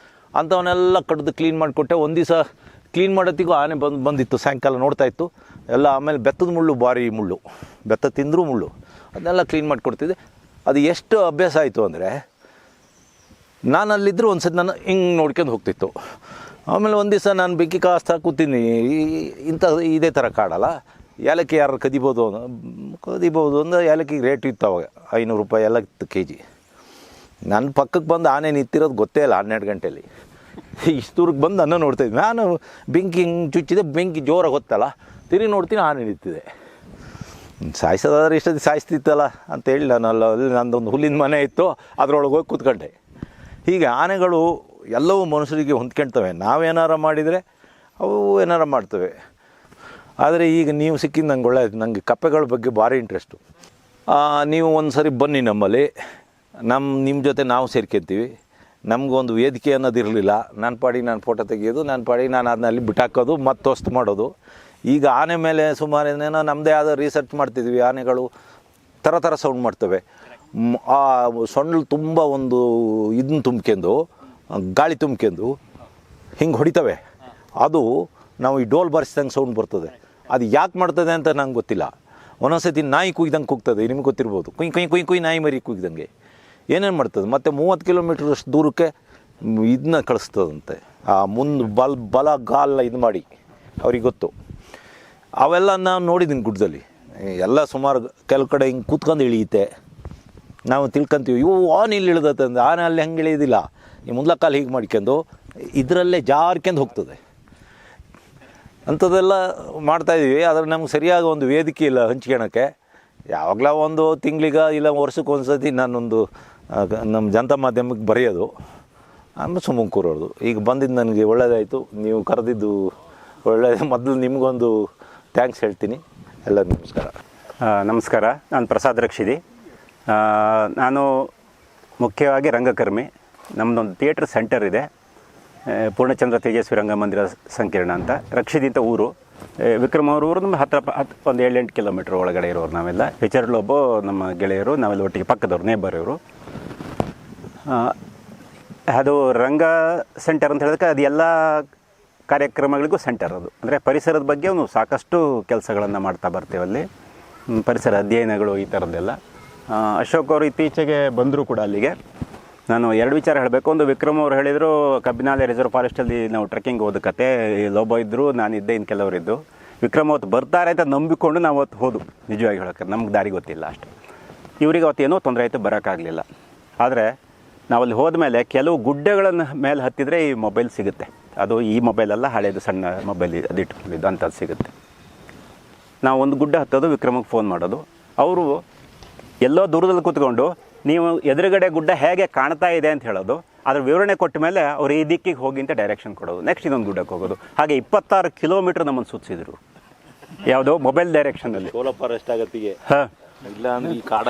ಅಂಥವನ್ನೆಲ್ಲ ಕಡ್ದು ಕ್ಲೀನ್ ಮಾಡಿಕೊಟ್ಟೆ. ಒಂದು ದಿವಸ ಕ್ಲೀನ್ ಮಾಡೋತ್ತಿಗೂ ಆನೆ ಬಂದಿತ್ತು, ಸಾಯಂಕಾಲ ನೋಡ್ತಾಯಿತ್ತು ಎಲ್ಲ. ಆಮೇಲೆ ಬೆತ್ತದ ಮುಳ್ಳು, ಭಾರಿ ಮುಳ್ಳು, ಬೆತ್ತ ತಿಂದರೂ ಮುಳ್ಳು, ಅದನ್ನೆಲ್ಲ ಕ್ಲೀನ್ ಮಾಡಿಕೊಡ್ತಿದ್ದೆ. ಅದು ಎಷ್ಟು ಅಭ್ಯಾಸ ಆಯಿತು ಅಂದರೆ, ನಾನು ಅಲ್ಲಿದ್ದರೂ ಒಂದು ಸತಿ ನಾನು ಹಿಂಗೆ ನೋಡ್ಕೊಂಡು ಹೋಗ್ತಿತ್ತು. ಆಮೇಲೆ ಒಂದು ದಿವಸ ನಾನು ಬೆಂಕಿ ಕಾಸ್ತಾ ಕೂತೀನಿ, ಇಂಥ ಇದೇ ಥರ ಕಾಡಲ್ಲ, ಏಲಕ್ಕಿ ಯಾರು ಕದಿಬೋದು ಅಂದರೆ ಏಲಕ್ಕಿಗೆ ರೇಟ್ ಇತ್ತು ಅವಾಗ, 500 ರೂಪಾಯಿ ಎಲ್ಲ ಇತ್ತು kg. ನನ್ನ ಪಕ್ಕಕ್ಕೆ ಬಂದು ಆನೆ ನಿಂತಿರೋದು ಗೊತ್ತೇ ಇಲ್ಲ 12 ಗಂಟೆಯಲ್ಲಿ. ಇಷ್ಟು ದೂರಕ್ಕೆ ಬಂದು ಅನ್ನ ನೋಡ್ತಾಯಿದ್ದೆ. ನಾನು ಬೆಂಕಿ ಹಿಂಗೆ ಚುಚ್ಚಿದೆ, ಬೆಂಕಿ ಜೋರಾಗಿ ಹೊತ್ತಲ್ಲ, ತಿರುಗಿ ನೋಡ್ತೀನಿ ಆನೆ ನಿಂತಿದೆ. ಸಾಯಿಸೋದಾದ್ರೆ ಇಷ್ಟೊತ್ತಿಗೆ ಸಾಯಿಸ್ತಿತ್ತಲ್ಲ ಅಂತೇಳಿ ನಾನು ಅಲ್ಲಿ ನಂದೊಂದು ಹುಲ್ಲಿನ ಮನೆ ಇತ್ತು, ಅದರೊಳಗೆ ಹೋಗಿ ಕೂತ್ಕೊಂಡೆ. ಹೀಗೆ ಆನೆಗಳು ಎಲ್ಲವೂ ಮನುಷ್ಯರಿಗೆ ಹೊಂದ್ಕೊಳ್ತವೆ. ನಾವೇನಾರ ಮಾಡಿದರೆ ಅವು ಏನಾರ ಮಾಡ್ತವೆ. ಆದರೆ ಈಗ ನೀವು ಸಿಕ್ಕಿದ್ದು ನಂಗೆ ಒಳ್ಳೆಯದು. ನನಗೆ ಕಪ್ಪೆಗಳ ಬಗ್ಗೆ ಭಾರಿ ಇಂಟ್ರೆಸ್ಟು. ನೀವು ಒಂದು ಸರಿ ಬನ್ನಿ ನಮ್ಮಲ್ಲಿ, ನಿಮ್ಮ ಜೊತೆ ನಾವು ಸೇರ್ಕೊತೀವಿ. ನಮಗೊಂದು ವೇದಿಕೆ ಅನ್ನೋದು ಇರಲಿಲ್ಲ. ನನ್ನ ಪಾಡಿಗೆ ನಾನು ಫೋಟೋ ತೆಗೆಯೋದು, ನನ್ನ ಪಾಡಿಗೆ ನಾನು ಅದನ್ನ ಅಲ್ಲಿ ಬಿಟ್ಟಾಕೋದು, ಮತ್ತು ಹೊಸ್ತು ಮಾಡೋದು. ಈಗ ಆನೆ ಮೇಲೆ ಸುಮಾರು ಏನೇನೋ ನಮ್ಮದೇ ಆದ ರಿಸರ್ಚ್ ಮಾಡ್ತಿದ್ವಿ. ಆನೆಗಳು ಥರ ಥರ ಸೌಂಡ್ ಮಾಡ್ತವೆ. ಆ ಸೊಂಡ್ಲು ತುಂಬ ಒಂದು ಇದನ್ನ ತುಂಬ್ಕೊಂಡು, ಗಾಳಿ ತುಂಬ್ಕೊಂಡು ಹಿಂಗೆ ಹೊಡಿತವೆ. ಅದು ನಾವು ಈ ಡೋಲ್ ಬಾರಿಸಿದಂಗೆ ಸೌಂಡ್ ಬರ್ತದೆ. ಅದು ಯಾಕೆ ಮಾಡ್ತದೆ ಅಂತ ನಂಗೆ ಗೊತ್ತಿಲ್ಲ. ಒಂದೊಂದು ಸತಿ ನಾಯಿ ಕುಯ್ದಂಗೆ ಕೂಗ್ತದೆ, ನಿಮ್ಗೆ ಗೊತ್ತಿರ್ಬೋದು. ಕುಯ್ ಕುಯ್ ಕುಯ್ ಕುಯ್ ನಾಯಿ ಮರಿ ಕುಯ್ದಂಗೆ ಏನೇನು ಮಾಡ್ತದೆ. ಮತ್ತು 30 ಕಿಲೋಮೀಟ್ರಷ್ಟು ದೂರಕ್ಕೆ ಇದನ್ನ ಕಳಿಸ್ತದಂತೆ. ಆ ಮುಂದೆ ಬಲ ಗಾಲ ಇದು ಮಾಡಿ, ಅವ್ರಿಗೆ ಗೊತ್ತು. ಅವೆಲ್ಲ ನಾನು ನೋಡಿದ್ದೀನಿ ಗುಡ್ಡದಲ್ಲಿ ಎಲ್ಲ. ಸುಮಾರು ಕೆಲವು ಕಡೆ ಹಿಂಗೆ ಕೂತ್ಕೊಂಡು ಇಳಿಯುತ್ತೆ. ನಾವು ತಿಳ್ಕೊಂತೀವಿ ಇವು ಆನೆ ಇಲ್ಲಿ ಇಳಿದತ್ತೆ ಅಂದರೆ, ಆನೆ ಅಲ್ಲಿ ಹೆಂಗೆ ಇಳಿಯೋದಿಲ್ಲ. ಈ ಮುಂದ್ಲ ಕಾಲು ಹೀಗೆ ಮಾಡ್ಕೊಂಡು ಇದರಲ್ಲೇ ಜಾರ್ಕೊಂಡು ಹೋಗ್ತದೆ. ಅಂಥದ್ದೆಲ್ಲ ಮಾಡ್ತಾಯಿದ್ದೀವಿ. ಆದರೆ ನಮ್ಗೆ ಸರಿಯಾಗಿ ಒಂದು ವೇದಿಕೆ ಇಲ್ಲ ಹಂಚ್ಕೊಳಕ್ಕೆ. ಯಾವಾಗಲ ಒಂದು ತಿಂಗಳಿಗೆ ಇಲ್ಲ ವರ್ಷಕ್ಕೆ ಒಂದು ಸತಿ ನಾನೊಂದು ನಮ್ಮ ಜನತಾ ಮಾಧ್ಯಮಕ್ಕೆ ಬರೆಯೋದು, ಆಮೇಲೆ ಸುಮ್ಮನೆ ಕೂರೋದು. ಈಗ ಬಂದಿದ್ದು ನನಗೆ ಒಳ್ಳೆಯದಾಯಿತು, ನೀವು ಕರೆದಿದ್ದು ಒಳ್ಳೆಯದು. ಮೊದಲು ನಿಮಗೊಂದು ಥ್ಯಾಂಕ್ಸ್ ಹೇಳ್ತೀನಿ. ಎಲ್ಲ ನಮಸ್ಕಾರ. ನಮಸ್ಕಾರ, ನಾನು ಪ್ರಸಾದ್ ರಕ್ಷಿದಿ. ನಾನು ಮುಖ್ಯವಾಗಿ ರಂಗಕರ್ಮಿ. ನಮ್ಮದೊಂದು ಥಿಯೇಟ್ರ್ ಸೆಂಟರ್ ಇದೆ, ಪೂರ್ಣಚಂದ್ರ ತೇಜಸ್ವಿ ರಂಗಮಂದಿರ ಸಂಕೀರ್ಣ ಅಂತ. ರಕ್ಷಿದಿ ಅಂತ ಊರು. ವಿಕ್ರಮ್ ಅವ್ರ ಊರು ನಮ್ಮ ಹತ್ತಿರ ಒಂದು 7-8 ಕಿಲೋಮೀಟ್ರ್ ಒಳಗಡೆ ಇರೋರು ನಾವೆಲ್ಲ. ಹೆಚರ್ಲೊಬ್ಬ ನಮ್ಮ ಗೆಳೆಯರು, ನಾವೆಲ್ಲ ಒಟ್ಟಿಗೆ ಪಕ್ಕದವ್ರು, ನೇಬರ್ ಇವರು. ಅದು ರಂಗ ಸೆಂಟರ್ ಅಂತ ಹೇಳಿದ್ರೆ ಅದು ಎಲ್ಲ ಕಾರ್ಯಕ್ರಮಗಳಿಗೂ ಸೆಂಟರ್. ಅದು ಅಂದರೆ ಪರಿಸರದ ಬಗ್ಗೆ ಒಂದು ಸಾಕಷ್ಟು ಕೆಲಸಗಳನ್ನು ಮಾಡ್ತಾ ಬರ್ತೇವೆ ಅಲ್ಲಿ. ಪರಿಸರ ಅಧ್ಯಯನಗಳು ಈ ಥರದ್ದೆಲ್ಲ. ಅಶೋಕ್ ಅವರು ಇತ್ತೀಚೆಗೆ ಬಂದರೂ ಕೂಡ ಅಲ್ಲಿಗೆ. ನಾನು 2 ವಿಚಾರ ಹೇಳಬೇಕು. ಒಂದು, ವಿಕ್ರಮ್ ಅವರು ಹೇಳಿದರು ಕಬ್ಬಿನಾಲೆ ರಿಸರ್ವ್ ಫಾರೆಸ್ಟಲ್ಲಿ ನಾವು ಟ್ರೆಕ್ಕಿಂಗ್ ಹೋದ ಕತೆ. ಲೋಬೋ ಇದ್ದರು, ನಾನಿದ್ದೆ, ಇನ್ನು ಕೆಲವರಿದ್ದು. ವಿಕ್ರಮ್ ಅವತ್ತು ಬರ್ತಾರೆ ಅಂತ ನಂಬಿಕೊಂಡು ನಾವು ಅವತ್ತು ಹೋದು. ನಿಜವಾಗಿ ಹೇಳೋಕ್ಕೆ ನಮ್ಗೆ ದಾರಿ ಗೊತ್ತಿಲ್ಲ ಅಷ್ಟೇ. ಇವರಿಗೆ ಅವತ್ತು ಏನೋ ತೊಂದರೆ ಆಯಿತು, ಬರೋಕ್ಕಾಗಲಿಲ್ಲ. ಆದರೆ ನಾವಲ್ಲಿ ಹೋದ್ಮೇಲೆ ಕೆಲವು ಗುಡ್ಡಗಳನ್ನು ಮೇಲೆ ಹತ್ತಿದರೆ ಈ ಮೊಬೈಲ್ ಸಿಗುತ್ತೆ. ಅದು ಈ ಮೊಬೈಲೆಲ್ಲ ಹಳೇದು ಸಣ್ಣ ಮೊಬೈಲ್ ಅದು ಇಟ್ಕೊಂಡಿದ್ದು ಅಂಥದ್ದು ಸಿಗುತ್ತೆ. ನಾವು ಒಂದು ಗುಡ್ಡ ಹತ್ತೋದು, ವಿಕ್ರಮಿಗೆ ಫೋನ್ ಮಾಡೋದು. ಅವರು ಎಲ್ಲೋ ದೂರದಲ್ಲಿ ಕೂತ್ಕೊಂಡು ನೀವು ಎದುರುಗಡೆ ಗುಡ್ಡ ಹೇಗೆ ಕಾಣ್ತಾ ಇದೆ ಅಂತ ಹೇಳೋದು. ಅದ್ರ ವಿವರಣೆ ಕೊಟ್ಟ ಮೇಲೆ ಅವ್ರು ಈ ದಿಕ್ಕಿಗೆ ಹೋಗಿ ಅಂತ ಡೈರೆಕ್ಷನ್ ಕೊಡೋದು. ನೆಕ್ಸ್ಟ್ ಇನ್ನೊಂದು ಗುಡ್ಡಕ್ಕೆ ಹೋಗೋದು. ಹಾಗೆ 26 ಕಿಲೋಮೀಟ್ರ್ ನಮ್ಮನ್ನು ಸುತ್ತಿಸಿದ್ರು. ಯಾವುದೋ ಮೊಬೈಲ್ ಡೈರೆಕ್ಷನಲ್ಲಿ. ಸೋಲೋ ಫಾರೆಸ್ಟ್ ಆಗತ್ತಿಗೆ ಹಾಂ, ಇಲ್ಲ ಅಂದರೆ ಈ ಕಾಡ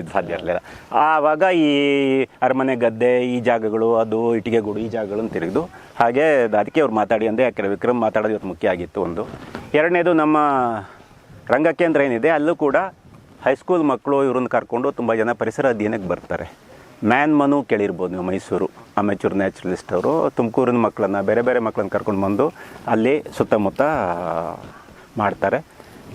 ಇದು ಸಾಧ್ಯ ಇರಲಿಲ್ಲ. ಆವಾಗ ಈ ಅರಮನೆ ಗದ್ದೆ, ಈ ಜಾಗಗಳು, ಅದು ಇಟ್ಟಿಗೆಗೂಡು, ಈ ಜಾಗಗಳನ್ನು ತಿರುಗಿದು. ಹಾಗೆ ಅದಕ್ಕೆ ಅವ್ರು ಮಾತಾಡಿ ಅಂದರೆ, ಯಾಕೆ ವಿಕ್ರಮ್ ಮಾತಾಡೋದು ಇವತ್ತು ಮುಖ್ಯ ಆಗಿತ್ತು. ಒಂದು. ಎರಡನೇದು, ನಮ್ಮ ರಂಗಕೇಂದ್ರ ಏನಿದೆ ಅಲ್ಲೂ ಕೂಡ ಹೈಸ್ಕೂಲ್ ಮಕ್ಕಳು ಇವ್ರನ್ನ ಕರ್ಕೊಂಡು ತುಂಬ ಜನ ಪರಿಸರ ಅಧ್ಯಯನಕ್ಕೆ ಬರ್ತಾರೆ. ಮ್ಯಾನ್ ಮನು ಕೇಳಿರ್ಬೋದು ನೀವು, ಮೈಸೂರು ಅಮೆಚೂರ್ ನ್ಯಾಚುರಲಿಸ್ಟ್ ಅವರು ತುಮಕೂರಿನ ಮಕ್ಕಳನ್ನು, ಬೇರೆ ಬೇರೆ ಮಕ್ಕಳನ್ನ ಕರ್ಕೊಂಡು ಬಂದು ಅಲ್ಲಿ ಸುತ್ತಮುತ್ತ ಮಾಡ್ತಾರೆ.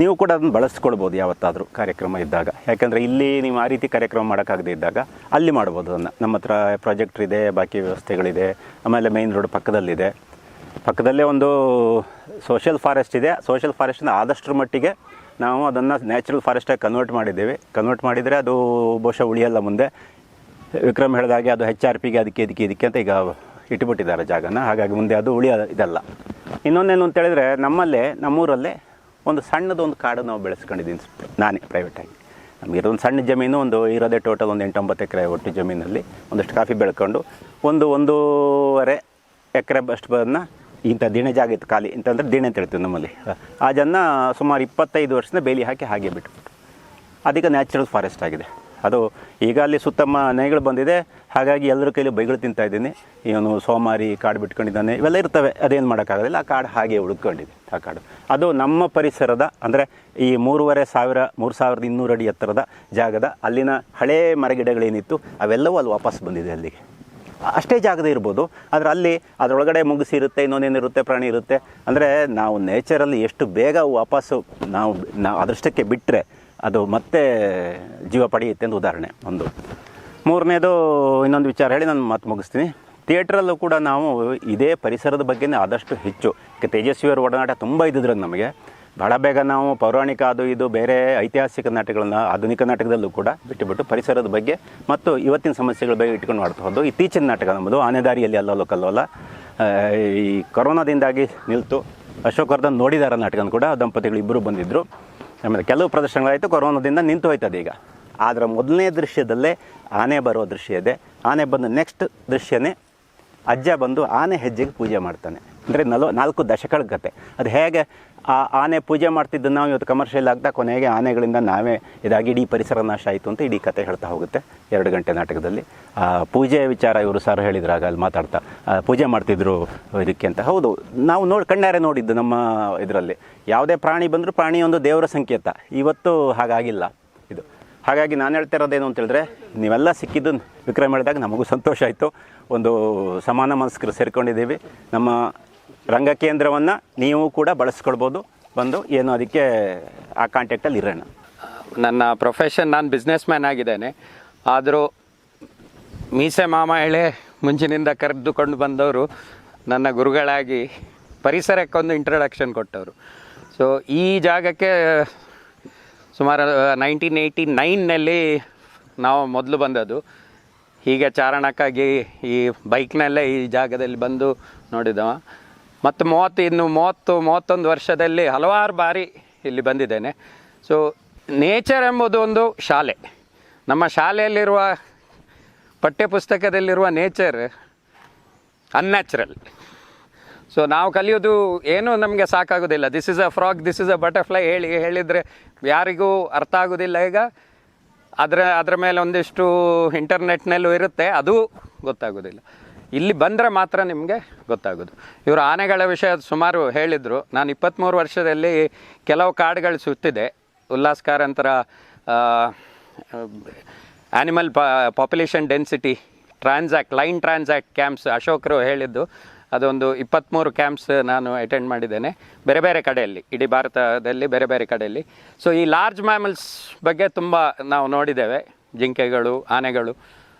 ನೀವು ಕೂಡ ಅದನ್ನು ಬಳಸ್ಕೊಳ್ಬೋದು ಯಾವತ್ತಾದರೂ ಕಾರ್ಯಕ್ರಮ ಇದ್ದಾಗ. ಯಾಕಂದರೆ ಇಲ್ಲಿ ನೀವು ಆ ರೀತಿ ಕಾರ್ಯಕ್ರಮ ಮಾಡೋಕ್ಕಾಗದೇ ಇದ್ದಾಗ ಅಲ್ಲಿ ಮಾಡ್ಬೋದು ಅದನ್ನು. ನಮ್ಮ ಹತ್ರ ಪ್ರಾಜೆಕ್ಟ್ರ್ ಇದೆ, ಬಾಕಿ ವ್ಯವಸ್ಥೆಗಳಿದೆ. ಆಮೇಲೆ ಮೇಯ್ನ್ ರೋಡ್ ಪಕ್ಕದಲ್ಲಿದೆ. ಪಕ್ಕದಲ್ಲೇ ಒಂದು ಸೋಷಿಯಲ್ ಫಾರೆಸ್ಟ್ ಇದೆ. ಸೋಷಿಯಲ್ ಫಾರೆಸ್ಟಿನ ಆದಷ್ಟರ ಮಟ್ಟಿಗೆ ನಾವು ಅದನ್ನು ನ್ಯಾಚುರಲ್ ಫಾರೆಸ್ಟಾಗಿ ಕನ್ವರ್ಟ್ ಮಾಡಿದ್ದೇವೆ. ಕನ್ವರ್ಟ್ ಮಾಡಿದರೆ ಅದು ಬಹುಶಃ ಉಳಿಯಲ್ಲ ಮುಂದೆ. ವಿಕ್ರಮ್ ಹೇಳಿದಾಗೆ ಅದು HRPಗೆ ಇದಕ್ಕೆ ಅಂತ ಈಗ ಇಟ್ಟುಬಿಟ್ಟಿದ್ದಾರೆ ಜಾಗನ. ಹಾಗಾಗಿ ಮುಂದೆ ಅದು ಇದಲ್ಲ. ಇನ್ನೊಂದೇನು ಅಂತ ಹೇಳಿದರೆ, ನಮ್ಮೂರಲ್ಲೇ ಒಂದು ಸಣ್ಣದೊಂದು ಕಾಡು ನಾವು ಬೆಳೆಸ್ಕೊಂಡಿದ್ದೀನಿ ನಾನೇ ಪ್ರೈವೇಟಾಗಿ. ನಮಗಿರೋದು ಸಣ್ಣ ಜಮೀನು, ಇರೋದೇ ಟೋಟಲ್ ಒಂದು 8-9 ಎಕರೆ ಒಟ್ಟು ಜಮೀನಲ್ಲಿ ಒಂದಷ್ಟು ಕಾಫಿ ಬೆಳ್ಕೊಂಡು 1-1.5 ಎಕರೆ ಅಷ್ಟು ಬದನ್ನ ಇಂಥ ದಿಣೆ ಜಾಗ ಇತ್ತು ಖಾಲಿ ಅಂತಂದರೆ ದಿಣೆ ಅಂತ ಹೇಳ್ತೀವಿ ನಮ್ಮಲ್ಲಿ. ಆ ಜನ ಸುಮಾರು 25 ವರ್ಷದಿಂದ ಬೇಲಿ ಹಾಕಿ ಹಾಗೆ ಬಿಟ್ಬಿಟ್ಟು ಅದಕ್ಕೆ ನ್ಯಾಚುರಲ್ ಫಾರೆಸ್ಟ್ ಆಗಿದೆ ಅದು. ಈಗ ಅಲ್ಲಿ ಸುತ್ತಮ್ಮ ನಾಯಿಗಳು ಬಂದಿದೆ, ಹಾಗಾಗಿ ಎಲ್ಲರ ಕೈಲಿ ಬೈಗಳು ತಿಂತಾ ಇದ್ದೀನಿ. ಇವನು ಸೋಮಾರಿ ಕಾಡು ಬಿಟ್ಕೊಂಡಿದ್ದಾನೆ, ಇವೆಲ್ಲ ಇರ್ತವೆ, ಅದೇನು ಮಾಡೋಕ್ಕಾಗೋದಿಲ್ಲ. ಆ ಕಾಡು ಹಾಗೆ ಉಳ್ಕೊಂಡಿದೆ. ಆ ಕಾಡು ಅದು ನಮ್ಮ ಪರಿಸರದ ಅಂದರೆ ಈ 3200 ಅಡಿ ಎತ್ತರದ ಜಾಗದ ಅಲ್ಲಿನ ಹಳೇ ಮರಗಿಡಗಳೇನಿತ್ತು ಅವೆಲ್ಲವೂ ಅಲ್ಲಿ ವಾಪಸ್ ಬಂದಿದೆ ಅಲ್ಲಿಗೆ. ಅಷ್ಟೇ ಜಾಗದ ಇರ್ಬೋದು, ಆದರೆ ಅಲ್ಲಿ ಅದರೊಳಗಡೆ ಮುಗಿಸಿ ಇರುತ್ತೆ, ಇನ್ನೊಂದೇನಿರುತ್ತೆ, ಪ್ರಾಣಿ ಇರುತ್ತೆ. ಅಂದರೆ ನಾವು ನೇಚರಲ್ಲಿ ಎಷ್ಟು ಬೇಗ ವಾಪಸ್ಸು ನಾವು ಅದೃಷ್ಟಕ್ಕೆ ಬಿಟ್ಟರೆ ಅದು ಮತ್ತೆ ಜೀವ ಪಡೆಯುತ್ತೆ ಅಂತ ಉದಾಹರಣೆ ಒಂದು. ಮೂರನೇದು ಇನ್ನೊಂದು ವಿಚಾರ ಹೇಳಿ ನಾನು ಮಾತು ಮುಗಿಸ್ತೀನಿ. ಥಿಯೇಟ್ರಲ್ಲೂ ಕೂಡ ನಾವು ಇದೇ ಪರಿಸರದ ಬಗ್ಗೆನೇ ಆದಷ್ಟು ಹೆಚ್ಚು, ತೇಜಸ್ವಿಯವರ ಒಡನಾಟ ತುಂಬ ಇದ್ದಿದ್ರಲ್ಲಿ ನಮಗೆ ಭಾಳ ಬೇಗ ನಾವು ಪೌರಾಣಿಕ ಅದು ಇದು ಬೇರೆ ಐತಿಹಾಸಿಕ ನಾಟಕಗಳನ್ನ ಆಧುನಿಕ ನಾಟಕದಲ್ಲೂ ಕೂಡ ಬಿಟ್ಟುಬಿಟ್ಟು ಪರಿಸರದ ಬಗ್ಗೆ ಮತ್ತು ಇವತ್ತಿನ ಸಮಸ್ಯೆಗಳ ಬಗ್ಗೆ ಇಟ್ಕೊಂಡು ಮಾಡ್ತಾ ಹೋದ್ದು. ಇತ್ತೀಚಿನ ನಾಟಕ ನಮ್ಮದು ಆನೆದಾರಿಯಲ್ಲಿ ಅಲ್ಲೋಲ ಕಲ್ಲೋಲ ಈ ಕೊರೋನಾದಿಂದಾಗಿ ನಿಲ್ತು. ಅಶೋಕ್ ವರ್ಧನ್ ನೋಡಿದಾರ ನಾಟಕ ಕೂಡ, ದಂಪತಿಗಳು ಇಬ್ಬರು ಬಂದಿದ್ದರು. ಆಮೇಲೆ ಕೆಲವು ಪ್ರದರ್ಶನಗಳಾಯಿತು, ಕೊರೋನಾದಿಂದ ನಿಂತು ಹೋಯ್ತದೆ ಈಗ. ಆದರೆ ಮೊದಲನೇ ದೃಶ್ಯದಲ್ಲೇ ಆನೆ ಬರೋ ದೃಶ್ಯ ಇದೆ. ಆನೆ ಬಂದು ನೆಕ್ಸ್ಟ್ ದೃಶ್ಯನೇ ಅಜ್ಜ ಬಂದು ಆನೆ ಹೆಜ್ಜೆಗೆ ಪೂಜೆ ಮಾಡ್ತಾನೆ. ಅಂದರೆ 4 ದಶಕಗಳ ಕತೆ. ಅದು ಹೇಗೆ ಆ ಆನೆ ಪೂಜೆ ಮಾಡ್ತಿದ್ದು ನಾವು ಇವತ್ತು ಕಮರ್ಷಿಯಲ್ ಆಗ್ತಾ ಕೊನೆಗೆ ಆನೆಗಳಿಂದ ನಾವೇ ಇದಾಗಿ ಇಡೀ ಪರಿಸರ ನಾಶ ಆಯಿತು ಅಂತ ಇಡೀ ಕತೆ ಹೇಳ್ತಾ ಹೋಗುತ್ತೆ 2 ಗಂಟೆ ನಾಟಕದಲ್ಲಿ. ಪೂಜೆ ವಿಚಾರ ಇವರು ಸರ್ ಹೇಳಿದ್ರಾಗ ಅಲ್ಲಿ ಮಾತಾಡ್ತಾ ಪೂಜೆ ಮಾಡ್ತಿದ್ರು ಇದಕ್ಕೆ ಅಂತ. ಹೌದು, ನಾವು ಕಣ್ಣಾರೆ ನೋಡಿದ್ದು ನಮ್ಮ ಇದರಲ್ಲಿ. ಯಾವುದೇ ಪ್ರಾಣಿ ಬಂದರೂ ಪ್ರಾಣಿ ಒಂದು ದೇವರ ಸಂಕೇತ. ಇವತ್ತು ಹಾಗಾಗಿಲ್ಲ ಇದು. ಹಾಗಾಗಿ ನಾನು ಹೇಳ್ತಾ ಇರೋದೇನು ಅಂತ ಹೇಳಿದ್ರೆ, ನೀವೆಲ್ಲ ಸಿಕ್ಕಿದ್ದು ವಿಕ್ರಮ್ ಹೇಳಿದಾಗ ನಮಗೂ ಸಂತೋಷ ಆಯಿತು. ಒಂದು ಸಮಾನ ಮನಸ್ಕರು ಸೇರ್ಕೊಂಡಿದ್ದೀವಿ. ನಮ್ಮ ರಂಗಕೇಂದ್ರವನ್ನು ನೀವು ಕೂಡ ಬಳಸ್ಕೊಳ್ಬೋದು, ಬಂದು ಏನು ಅದಕ್ಕೆ ಆ ಕಾಂಟ್ಯಾಕ್ಟಲ್ಲಿ ಇರೋಣ. ನನ್ನ ಪ್ರೊಫೆಷನ್, ನಾನು ಬಿಸ್ನೆಸ್ ಮ್ಯಾನ್ ಆಗಿದ್ದೇನೆ. ಆದರೂ ಮೀಸೆ ಮಾಮ ಹೇಳಿ ಮುಂಚಿನಿಂದ ಕರೆದುಕೊಂಡು ಬಂದವರು ನನ್ನ ಗುರುಗಳಾಗಿ ಪರಿಸರಕ್ಕೊಂದು ಇಂಟ್ರಡಕ್ಷನ್ ಕೊಟ್ಟವರು. ಸೊ ಈ ಜಾಗಕ್ಕೆ ಸುಮಾರು 1989ನಲ್ಲಿ ನಾವು ಮೊದಲು ಬಂದದ್ದು. ಹೀಗೆ ಚಾರಣಕ್ಕಾಗಿ ಈ ಬೈಕ್ನಲ್ಲೇ ಈ ಜಾಗದಲ್ಲಿ ಬಂದು ನೋಡಿದವ. ಮತ್ತು 31 ವರ್ಷದಲ್ಲಿ ಹಲವಾರು ಬಾರಿ ಇಲ್ಲಿ ಬಂದಿದ್ದೇನೆ. ಸೊ ನೇಚರ್ ಎಂಬುದು ಒಂದು ಶಾಲೆ. ನಮ್ಮ ಶಾಲೆಯಲ್ಲಿರುವ ಪಠ್ಯಪುಸ್ತಕದಲ್ಲಿರುವ ನೇಚರ್ ಅನ್ಯಾಚುರಲ್. ಸೊ ನಾವು ಕಲಿಯೋದು ಏನೂ ನಮಗೆ ಸಾಕಾಗೋದಿಲ್ಲ. This is a frog, this is a butterfly ಹೇಳಿದರೆ ಯಾರಿಗೂ ಅರ್ಥ ಆಗೋದಿಲ್ಲ. ಈಗ ಅದರ ಮೇಲೆ ಒಂದಿಷ್ಟು ಇಂಟರ್ನೆಟ್ನಲ್ಲೂ ಇರುತ್ತೆ, ಅದು ಗೊತ್ತಾಗೋದಿಲ್ಲ. ಇಲ್ಲಿ ಬಂದರೆ ಮಾತ್ರ ನಿಮಗೆ ಗೊತ್ತಾಗೋದು. ಇವರು ಆನೆಗಳ ವಿಷಯ ಸುಮಾರು ಹೇಳಿದರು. ನಾನು 23 ವರ್ಷದಲ್ಲಿ ಕೆಲವು ಕಾಡುಗಳು ಸುತ್ತಿದೆ. ಉಲ್ಲಾಸ್ ಕಾರಂತರ animal population density line transect camps ಅಶೋಕರು ಹೇಳಿದ್ದು. ಅದೊಂದು 23 ಕ್ಯಾಂಪ್ಸ್ ನಾನು ಅಟೆಂಡ್ ಮಾಡಿದ್ದೇನೆ ಬೇರೆ ಬೇರೆ ಕಡೆಯಲ್ಲಿ, ಇಡೀ ಭಾರತದಲ್ಲಿ ಬೇರೆ ಬೇರೆ ಕಡೆಯಲ್ಲಿ. ಸೊ ಈ ಲಾರ್ಜ್ ಮ್ಯಾಮಲ್ಸ್ ಬಗ್ಗೆ ತುಂಬ ನಾವು ನೋಡಿದ್ದೇವೆ, ಜಿಂಕೆಗಳು, ಆನೆಗಳು.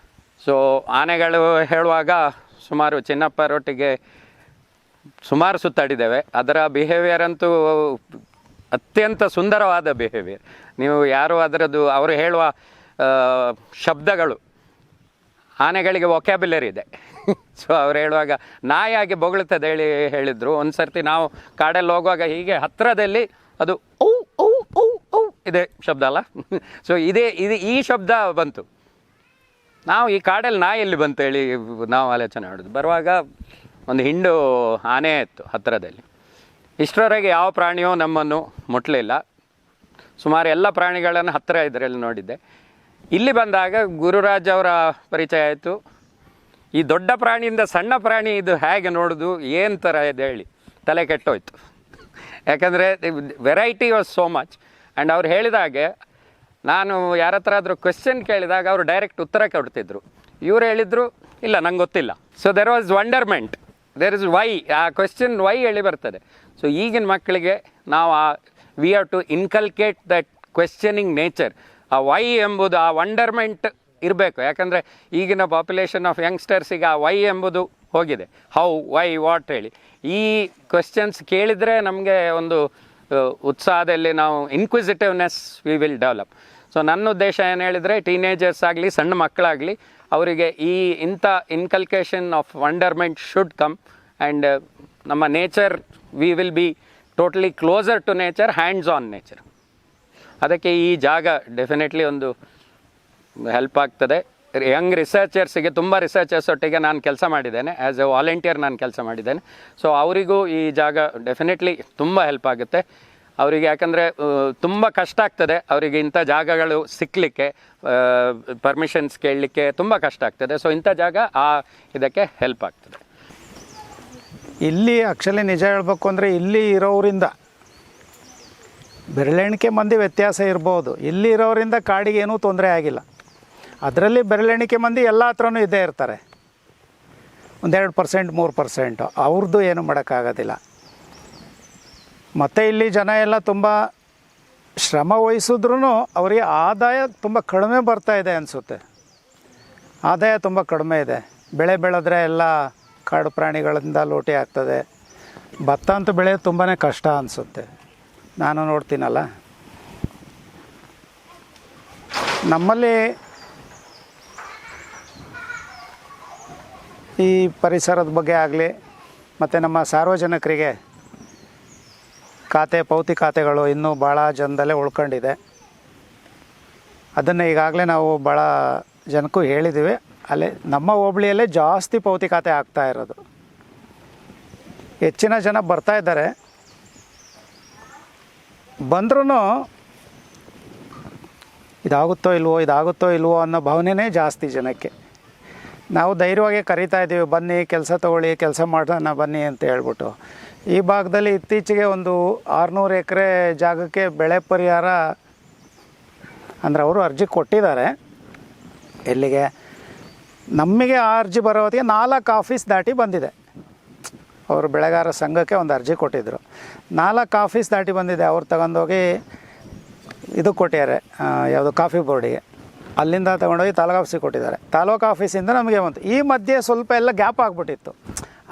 ಸೊ ಆನೆಗಳು ಹೇಳುವಾಗ ಸುಮಾರು ಚಿನ್ನಪ್ಪರೊಟ್ಟಿಗೆ ಸುಮಾರು ಸುತ್ತಾಡಿದ್ದೇವೆ. ಅದರ ಬಿಹೇವಿಯರ್ ಅಂತೂ ಅತ್ಯಂತ ಸುಂದರವಾದ ಬಿಹೇವಿಯರ್. ನೀವು ಯಾರು ಅದರದ್ದು ಅವರು ಹೇಳುವ ಶಬ್ದಗಳು, ಆನೆಗಳಿಗೆ ವೊಕ್ಯಾಬ್ಯುಲರಿ ಇದೆ. ಸೊ ಅವ್ರು ಹೇಳುವಾಗ ನಾಯಿಯಾಗಿ ಬೊಗಳುತ್ತದೆ ಹೇಳಿದರು. ಒಂದು ಸರ್ತಿ ನಾವು ಕಾಡಲ್ಲಿ ಹೋಗುವಾಗ ಹೀಗೆ ಹತ್ತಿರದಲ್ಲಿ ಅದು ಔ ಔ ಔ ಔ ಇದೆ ಶಬ್ದ ಅಲ್ಲ. ಸೊ ಇದು ಈ ಶಬ್ದ ಬಂತು. ನಾವು ಈ ಕಾಡಲ್ಲಿ ನಾಯಲ್ಲಿ ಬಂತು ಹೇಳಿ ನಾವು ಆಲೋಚನೆ ಮಾಡೋದು. ಬರುವಾಗ ಒಂದು ಹಿಂಡು ಆನೆ ಇತ್ತು ಹತ್ತಿರದಲ್ಲಿ. ಇಷ್ಟರವರೆಗೆ ಯಾವ ಪ್ರಾಣಿಯೂ ನಮ್ಮನ್ನು ಮುಟ್ಟಲಿಲ್ಲ. ಸುಮಾರು ಎಲ್ಲ ಪ್ರಾಣಿಗಳನ್ನು ಹತ್ತಿರ ಇದರಲ್ಲಿ ನೋಡಿದ್ದೆ. ಇಲ್ಲಿ ಬಂದಾಗ ಗುರುರಾಜ್ ಅವರ ಪರಿಚಯ ಆಯಿತು. ಈ ದೊಡ್ಡ ಪ್ರಾಣಿಯಿಂದ ಸಣ್ಣ ಪ್ರಾಣಿ ಇದು ಹೇಗೆ ನೋಡೋದು, ಏನು ಥರ ಇದೆ ಹೇಳಿ ತಲೆ ಕೆಟ್ಟೋಯ್ತು. ಯಾಕಂದರೆ variety was so much. And ಅವ್ರು ಹೇಳಿದ ಹಾಗೆ ನಾನು ಯಾರ ಹತ್ರ ಆದರೂ ಕ್ವೆಶ್ಚನ್ ಕೇಳಿದಾಗ ಅವರು ಡೈರೆಕ್ಟ್ ಉತ್ತರ ಕೊಡ್ತಿದ್ರು. ಇವ್ರು ಹೇಳಿದರು ಇಲ್ಲ ನಂಗೆ ಗೊತ್ತಿಲ್ಲ. So there was wonderment, there is why, ಆ ಕ್ವೆಶ್ಚನ್ ವೈ ಹೇಳಿ ಬರ್ತದೆ. ಸೊ ಈಗಿನ ಮಕ್ಕಳಿಗೆ ನಾವು we have to inculcate that questioning nature. ಆ ವೈ ಎಂಬುದು, ಆ ವಂಡರ್ಮೆಂಟ್ ಇರಬೇಕು. ಯಾಕಂದರೆ ಈಗಿನ ಪಾಪ್ಯುಲೇಷನ್ ಆಫ್ ಯಂಗ್ಸ್ಟರ್ಸಿಗೆ ಆ ವೈ ಎಂಬುದು ಹೋಗಿದೆ. ಹೌ, ವೈ, ವಾಟ್ ಹೇಳಿ ಈ ಕ್ವೆಶ್ಚನ್ಸ್ ಕೇಳಿದರೆ ನಮಗೆ ಒಂದು ಉತ್ಸಾಹದಲ್ಲಿ ನಾವು ಇನ್ಕ್ವಿಸಿಟಿವ್ನೆಸ್ ವಿ ವಿಲ್ ಡೆವಲಪ್. ಸೊ ನನ್ನ ಉದ್ದೇಶ ಏನು ಹೇಳಿದರೆ, ಟೀನೇಜರ್ಸ್ ಆಗಲಿ ಸಣ್ಣ ಮಕ್ಕಳಾಗಲಿ ಅವರಿಗೆ ಇಂಥ inculcation of wonderment should come. And ನಮ್ಮ nature, we will be totally closer to nature, hands on nature. ಅದಕ್ಕೆ ಈ ಜಾಗ ಡೆಫಿನೆಟ್ಲಿ ಒಂದು ಹೆಲ್ಪ್ ಆಗ್ತದೆ. ಯಂಗ್ ರಿಸರ್ಚರ್ಸಿಗೆ ತುಂಬ ರಿಸರ್ಚರ್ಸ್ ಒಟ್ಟಿಗೆ ನಾನು ಕೆಲಸ ಮಾಡಿದ್ದೇನೆ, ಆ್ಯಸ್ ಎ ವಾಲಂಟಿಯರ್ ನಾನು ಕೆಲಸ ಮಾಡಿದ್ದೇನೆ. ಸೊ ಅವರಿಗೂ ಈ ಜಾಗ ಡೆಫಿನೆಟ್ಲಿ ತುಂಬ ಹೆಲ್ಪ್ ಆಗುತ್ತೆ ಅವರಿಗೆ. ಯಾಕಂದರೆ ತುಂಬ ಕಷ್ಟ ಆಗ್ತದೆ ಅವರಿಗೆ ಇಂಥ ಜಾಗಗಳು ಸಿಕ್ಕಲಿಕ್ಕೆ, ಪರ್ಮಿಷನ್ಸ್ ಕೇಳಲಿಕ್ಕೆ ತುಂಬ ಕಷ್ಟ ಆಗ್ತದೆ. ಸೊ ಇಂಥ ಜಾಗ ಇದಕ್ಕೆ ಹೆಲ್ಪ್ ಆಗ್ತದೆ. ಇಲ್ಲಿ ಆ್ಯಕ್ಚುಲಿ ನಿಜ ಹೇಳಬೇಕು ಅಂದರೆ ಇಲ್ಲಿ ಇರೋರಿಂದ ಬೆರಳೆಣಿಕೆ ಮಂದಿ ವ್ಯತ್ಯಾಸ ಇರ್ಬೋದು, ಇಲ್ಲಿ ಇರೋರಿಂದ ಕಾಡಿಗೆ ಏನೂ ತೊಂದರೆ ಆಗಿಲ್ಲ. ಅದರಲ್ಲಿ ಬೆರಳೆಣಿಕೆ ಮಂದಿ ಎಲ್ಲ ಹತ್ರನೂ ಇದ್ದೇ ಇರ್ತಾರೆ, 1-2%, 3%, ಅವ್ರದ್ದು ಏನು ಮಾಡೋಕ್ಕಾಗೋದಿಲ್ಲ. ಮತ್ತು ಇಲ್ಲಿ ಜನ ಎಲ್ಲ ತುಂಬ ಶ್ರಮ ವಹಿಸಿದ್ರೂ ಅವರಿಗೆ ಆದಾಯ ತುಂಬ ಕಡಿಮೆ ಬರ್ತಾಯಿದೆ ಅನಿಸುತ್ತೆ. ಆದಾಯ ತುಂಬ ಕಡಿಮೆ ಇದೆ. ಬೆಳೆ ಬೆಳೆದ್ರೆ ಎಲ್ಲ ಕಾಡು ಪ್ರಾಣಿಗಳಿಂದ ಲೂಟಿ ಆಗ್ತದೆ. ಭತ್ತ ಅಂತೂ ಬೆಳೆಯೋದು ತುಂಬಾ ಕಷ್ಟ ಅನಿಸುತ್ತೆ, ನಾನು ನೋಡ್ತೀನಲ್ಲ. ನಮ್ಮಲ್ಲಿ ಈ ಪರಿಸರದ ಬಗ್ಗೆ ಆಗಲಿ ಮತ್ತು ನಮ್ಮ ಸಾರ್ವಜನಿಕರಿಗೆ ಪೌತಿ ಖಾತೆಗಳು ಇನ್ನೂ ಭಾಳ ಜನದಲ್ಲೇ ಉಳ್ಕೊಂಡಿದೆ. ಅದನ್ನು ಈಗಾಗಲೇ ನಾವು ಭಾಳ ಜನಕ್ಕೂ ಹೇಳಿದ್ದೀವಿ. ಅಲ್ಲೇ ನಮ್ಮ ಹೋಬಳಿಯಲ್ಲೇ ಜಾಸ್ತಿ ಪೌತಿ ಖಾತೆ ಆಗ್ತಾ ಇರೋದು. ಹೆಚ್ಚಿನ ಜನ ಬರ್ತಾಯಿದ್ದಾರೆ, ಬಂದ್ರೂ ಇದಾಗುತ್ತೋ ಇಲ್ವೋ ಅನ್ನೋ ಭಾವನೆನೇ ಜಾಸ್ತಿ ಜನಕ್ಕೆ. ನಾವು ಧೈರ್ಯವಾಗಿ ಕರಿತಾ ಇದ್ದೀವಿ, ಬನ್ನಿ ಕೆಲಸ ತೊಗೊಳ್ಳಿ, ಕೆಲಸ ಮಾಡೋಣ ಬನ್ನಿ ಅಂತ ಹೇಳ್ಬಿಟ್ಟು. ಈ ಭಾಗದಲ್ಲಿ ಇತ್ತೀಚೆಗೆ ಒಂದು 600 ಎಕರೆ ಜಾಗಕ್ಕೆ ಬೆಳೆ ಪರಿಹಾರ ಅಂದರೆ ಅವರು ಅರ್ಜಿ ಕೊಟ್ಟಿದ್ದಾರೆ. ಎಲ್ಲಿಗೆ ನಮಗೆ ಆ ಅರ್ಜಿ ಬರೋ ಹೊತ್ತಿಗೆ 4 ಆಫೀಸ್ ದಾಟಿ ಬಂದಿದೆ. ಅವರು ಬೆಳೆಗಾರ ಸಂಘಕ್ಕೆ ಒಂದು ಅರ್ಜಿ ಕೊಟ್ಟಿದ್ದರು, 4 ಆಫೀಸ್ ದಾಟಿ ಬಂದಿದೆ. ಅವ್ರು ತಗೊಂಡೋಗಿ ಇದು ಕೊಟ್ಟಿದ್ದಾರೆ, ಯಾವುದು ಕಾಫಿ ಬೋರ್ಡಿಗೆ, ಅಲ್ಲಿಂದ ತೊಗೊಂಡೋಗಿ ತಾಲೂಕು ಆಫೀಸಿಗೆ ಕೊಟ್ಟಿದ್ದಾರೆ. ತಾಲೂಕು ಆಫೀಸಿಂದ ನಮಗೆ ಬಂತು. ಈ ಮಧ್ಯೆ ಸ್ವಲ್ಪ ಎಲ್ಲ ಗ್ಯಾಪ್ ಆಗಿಬಿಟ್ಟಿತ್ತು.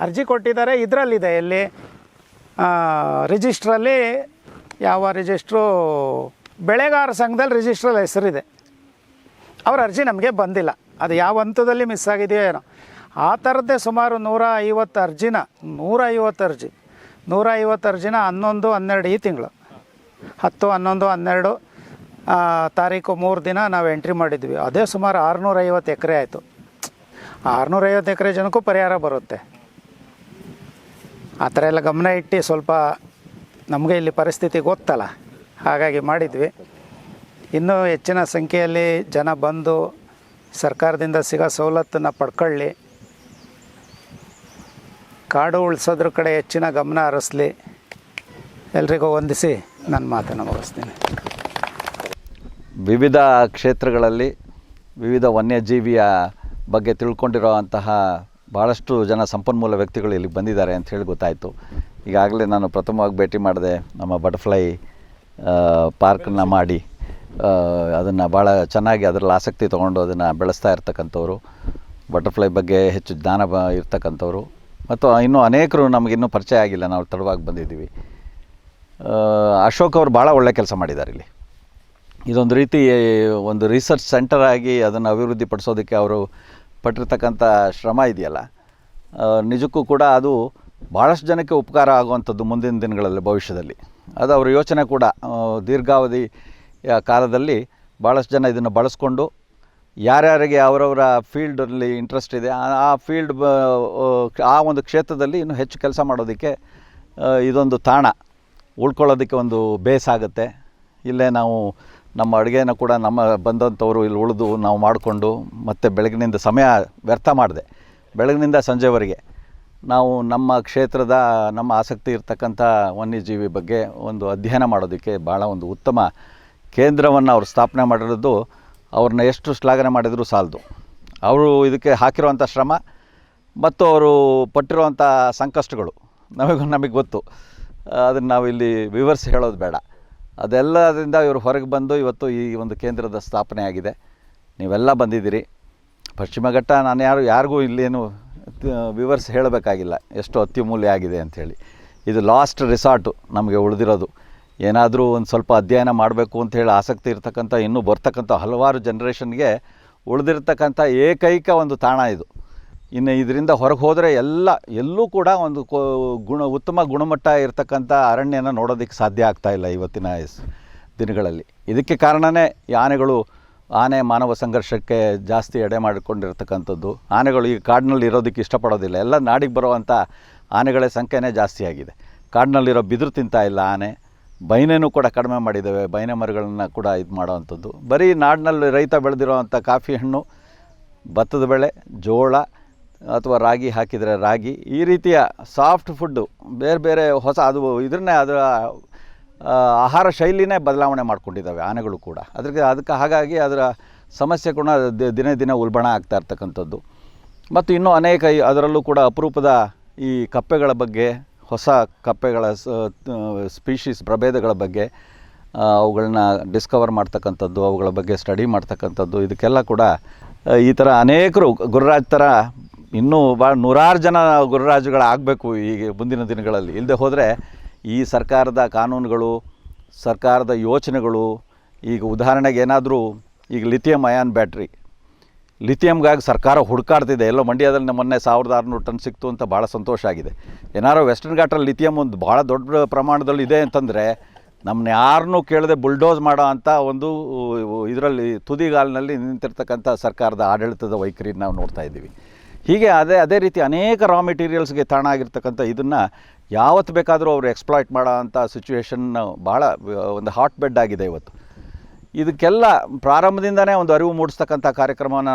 ಅರ್ಜಿ ಕೊಟ್ಟಿದ್ದಾರೆ, ಇದರಲ್ಲಿದೆ ಎಲ್ಲಿ ರಿಜಿಸ್ಟ್ರಲ್ಲಿ, ಯಾವ ರಿಜಿಸ್ಟ್ರು, ಬೆಳೆಗಾರ ಸಂಘದಲ್ಲಿ ರಿಜಿಸ್ಟ್ರಲ್ಲಿ ಹೆಸರಿದೆ. ಅವ್ರ ಅರ್ಜಿ ನಮಗೆ ಬಂದಿಲ್ಲ, ಅದು ಯಾವ ಹಂತದಲ್ಲಿ ಮಿಸ್ ಆಗಿದೆಯೋ ಏನೋ. ಆ ಥರದ್ದೇ ಸುಮಾರು 150 ಅರ್ಜಿನ 150 ಅರ್ಜಿನ 11, 12 ಈ ತಿಂಗಳು 10, 11, 12 ತಾರೀಕು 3 ದಿನ ನಾವು ಎಂಟ್ರಿ ಮಾಡಿದ್ವಿ. ಅದೇ ಸುಮಾರು 650 ಎಕರೆ ಆಯಿತು. 650 ಎಕರೆ ಜನಕ್ಕೂ ಪರಿಹಾರ ಬರುತ್ತೆ. ಆ ಥರ ಎಲ್ಲ ಗಮನ ಇಟ್ಟು ಸ್ವಲ್ಪ ನಮಗೆ ಇಲ್ಲಿ ಪರಿಸ್ಥಿತಿ ಗೊತ್ತಲ್ಲ, ಹಾಗಾಗಿ ಮಾಡಿದ್ವಿ. ಇನ್ನೂ ಹೆಚ್ಚಿನ ಸಂಖ್ಯೆಯಲ್ಲಿ ಜನ ಬಂದು ಸರ್ಕಾರದಿಂದ ಸಿಗೋ ಸವಲತ್ತನ್ನು ಪಡ್ಕೊಳ್ಳಿ, ಕಾಡು ಉಳಿಸೋದ್ರ ಕಡೆ ಹೆಚ್ಚಿನ ಗಮನ ಹರಿಸಲಿ. ಎಲ್ರಿಗೂ ವಂದಿಸಿ ನನ್ನ ಮಾತನ್ನು ಮುಗಿಸ್ತೀನಿ. ವಿವಿಧ ಕ್ಷೇತ್ರಗಳಲ್ಲಿ ವಿವಿಧ ವನ್ಯಜೀವಿಯ ಬಗ್ಗೆ ತಿಳ್ಕೊಂಡಿರೋವಂತಹ ಭಾಳಷ್ಟು ಜನ ಸಂಪನ್ಮೂಲ ವ್ಯಕ್ತಿಗಳು ಇಲ್ಲಿಗೆ ಬಂದಿದ್ದಾರೆ ಅಂತ ಹೇಳಿ ಗೊತ್ತಾಯಿತು. ಈಗಾಗಲೇ ನಾನು ಪ್ರಥಮವಾಗಿ ಭೇಟಿ ಮಾಡಿದೆ, ನಮ್ಮ ಬಟರ್ಫ್ಲೈ ಪಾರ್ಕನ್ನು ಮಾಡಿ ಅದನ್ನು ಭಾಳ ಚೆನ್ನಾಗಿ ಅದರಲ್ಲಿ ಆಸಕ್ತಿ ತೊಗೊಂಡು ಅದನ್ನು ಬೆಳೆಸ್ತಾ ಇರ್ತಕ್ಕಂಥವ್ರು, ಬಟರ್ಫ್ಲೈ ಬಗ್ಗೆ ಹೆಚ್ಚು ಜ್ಞಾನ ಇರ್ತಕ್ಕಂಥವ್ರು, ಮತ್ತು ಇನ್ನೂ ಅನೇಕರು ನಮಗಿನ್ನೂ ಪರಿಚಯ ಆಗಿಲ್ಲ, ನಾವು ತಡವಾಗಿ ಬಂದಿದ್ದೀವಿ. ಅಶೋಕ್ ಅವರು ಭಾಳ ಒಳ್ಳೆ ಕೆಲಸ ಮಾಡಿದ್ದಾರೆ ಇಲ್ಲಿ. ಇದೊಂದು ರೀತಿ ಒಂದು ರಿಸರ್ಚ್ ಸೆಂಟರ್ ಆಗಿ ಅದನ್ನು ಅಭಿವೃದ್ಧಿ ಪಡಿಸೋದಕ್ಕೆ ಅವರು ಪಟ್ಟಿರ್ತಕ್ಕಂಥ ಶ್ರಮ ಇದೆಯಲ್ಲ, ನಿಜಕ್ಕೂ ಕೂಡ ಅದು ಭಾಳಷ್ಟು ಜನಕ್ಕೆ ಉಪಕಾರ ಆಗುವಂಥದ್ದು ಮುಂದಿನ ದಿನಗಳಲ್ಲಿ, ಭವಿಷ್ಯದಲ್ಲಿ. ಅದು ಅವರ ಯೋಚನೆ ಕೂಡ ದೀರ್ಘಾವಧಿ ಕಾಲದಲ್ಲಿ ಭಾಳಷ್ಟು ಜನ ಇದನ್ನು ಬಳಸ್ಕೊಂಡು ಯಾರ್ಯಾರಿಗೆ ಅವರವರ ಫೀಲ್ಡಲ್ಲಿ ಇಂಟ್ರೆಸ್ಟ್ ಇದೆ ಆ ಫೀಲ್ಡ್ ಆ ಒಂದು ಕ್ಷೇತ್ರದಲ್ಲಿ ಇನ್ನೂ ಹೆಚ್ಚು ಕೆಲಸ ಮಾಡೋದಕ್ಕೆ ಇದೊಂದು ತಾಣ ಉಳ್ಕೊಳ್ಳೋದಕ್ಕೆ ಒಂದು ಬೇಸ್ ಆಗುತ್ತೆ. ಇಲ್ಲೇ ನಾವು ನಮ್ಮ ಅಡುಗೆನ ಕೂಡ ನಮ್ಮ ಬಂದಂಥವರು ಇಲ್ಲಿ ಉಳಿದು ನಾವು ಮಾಡಿಕೊಂಡು ಮತ್ತು ಬೆಳಗಿನಿಂದ ಸಮಯ ವ್ಯರ್ಥ ಮಾಡಿದೆ, ಬೆಳಗಿನಿಂದ ಸಂಜೆವರೆಗೆ ನಾವು ನಮ್ಮ ಕ್ಷೇತ್ರದ ನಮ್ಮ ಆಸಕ್ತಿ ಇರ್ತಕ್ಕಂಥ ವನ್ಯಜೀವಿ ಬಗ್ಗೆ ಒಂದು ಅಧ್ಯಯನ ಮಾಡೋದಕ್ಕೆ ಭಾಳ ಒಂದು ಉತ್ತಮ ಕೇಂದ್ರವನ್ನು ಅವರು ಸ್ಥಾಪನೆ ಮಾಡಿರೋದು ಅವ್ರನ್ನ ಎಷ್ಟು ಶ್ಲಾಘನೆ ಮಾಡಿದರೂ ಸಾಲದು. ಅವರು ಇದಕ್ಕೆ ಹಾಕಿರುವಂಥ ಶ್ರಮ ಮತ್ತು ಅವರು ಪಟ್ಟಿರುವಂಥ ಸಂಕಷ್ಟಗಳು ನಮಗೆ ಗೊತ್ತು, ಅದನ್ನು ನಾವು ಇಲ್ಲಿ ವಿವರಿಸಿ ಹೇಳೋದು ಬೇಡ. ಅದೆಲ್ಲದಿಂದ ಇವರು ಹೊರಗೆ ಬಂದು ಇವತ್ತು ಈ ಒಂದು ಕೇಂದ್ರದ ಸ್ಥಾಪನೆ ಆಗಿದೆ. ನೀವೆಲ್ಲ ಬಂದಿದ್ದೀರಿ. ಪಶ್ಚಿಮ ಘಟ್ಟ ನಾನು ಯಾರಿಗೂ ಇಲ್ಲೇನು ವಿವರಿಸಿ ಹೇಳಬೇಕಾಗಿಲ್ಲ ಎಷ್ಟು ಅತ್ಯಮೂಲ್ಯ ಆಗಿದೆ ಅಂಥೇಳಿ. ಇದು ಲಾಸ್ಟ್ ರಿಸಾರ್ಟು ನಮಗೆ ಉಳಿದಿರೋದು. ಏನಾದರೂ ಒಂದು ಸ್ವಲ್ಪ ಅಧ್ಯಯನ ಮಾಡಬೇಕು ಅಂಥೇಳಿ ಆಸಕ್ತಿ ಇರ್ತಕ್ಕಂಥ ಇನ್ನೂ ಬರ್ತಕ್ಕಂಥ ಹಲವಾರು ಜನ್ರೇಷನ್ಗೆ ಉಳಿದಿರ್ತಕ್ಕಂಥ ಏಕೈಕ ಒಂದು ತಾಣ ಇದು. ಇನ್ನು ಇದರಿಂದ ಹೊರಗೆ ಹೋದರೆ ಎಲ್ಲೂ ಕೂಡ ಒಂದು ಉತ್ತಮ ಗುಣಮಟ್ಟ ಇರತಕ್ಕಂಥ ಅರಣ್ಯನ ನೋಡೋದಕ್ಕೆ ಸಾಧ್ಯ ಆಗ್ತಾಯಿಲ್ಲ ಇವತ್ತಿನ ದಿನಗಳಲ್ಲಿ. ಇದಕ್ಕೆ ಕಾರಣವೇ ಈ ಆನೆಗಳು ಆನೆ ಮಾನವ ಸಂಘರ್ಷಕ್ಕೆ ಜಾಸ್ತಿ ಎಡೆ ಮಾಡಿಕೊಂಡಿರ್ತಕ್ಕಂಥದ್ದು. ಆನೆಗಳು ಈಗ ಕಾಡಿನಲ್ಲಿ ಇರೋದಕ್ಕೆ ಇಷ್ಟಪಡೋದಿಲ್ಲ. ಎಲ್ಲ ನಾಡಿಗೆ ಬರುವಂಥ ಆನೆಗಳ ಸಂಖ್ಯೆನೇ ಜಾಸ್ತಿ ಆಗಿದೆ. ಕಾಡಿನಲ್ಲಿರೋ ಬಿದಿರು ತಿಂತಾ ಇಲ್ಲ ಆನೆ. ಬೈನೆನೂ ಕೂಡ ಕಡಿಮೆ ಮಾಡಿದ್ದೇವೆ. ಬೈನೆ ಮರಗಳನ್ನು ಕೂಡ ಇದು ಮಾಡೋವಂಥದ್ದು. ಬರೀ ನಾಡಿನಲ್ಲಿ ರೈತ ಬೆಳೆದಿರೋವಂಥ ಕಾಫಿ ಹಣ್ಣು, ಭತ್ತದ ಬೆಳೆ, ಜೋಳ ಅಥವಾ ರಾಗಿ ಹಾಕಿದರೆ ರಾಗಿ, ಈ ರೀತಿಯ ಸಾಫ್ಟ್ ಫುಡ್ಡು, ಬೇರೆ ಬೇರೆ ಹೊಸ ಅದು ಇದನ್ನೇ ಅದರ ಆಹಾರ ಶೈಲಿನೇ ಬದಲಾವಣೆ ಮಾಡ್ಕೊಂಡಿದ್ದಾವೆ ಆನೆಗಳು ಕೂಡ. ಅದಕ್ಕೆ ಹಾಗಾಗಿ ಅದರ ಸಮಸ್ಯೆ ಕೂಡ ದಿನೇ ದಿನೇ ಉಲ್ಬಣ ಆಗ್ತಾ ಇರ್ತಕ್ಕಂಥದ್ದು. ಮತ್ತು ಇನ್ನೂ ಅನೇಕ ಅದರಲ್ಲೂ ಕೂಡ ಅಪರೂಪದ ಈ ಕಪ್ಪೆಗಳ ಬಗ್ಗೆ, ಹೊಸ ಕಪ್ಪೆಗಳ ಸ್ಪೀಷೀಸ್ ಪ್ರಭೇದಗಳ ಬಗ್ಗೆ ಅವುಗಳನ್ನ ಡಿಸ್ಕವರ್ ಮಾಡ್ತಕ್ಕಂಥದ್ದು, ಅವುಗಳ ಬಗ್ಗೆ ಸ್ಟಡಿ ಮಾಡ್ತಕ್ಕಂಥದ್ದು, ಇದಕ್ಕೆಲ್ಲ ಕೂಡ ಈ ಥರ ಅನೇಕರು ಗುರುರಾಜ್ ಥರ ಇನ್ನೂ ಭಾಳ ನೂರಾರು ಜನ ಗುರುರಾಜುಗಳಾಗಬೇಕು ಈಗ ಮುಂದಿನ ದಿನಗಳಲ್ಲಿ. ಇಲ್ಲದೆ ಹೋದರೆ ಈ ಸರ್ಕಾರದ ಕಾನೂನುಗಳು, ಸರ್ಕಾರದ ಯೋಚನೆಗಳು, ಈಗ ಉದಾಹರಣೆಗೆ ಏನಾದರೂ ಈಗ ಲಿಥಿಯಂ ಅಯಾನ್ ಬ್ಯಾಟ್ರಿ, ಲಿಥಿಯಮ್ಗಾಗಿ ಸರ್ಕಾರ ಹುಡುಕಾಡ್ತಿದೆ. ಎಲ್ಲೋ ಮಂಡ್ಯದಲ್ಲಿ ಮೊನ್ನೆ 1600 ಟನ್ ಸಿಕ್ತು ಅಂತ ಭಾಳ ಸಂತೋಷ ಆಗಿದೆ. ಏನಾರೋ ವೆಸ್ಟರ್ನ್ ಘಾಟಲ್ಲಿ ಲಿಥಿಯಮ್ ಒಂದು ಭಾಳ ದೊಡ್ಡ ಪ್ರಮಾಣದಲ್ಲಿ ಇದೆ ಅಂತಂದರೆ ನಮ್ಮನ್ನ ಯಾರನ್ನೂ ಕೇಳದೆ ಬುಲ್ಡೋಸ್ ಮಾಡೋ ಅಂಥ ಒಂದು ಇದರಲ್ಲಿ ತುದಿಗಾಲಿನಲ್ಲಿ ನಿಂತಿರ್ತಕ್ಕಂಥ ಸರ್ಕಾರದ ಆಡಳಿತದ ವೈಖರಿ ನಾವು ನೋಡ್ತಾ ಇದ್ದೀವಿ. ಹೀಗೆ ಅದೇ ರೀತಿ ಅನೇಕ ರಾ ಮೆಟೀರಿಯಲ್ಸ್ಗೆ ತಾಣ ಆಗಿರ್ತಕ್ಕಂಥ ಇದನ್ನು ಯಾವತ್ತು ಬೇಕಾದರೂ ಅವರು ಎಕ್ಸ್ಪ್ಲಾಯ್ಟ್ ಮಾಡೋ ಅಂಥ ಸಿಚುವೇಶನ್ ಭಾಳ ಒಂದು ಹಾಟ್ ಬೆಡ್ ಆಗಿದೆ ಇವತ್ತು. ಇದಕ್ಕೆಲ್ಲ ಪ್ರಾರಂಭದಿಂದನೇ ಒಂದು ಅರಿವು ಮೂಡಿಸ್ತಕ್ಕಂಥ ಕಾರ್ಯಕ್ರಮವನ್ನು,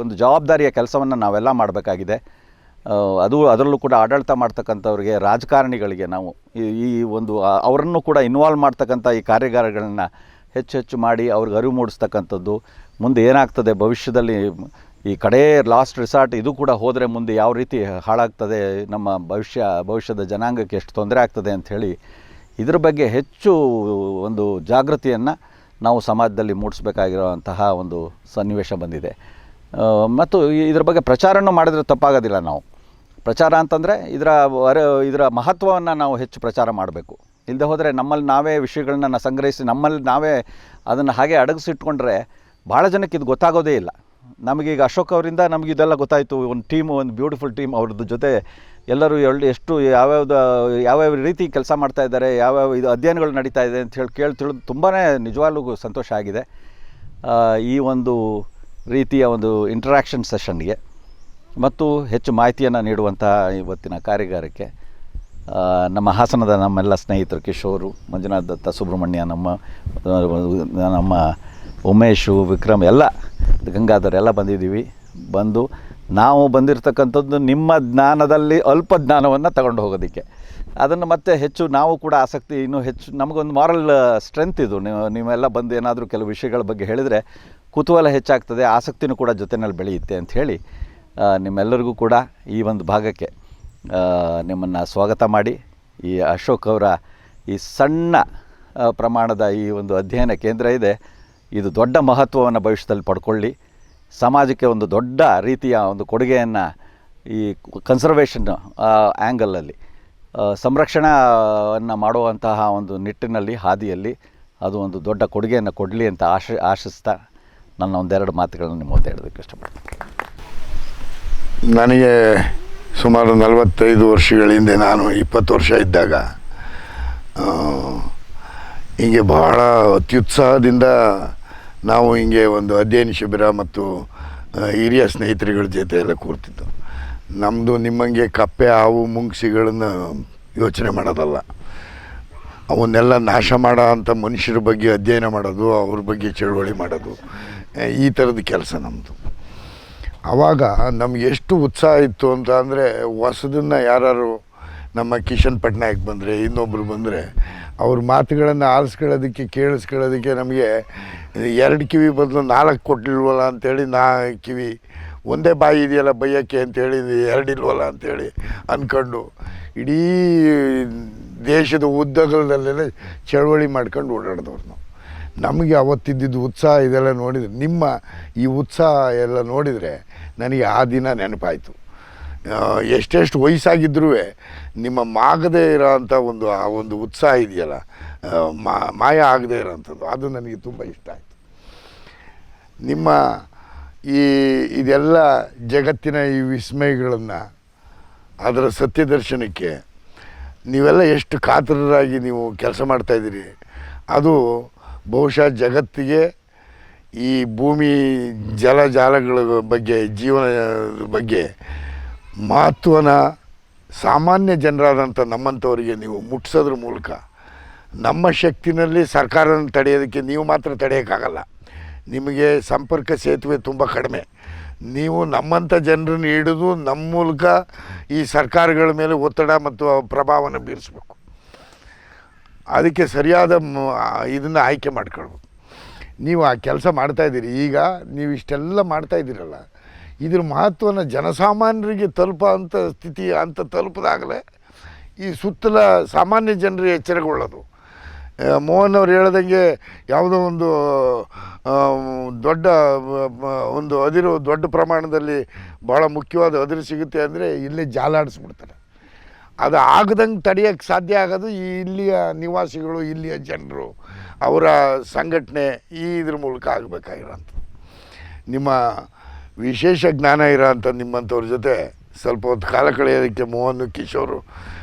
ಒಂದು ಜವಾಬ್ದಾರಿಯ ಕೆಲಸವನ್ನು ನಾವೆಲ್ಲ ಮಾಡಬೇಕಾಗಿದೆ. ಅದರಲ್ಲೂ ಕೂಡ ಆಡಳಿತ ಮಾಡ್ತಕ್ಕಂಥವ್ರಿಗೆ, ರಾಜಕಾರಣಿಗಳಿಗೆ ನಾವು ಈ ಒಂದು ಅವರನ್ನು ಕೂಡ ಇನ್ವಾಲ್ವ್ ಮಾಡ್ತಕ್ಕಂಥ ಈ ಕಾರ್ಯಾಗಾರಗಳನ್ನ ಹೆಚ್ಚು ಮಾಡಿ ಅವ್ರಿಗೆ ಅರಿವು ಮೂಡಿಸ್ತಕ್ಕಂಥದ್ದು. ಮುಂದೆ ಏನಾಗ್ತದೆ ಭವಿಷ್ಯದಲ್ಲಿ, ಈ ಕಡೇ ಲಾಸ್ಟ್ ರಿಸಾರ್ಟ್ ಇದು ಕೂಡ ಹೋದರೆ ಮುಂದೆ ಯಾವ ರೀತಿ ಹಾಳಾಗ್ತದೆ, ನಮ್ಮ ಭವಿಷ್ಯದ ಜನಾಂಗಕ್ಕೆ ಎಷ್ಟು ತೊಂದರೆ ಆಗ್ತದೆ ಅಂಥೇಳಿ ಇದರ ಬಗ್ಗೆ ಹೆಚ್ಚು ಒಂದು ಜಾಗೃತಿಯನ್ನು ನಾವು ಸಮಾಜದಲ್ಲಿ ಮೂಡಿಸ್ಬೇಕಾಗಿರೋಂತಹ ಒಂದು ಸನ್ನಿವೇಶ ಬಂದಿದೆ. ಮತ್ತು ಇದರ ಬಗ್ಗೆ ಪ್ರಚಾರನೂ ಮಾಡಿದರೆ ತಪ್ಪಾಗೋದಿಲ್ಲ. ನಾವು ಪ್ರಚಾರ ಅಂತಂದರೆ ಇದರ ಮಹತ್ವವನ್ನು ನಾವು ಹೆಚ್ಚು ಪ್ರಚಾರ ಮಾಡಬೇಕು. ಇಲ್ಲದೆ ಹೋದರೆ ನಮ್ಮಲ್ಲಿ ನಾವೇ ವಿಷಯಗಳನ್ನ ಸಂಗ್ರಹಿಸಿ ನಮ್ಮಲ್ಲಿ ನಾವೇ ಅದನ್ನು ಹಾಗೆ ಅಡಗಿಸಿಟ್ಕೊಂಡ್ರೆ ಭಾಳ ಜನಕ್ಕೆ ಇದು ಗೊತ್ತಾಗೋದೇ ಇಲ್ಲ. ನಮಗೀಗ ಅಶೋಕ್ ಅವರಿಂದ ನಮಗೆ ಇದೆಲ್ಲ ಗೊತ್ತಾಯಿತು. ಒಂದು ಟೀಮು, ಒಂದು ಬ್ಯೂಟಿಫುಲ್ ಟೀಮ್, ಅವ್ರದ್ದು ಜೊತೆ ಎಲ್ಲರೂ ಎಷ್ಟು ಯಾವ್ಯಾವ ರೀತಿ ಕೆಲಸ ಮಾಡ್ತಾ ಇದ್ದಾರೆ, ಯಾವ್ಯಾವ ಇದು ಅಧ್ಯಯನಗಳು ನಡೀತಾ ಇದೆ ಅಂತ ಹೇಳಿ ತಿಳಿದು ತುಂಬಾ ನಿಜವಾಗ್ಲೂ ಸಂತೋಷ ಆಗಿದೆ. ಈ ಒಂದು ರೀತಿಯ ಒಂದು ಇಂಟರಾಕ್ಷನ್ ಸೆಷನ್ಗೆ ಮತ್ತು ಹೆಚ್ಚು ಮಾಹಿತಿಯನ್ನು ನೀಡುವಂಥ ಇವತ್ತಿನ ಕಾರ್ಯಾಗಾರಕ್ಕೆ ನಮ್ಮ ಹಾಸನದ ನಮ್ಮೆಲ್ಲ ಸ್ನೇಹಿತರು ಕಿಶೋರು, ಮಂಜುನಾಥ್ ದತ್ತ, ಸುಬ್ರಹ್ಮಣ್ಯ, ನಮ್ಮ ಉಮೇಶು, ವಿಕ್ರಮ್, ಎಲ್ಲ ಗಂಗಾಧರ್ ಎಲ್ಲ ಬಂದಿದ್ದೀವಿ. ನಾವು ಬಂದಿರತಕ್ಕಂಥದ್ದು ನಿಮ್ಮ ಜ್ಞಾನದಲ್ಲಿ ಅಲ್ಪ ಜ್ಞಾನವನ್ನು ತಗೊಂಡು ಹೋಗೋದಕ್ಕೆ, ಅದನ್ನು ಮತ್ತೆ ಹೆಚ್ಚು ನಾವು ಕೂಡ ಆಸಕ್ತಿ ಇನ್ನೂ ಹೆಚ್ಚು, ನಮಗೊಂದು ಮಾರಲ್ ಸ್ಟ್ರೆಂತ್ ಇದು. ನೀವೆಲ್ಲ ಬಂದು ಏನಾದರೂ ಕೆಲವು ವಿಷಯಗಳ ಬಗ್ಗೆ ಹೇಳಿದರೆ ಕುತೂಹಲ ಹೆಚ್ಚಾಗ್ತದೆ, ಆಸಕ್ತಿನೂ ಕೂಡ ಜೊತೆಯಲ್ಲಿ ಬೆಳೆಯುತ್ತೆ ಅಂಥೇಳಿ ನಿಮ್ಮೆಲ್ಲರಿಗೂ ಕೂಡ ಈ ಒಂದು ಭಾಗಕ್ಕೆ ನಿಮ್ಮನ್ನು ಸ್ವಾಗತ ಮಾಡಿ, ಈ ಅಶೋಕ್ ಅವರ ಈ ಸಣ್ಣ ಪ್ರಮಾಣದ ಈ ಒಂದು ಅಧ್ಯಯನ ಕೇಂದ್ರ ಇದೆ, ಇದು ದೊಡ್ಡ ಮಹತ್ವವನ್ನು ಭವಿಷ್ಯದಲ್ಲಿ ಪಡ್ಕೊಳ್ಳಿ, ಸಮಾಜಕ್ಕೆ ಒಂದು ದೊಡ್ಡ ರೀತಿಯ ಒಂದು ಕೊಡುಗೆಯನ್ನು ಈ ಕನ್ಸರ್ವೇಷನ್ ಆ್ಯಂಗಲಲ್ಲಿ ಸಂರಕ್ಷಣೆಯನ್ನು ಮಾಡುವಂತಹ ಒಂದು ನಿಟ್ಟಿನಲ್ಲಿ, ಹಾದಿಯಲ್ಲಿ ಅದು ಒಂದು ದೊಡ್ಡ ಕೊಡುಗೆಯನ್ನು ಕೊಡಲಿ ಅಂತ ಆಶಿಸ್ತಾ ನನ್ನ ಒಂದೆರಡು ಮಾತುಗಳನ್ನು ನಿಮ್ಮ ಮುಂದೆ ಹೇಳೋದಕ್ಕೆ ಇಷ್ಟಪಡ್ತೀನಿ. ನನಗೆ ಸುಮಾರು 45 ವರ್ಷಗಳ ಹಿಂದೆ, ನಾನು 20 ವರ್ಷ ಇದ್ದಾಗ ಹೀಗೆ ಬಹಳ ಅತ್ಯುತ್ಸಾಹದಿಂದ ನಾವು ಹಿಂಗೆ ಒಂದು ಅಧ್ಯಯನ ಶಿಬಿರ ಮತ್ತು ಹಿರಿಯ ಸ್ನೇಹಿತರುಗಳ ಜೊತೆ ಎಲ್ಲ ಕೂರ್ತಿದ್ದು. ನಮ್ಮದು ನಿಮ್ಮಂಗೆ ಕಪ್ಪೆ, ಹಾವು, ಮುಂಗ್ಸಿಗಳನ್ನು ಯೋಚನೆ ಮಾಡೋದಲ್ಲ, ಅವನ್ನೆಲ್ಲ ನಾಶ ಮಾಡೋ ಅಂಥ ಮನುಷ್ಯರ ಬಗ್ಗೆ ಅಧ್ಯಯನ ಮಾಡೋದು, ಅವ್ರ ಬಗ್ಗೆ ಚಳುವಳಿ ಮಾಡೋದು, ಈ ಥರದ ಕೆಲಸ ನಮ್ಮದು. ಆವಾಗ ನಮ್ಗೆ ಎಷ್ಟು ಉತ್ಸಾಹ ಇತ್ತು ಅಂತ ಅಂದರೆ, ಹೊಸದನ್ನು ಯಾರು ನಮ್ಮ ಕಿಶನ್ ಪಟ್ನಾಯಕ್ ಬಂದರೆ, ಇನ್ನೊಬ್ಬರು ಬಂದರೆ, ಅವ್ರ ಮಾತುಗಳನ್ನು ಆಲಿಸ್ಕೊಳ್ಳೋದಕ್ಕೆ, ಕೇಳಿಸ್ಕೊಳ್ಳೋದಕ್ಕೆ ನಮಗೆ 2 ಕಿವಿ ಬದಲು 4 ಕೊಟ್ಟಿಲ್ವಲ್ಲ ಅಂಥೇಳಿ, ಕಿವಿ ಒಂದೇ ಬಾಯಿ ಇದೆಯಲ್ಲ ಬೈಯೋಕ್ಕೆ ಅಂಥೇಳಿ 2 ಇಲ್ವಲ್ಲ ಅಂಥೇಳಿ ಅಂದ್ಕೊಂಡು ಇಡೀ ದೇಶದ ಉದ್ದಗಲದಲ್ಲೆಲ್ಲ ಚಳವಳಿ ಮಾಡ್ಕೊಂಡು ಓಡಾಡಿದವ್ರು ನಾವು. ನಮಗೆ ಅವತ್ತಿದ್ದಿದ್ದು ಉತ್ಸಾಹ ಇದೆಲ್ಲ ನೋಡಿದರೆ, ನಿಮ್ಮ ಈ ಉತ್ಸಾಹ ಎಲ್ಲ ನೋಡಿದರೆ ನನಗೆ ಆ ದಿನ ನೆನಪಾಯಿತು. ಎಷ್ಟೆಷ್ಟು ವಯಸ್ಸಾಗಿದ್ರೂ ನಿಮ್ಮ ಮಾಗದೇ ಇರೋವಂಥ ಆ ಒಂದು ಉತ್ಸಾಹ ಇದೆಯಲ್ಲ, ಮಾಯ ಆಗದೇ ಇರೋವಂಥದ್ದು, ಅದು ನನಗೆ ತುಂಬ ಇಷ್ಟ ಆಯಿತು. ನಿಮ್ಮ ಇದೆಲ್ಲ ಜಗತ್ತಿನ ಈ ವಿಸ್ಮಯಗಳನ್ನು, ಅದರ ಸತ್ಯದರ್ಶನಕ್ಕೆ ನೀವೆಲ್ಲ ಎಷ್ಟು ಕಾತರರಾಗಿ ನೀವು ಕೆಲಸ ಮಾಡ್ತಾಯಿದ್ದೀರಿ, ಅದು ಬಹುಶಃ ಜಗತ್ತಿಗೆ ಈ ಭೂಮಿ ಜಲಜಾಲಗಳ ಬಗ್ಗೆ ಜೀವನದ ಬಗ್ಗೆ ಮಹತ್ವನ ಸಾಮಾನ್ಯ ಜನರಾದಂಥ ನಮ್ಮಂಥವರಿಗೆ ನೀವು ಮುಟ್ಟಿಸೋದ್ರ ಮೂಲಕ ನಮ್ಮ ಶಕ್ತಿನಲ್ಲಿ ಸರ್ಕಾರನ ತಡೆಯೋದಕ್ಕೆ ನೀವು ಮಾತ್ರ ತಡೆಯೋಕ್ಕಾಗಲ್ಲ. ನಿಮಗೆ ಸಂಪರ್ಕ ಸೇತುವೆ ತುಂಬ ಕಡಿಮೆ. ನೀವು ನಮ್ಮಂಥ ಜನರನ್ನು ಹಿಡಿದು ನಮ್ಮ ಮೂಲಕ ಈ ಸರ್ಕಾರಗಳ ಮೇಲೆ ಒತ್ತಡ ಮತ್ತು ಪ್ರಭಾವನ ಬೀರಿಸ್ಬೇಕು. ಅದಕ್ಕೆ ಸರಿಯಾದ ಇದನ್ನು ಆಯ್ಕೆ ಮಾಡ್ಕೊಳ್ಬೇಕು. ನೀವು ಆ ಕೆಲಸ ಮಾಡ್ತಾಯಿದ್ದೀರಿ. ಈಗ ನೀವು ಇಷ್ಟೆಲ್ಲ ಮಾಡ್ತಾಯಿದ್ದೀರಲ್ಲ, ಇದ್ರ ಮಹತ್ವನ ಜನಸಾಮಾನ್ಯರಿಗೆ ತಲುಪೋಂಥ ಸ್ಥಿತಿ ಅಂತ ತಲುಪಿದಾಗಲೇ ಈ ಸುತ್ತಲ ಸಾಮಾನ್ಯ ಜನರಿಗೆ ಎಚ್ಚರಗೊಳ್ಳೋದು. ಮೋಹನ್ ಅವ್ರು ಹೇಳ್ದಂಗೆ ಯಾವುದೋ ಒಂದು ದೊಡ್ಡ ಒಂದು ಅದಿರು ದೊಡ್ಡ ಪ್ರಮಾಣದಲ್ಲಿ ಭಾಳ ಮುಖ್ಯವಾದ ಅದಿರು ಸಿಗುತ್ತೆ ಅಂದರೆ ಇಲ್ಲೇ ಜಾಲಾಡಿಸ್ಬಿಡ್ತಾರೆ. ಅದು ಆಗದಂಗೆ ತಡೆಯೋಕ್ಕೆ ಸಾಧ್ಯ ಆಗೋದು ಈ ಇಲ್ಲಿಯ ನಿವಾಸಿಗಳು, ಇಲ್ಲಿಯ ಜನರು, ಅವರ ಸಂಘಟನೆ ಇದ್ರ ಮೂಲಕ ಆಗಬೇಕಾಗಿರೋಂಥ. ನಿಮ್ಮ ವಿಶೇಷ ಜ್ಞಾನ ಇರೋಂಥ ನಿಮ್ಮಂಥವ್ರ ಜೊತೆ ಸ್ವಲ್ಪ ಹೊತ್ತು ಕಾಲ ಕಳೆಯೋದಕ್ಕೆ ಮೋಹನ್, ಕಿಶೋರು,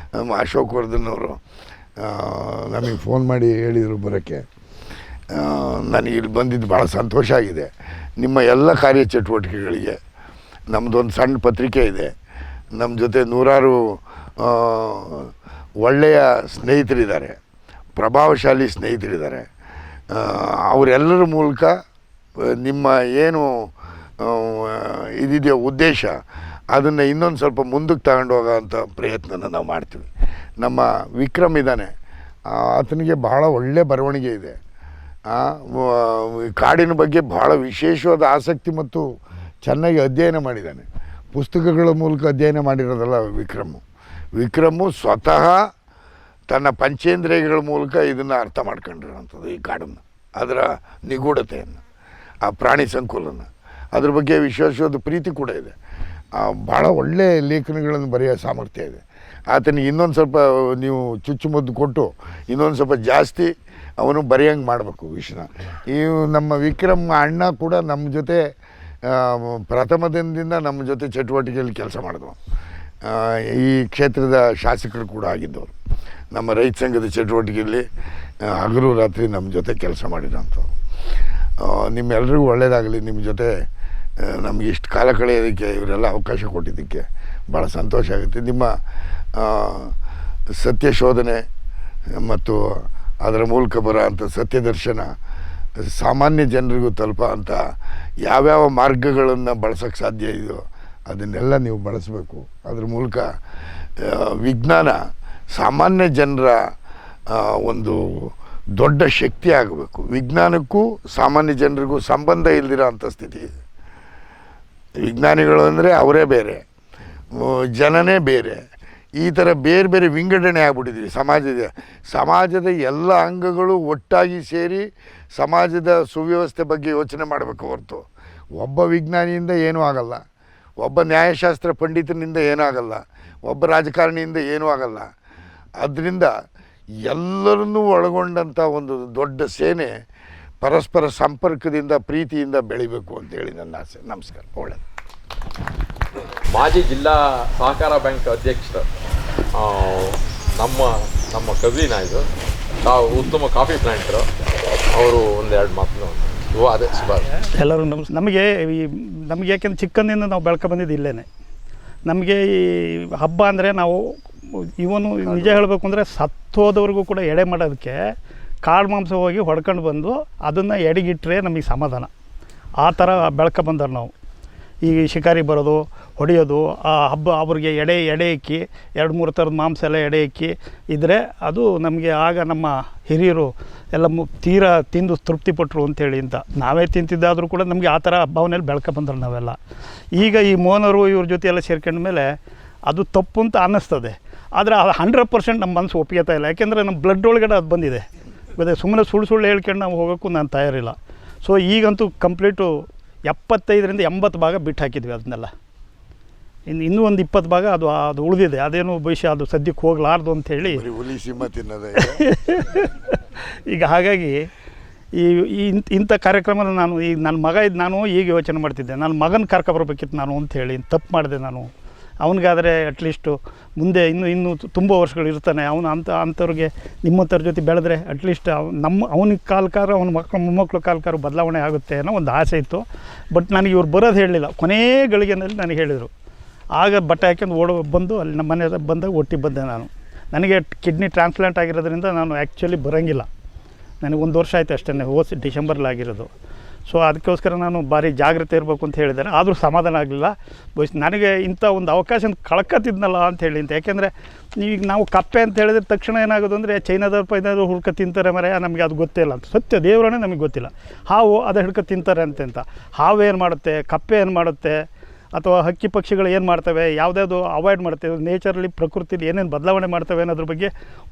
ಅಶೋಕ್ ವರ್ಧನ್ ಅವರು ನಮಗೆ ಫೋನ್ ಮಾಡಿ ಹೇಳಿದರು ಬರೋಕ್ಕೆ. ನನಗೆ ಇಲ್ಲಿ ಬಂದಿದ್ದು ಭಾಳ ಸಂತೋಷ ಆಗಿದೆ. ನಿಮ್ಮ ಎಲ್ಲ ಕಾರ್ಯಚಟುವಟಿಕೆಗಳಿಗೆ ನಮ್ಮದೊಂದು ಸಣ್ಣ ಪತ್ರಿಕೆ ಇದೆ. ನಮ್ಮ ಜೊತೆ ನೂರಾರು ಒಳ್ಳೆಯ ಸ್ನೇಹಿತರಿದ್ದಾರೆ, ಪ್ರಭಾವಶಾಲಿ ಸ್ನೇಹಿತರಿದ್ದಾರೆ. ಅವರೆಲ್ಲರ ಮೂಲಕ ನಿಮ್ಮ ಏನು ಇದಿದೆಯೋ ಉದ್ದೇಶ ಅದನ್ನು ಇನ್ನೊಂದು ಸ್ವಲ್ಪ ಮುಂದಕ್ಕೆ ತಗೊಂಡು ಹೋಗೋಂಥ ಪ್ರಯತ್ನನ ನಾವು ಮಾಡ್ತೀವಿ. ನಮ್ಮ ವಿಕ್ರಮ್ ಇದ್ದಾನೆ, ಆತನಿಗೆ ಭಾಳ ಒಳ್ಳೆಯ ಬರವಣಿಗೆ ಇದೆ. ಕಾಡಿನ ಬಗ್ಗೆ ಭಾಳ ವಿಶೇಷವಾದ ಆಸಕ್ತಿ ಮತ್ತು ಚೆನ್ನಾಗಿ ಅಧ್ಯಯನ ಮಾಡಿದ್ದಾನೆ. ಪುಸ್ತಕಗಳ ಮೂಲಕ ಅಧ್ಯಯನ ಮಾಡಿರೋದಲ್ಲ ವಿಕ್ರಮು ಸ್ವತಃ ತನ್ನ ಪಂಚೇಂದ್ರಿಯಗಳ ಮೂಲಕ ಇದನ್ನು ಅರ್ಥ ಮಾಡ್ಕೊಂಡಿರೋಂಥದ್ದು, ಈ ಕಾಡನ್ನು, ಅದರ ನಿಗೂಢತೆಯನ್ನು, ಆ ಪ್ರಾಣಿ ಸಂಕುಲನ, ಅದ್ರ ಬಗ್ಗೆ ವಿಶೇಷವಾದ ಪ್ರೀತಿ ಕೂಡ ಇದೆ. ಭಾಳ ಒಳ್ಳೆಯ ಲೇಖನಗಳನ್ನು ಬರೆಯೋ ಸಾಮರ್ಥ್ಯ ಇದೆ ಆತನಿಗೆ. ಇನ್ನೊಂದು ಸ್ವಲ್ಪ ನೀವು ಚುಚ್ಚುಮದ್ದು ಕೊಟ್ಟು ಇನ್ನೊಂದು ಸ್ವಲ್ಪ ಜಾಸ್ತಿ ಅವನು ಬರೆಯಂಗೆ ಮಾಡಬೇಕು ವಿಷಯನ. ಈ ನಮ್ಮ ವಿಕ್ರಮ್ ಅಣ್ಣ ಕೂಡ ನಮ್ಮ ಜೊತೆ ಪ್ರಥಮ ದಿನದಿಂದ ನಮ್ಮ ಜೊತೆ ಚಟುವಟಿಕೆಯಲ್ಲಿ ಕೆಲಸ ಮಾಡಿದವು. ಈ ಕ್ಷೇತ್ರದ ಶಾಸಕರು ಕೂಡ ಆಗಿದ್ದವರು. ನಮ್ಮ ರೈತ ಸಂಘದ ಚಟುವಟಿಕೆಯಲ್ಲಿ ಹಗಲು ರಾತ್ರಿ ನಮ್ಮ ಜೊತೆ ಕೆಲಸ ಮಾಡಿರೋಂಥವ್ರು. ನಿಮ್ಮೆಲ್ಲರಿಗೂ ಒಳ್ಳೆಯದಾಗಲಿ. ನಿಮ್ಮ ಜೊತೆ ನಮಗೆ ಇಷ್ಟು ಕಾಲ ಕಳೆಯೋದಕ್ಕೆ ಇವರೆಲ್ಲ ಅವಕಾಶ ಕೊಟ್ಟಿದ್ದಕ್ಕೆ ಭಾಳ ಸಂತೋಷ ಆಗುತ್ತೆ. ನಿಮ್ಮ ಸತ್ಯ ಶೋಧನೆ ಮತ್ತು ಅದರ ಮೂಲಕ ಬರೋ ಅಂಥ ಸತ್ಯದರ್ಶನ ಸಾಮಾನ್ಯ ಜನರಿಗೂ ತಲುಪೋ ಅಂಥ ಯಾವ್ಯಾವ ಮಾರ್ಗಗಳನ್ನು ಬಳಸೋಕ್ಕೆ ಸಾಧ್ಯ ಇದೆಯೋ ಅದನ್ನೆಲ್ಲ ನೀವು ಬಳಸಬೇಕು. ಅದ್ರ ಮೂಲಕ ವಿಜ್ಞಾನ ಸಾಮಾನ್ಯ ಜನರ ಒಂದು ದೊಡ್ಡ ಶಕ್ತಿ ಆಗಬೇಕು. ವಿಜ್ಞಾನಕ್ಕೂ ಸಾಮಾನ್ಯ ಜನರಿಗೂ ಸಂಬಂಧ ಇಲ್ದಿರೋ ಅಂಥ ಸ್ಥಿತಿ ಇದೆ. ವಿಜ್ಞಾನಿಗಳು ಅಂದರೆ ಅವರೇ ಬೇರೆ, ಜನನೇ ಬೇರೆ, ಈ ಥರ ಬೇರೆ ಬೇರೆ ವಿಂಗಡಣೆ ಆಗ್ಬಿಟ್ಟಿದ್ದೀವಿ. ಸಮಾಜದ ಎಲ್ಲ ಅಂಗಗಳು ಒಟ್ಟಾಗಿ ಸೇರಿ ಸಮಾಜದ ಸುವ್ಯವಸ್ಥೆ ಬಗ್ಗೆ ಯೋಚನೆ ಮಾಡಬೇಕು ಹೊರತು ಒಬ್ಬ ವಿಜ್ಞಾನಿಯಿಂದ ಏನೂ ಆಗಲ್ಲ, ಒಬ್ಬ ನ್ಯಾಯಶಾಸ್ತ್ರ ಪಂಡಿತನಿಂದ ಏನೂ ಆಗಲ್ಲ, ಒಬ್ಬ ರಾಜಕಾರಣಿಯಿಂದ ಏನೂ ಆಗಲ್ಲ. ಅದರಿಂದ ಎಲ್ಲರನ್ನೂ ಒಳಗೊಂಡಂಥ ಒಂದು ದೊಡ್ಡ ಸೇನೆ ಪರಸ್ಪರ ಸಂಪರ್ಕದಿಂದ ಕೃತಿಯಿಂದ ಬೆಳಿಬೇಕು ಅಂತೇಳಿ ನನ್ನ ಆಸೆ. ನಮಸ್ಕಾರ. ಒಳ್ಳೆಯದು. ಮಾಜಿ ಜಿಲ್ಲಾ ಸಹಕಾರ ಬ್ಯಾಂಕ್ ಅಧ್ಯಕ್ಷರು ನಮ್ಮ ಕಸಿನ ಇದು, ತಾವು ಉತ್ತಮ ಕಾಫಿ ಪ್ಲಾಂಟರು, ಅವರು ಒಂದೆರಡು ಮಾತನ್ನು ಅದೇ ಎಲ್ಲರೂ ನಮಗೆ ಯಾಕೆಂದ್ರೆ ಚಿಕ್ಕಂದಿಂದ ನಾವು ಬೆಳ್ಕೊ ಬಂದಿದ್ದು ಇಲ್ಲೇ. ನಮಗೆ ಈ ಹಬ್ಬ ಅಂದರೆ ನಾವು ಇವನು ನಿಜ ಹೇಳಬೇಕು ಅಂದರೆ ಸತ್ತೋದವ್ರಿಗೂ ಕೂಡ ಎಡೆ ಮಾಡೋದಕ್ಕೆ ಕಾಡು ಮಾಂಸ ಹೋಗಿ ಹೊಡ್ಕೊಂಡು ಬಂದು ಅದನ್ನು ಎಡೆಗಿಟ್ಟರೆ ನಮಗೆ ಸಮಾಧಾನ. ಆ ಥರ ಬೆಳ್ಕೊ ಬಂದವ್ರು ನಾವು. ಈ ಶಿಕಾರಿ ಬರೋದು, ಹೊಡೆಯೋದು, ಆ ಹಬ್ಬ ಅವ್ರಿಗೆ ಎಡೆ ಇಕ್ಕಿ 2-3 ಥರದ ಮಾಂಸ ಎಲ್ಲ ಎಡೆ ಇಕ್ಕಿ ಇದ್ದರೆ ಅದು ನಮಗೆ ಆಗ ನಮ್ಮ ಹಿರಿಯರು ಎಲ್ಲ ತೀರಾ ತಿಂದು ತೃಪ್ತಿಪಟ್ಟರು ಅಂಥೇಳಿ ಅಂತ. ನಾವೇ ತಿಂತಿದ್ದಾದರೂ ಕೂಡ ನಮಗೆ ಆ ಥರ ಭಾವನೆಯಲ್ಲಿ ಬೆಳ್ಕೊ ಬಂದರು ನಾವೆಲ್ಲ. ಈಗ ಈ ಮೋಹನರು ಇವ್ರ ಜೊತೆ ಎಲ್ಲ ಸೇರ್ಕೊಂಡ ಮೇಲೆ ಅದು ತಪ್ಪು ಅಂತ ಅನ್ನಿಸ್ತದೆ. ಆದರೆ ಅದು 100% ನಮ್ಮ ಮನಸ್ಸು ಒಪ್ಪಿಗೆತಾ ಇಲ್ಲ. ಯಾಕೆಂದರೆ ನಮ್ಮ ಬ್ಲಡ್ ಒಳಗಡೆ ಅದು ಬಂದಿದೆ. ಮತ್ತು ಸುಮ್ಮನೆ ಸುಳ್ಳು ಹೇಳ್ಕೊಂಡು ನಾವು ಹೋಗೋಕ್ಕೂ ನಾನು ತಯಾರಿಲ್ಲ. ಸೊ ಈಗಂತೂ ಕಂಪ್ಲೀಟು 75ರಿಂದ 80 ಭಾಗ ಬಿಟ್ಟು ಹಾಕಿದ್ವಿ ಅದನ್ನೆಲ್ಲ. ಇನ್ನೂ ಒಂದು 20 ಭಾಗ ಅದು ಉಳಿದಿದೆ. ಅದೇನು ಭವಿಷ್ಯ ಅದು ಸದ್ಯಕ್ಕೆ ಹೋಗಲಾರ್ದು ಅಂಥೇಳಿ ಈಗ. ಹಾಗಾಗಿ ಇಂಥ ಕಾರ್ಯಕ್ರಮನ ನಾನು ಈಗ ನನ್ನ ಮಗ ನಾನು ಈಗ ಯೋಚನೆ ಮಾಡ್ತಿದ್ದೆ, ನನ್ನ ಮಗನ ಕರ್ಕೊಬರ್ಬೇಕಿತ್ತು ನಾನು ಅಂಥೇಳಿ. ತಪ್ಪು ಮಾಡಿದೆ ನಾನು. ಅವನಿಗಾದರೆ ಅಟ್ಲೀಸ್ಟು ಮುಂದೆ ಇನ್ನೂ ತುಂಬ ವರ್ಷಗಳು ಇರ್ತಾನೆ. ಅವನು ಅಂಥವ್ರಿಗೆ ನಿಮ್ಮಂಥವ್ರ ಜೊತೆ ಬೆಳೆದ್ರೆ ಅಟ್ಲೀಸ್ಟ್ ಅವನಿಗೆ ಕಾಲ್ಕಾರ ಅವನ ಮೊಮ್ಮಕ್ಕಳು ಕಾಲ್ಕಾರ ಬದಲಾವಣೆ ಆಗುತ್ತೆ ಅನ್ನೋ ಒಂದು ಆಸೆ ಇತ್ತು. ಬಟ್ ನನಗೆ ಇವ್ರು ಬರೋದು ಹೇಳಲಿಲ್ಲ, ಕೊನೇ ಗಳಿಗೆನಲ್ಲಿ ನನಗೆ ಹೇಳಿದರು. ಆಗ ಬಟ್ಟೆ ಹಾಕ್ಯಂಡು ಬಂದು ಅಲ್ಲಿ ನಮ್ಮ ಮನೆ ಬಂದಾಗ ಒಟ್ಟಿಗೆ ಬಂದೆ ನಾನು. ನನಗೆ ಕಿಡ್ನಿ ಟ್ರಾನ್ಸ್ಪ್ಲಾಂಟ್ ಆಗಿರೋದ್ರಿಂದ ನಾನು ಆ್ಯಕ್ಚುಲಿ ಬರೋಂಗಿಲ್ಲ. ನನಗೆ 1 ವರ್ಷ ಆಯಿತು ಅಷ್ಟೇ, ಡಿಸೆಂಬರ್ಲಾಗಿರೋದು. ಸೊ ಅದಕ್ಕೋಸ್ಕರ ನಾನು ಭಾರಿ ಜಾಗ್ರತೆ ಇರಬೇಕು ಅಂತ ಹೇಳಿದ್ದಾರೆ. ಆದರೂ ಸಮಾಧಾನ ಆಗಲಿಲ್ಲ. ನನಗೆ ಇಂಥ ಒಂದು ಅವಕಾಶ ಕಳ್ಕೊತಿದ್ನಲ್ಲ ಅಂತ ಹೇಳಿ ಅಂತ. ಯಾಕೆಂದರೆ ಈಗ ನಾವು ಕಪ್ಪೆ ಅಂತ ಹೇಳಿದ್ರೆ ತಕ್ಷಣ ಏನಾಗೋದು ಅಂದರೆ ಚೈನಾದವ್ರು ಹುಡ್ಕೊ ತಿಂತಾರೆ ಮರೆ, ನಮಗೆ ಅದು ಗೊತ್ತೇ ಇಲ್ಲ ಅಂತ. ಸತ್ಯ ದೇವರೇ ನಮಗೆ ಗೊತ್ತಿಲ್ಲ. ಹಾವು ಅದು ಹಿಡ್ಕೊ ತಿಂತಾರೆ ಅಂತ. ಹಾವು ಏನು ಮಾಡುತ್ತೆ, ಕಪ್ಪೆ ಏನು ಮಾಡುತ್ತೆ, ಅಥವಾ ಹಕ್ಕಿ ಪಕ್ಷಿಗಳು ಏನು ಮಾಡ್ತವೆ, ಯಾವುದ್ಯಾವುದು ಅವಾಯ್ಡ್ ಮಾಡ್ತೇವೆ, ನೇಚರಲ್ಲಿ ಪ್ರಕೃತಿಲಿ ಏನೇನು ಬದಲಾವಣೆ ಮಾಡ್ತವೆ ಅನ್ನೋದ್ರ ಬಗ್ಗೆ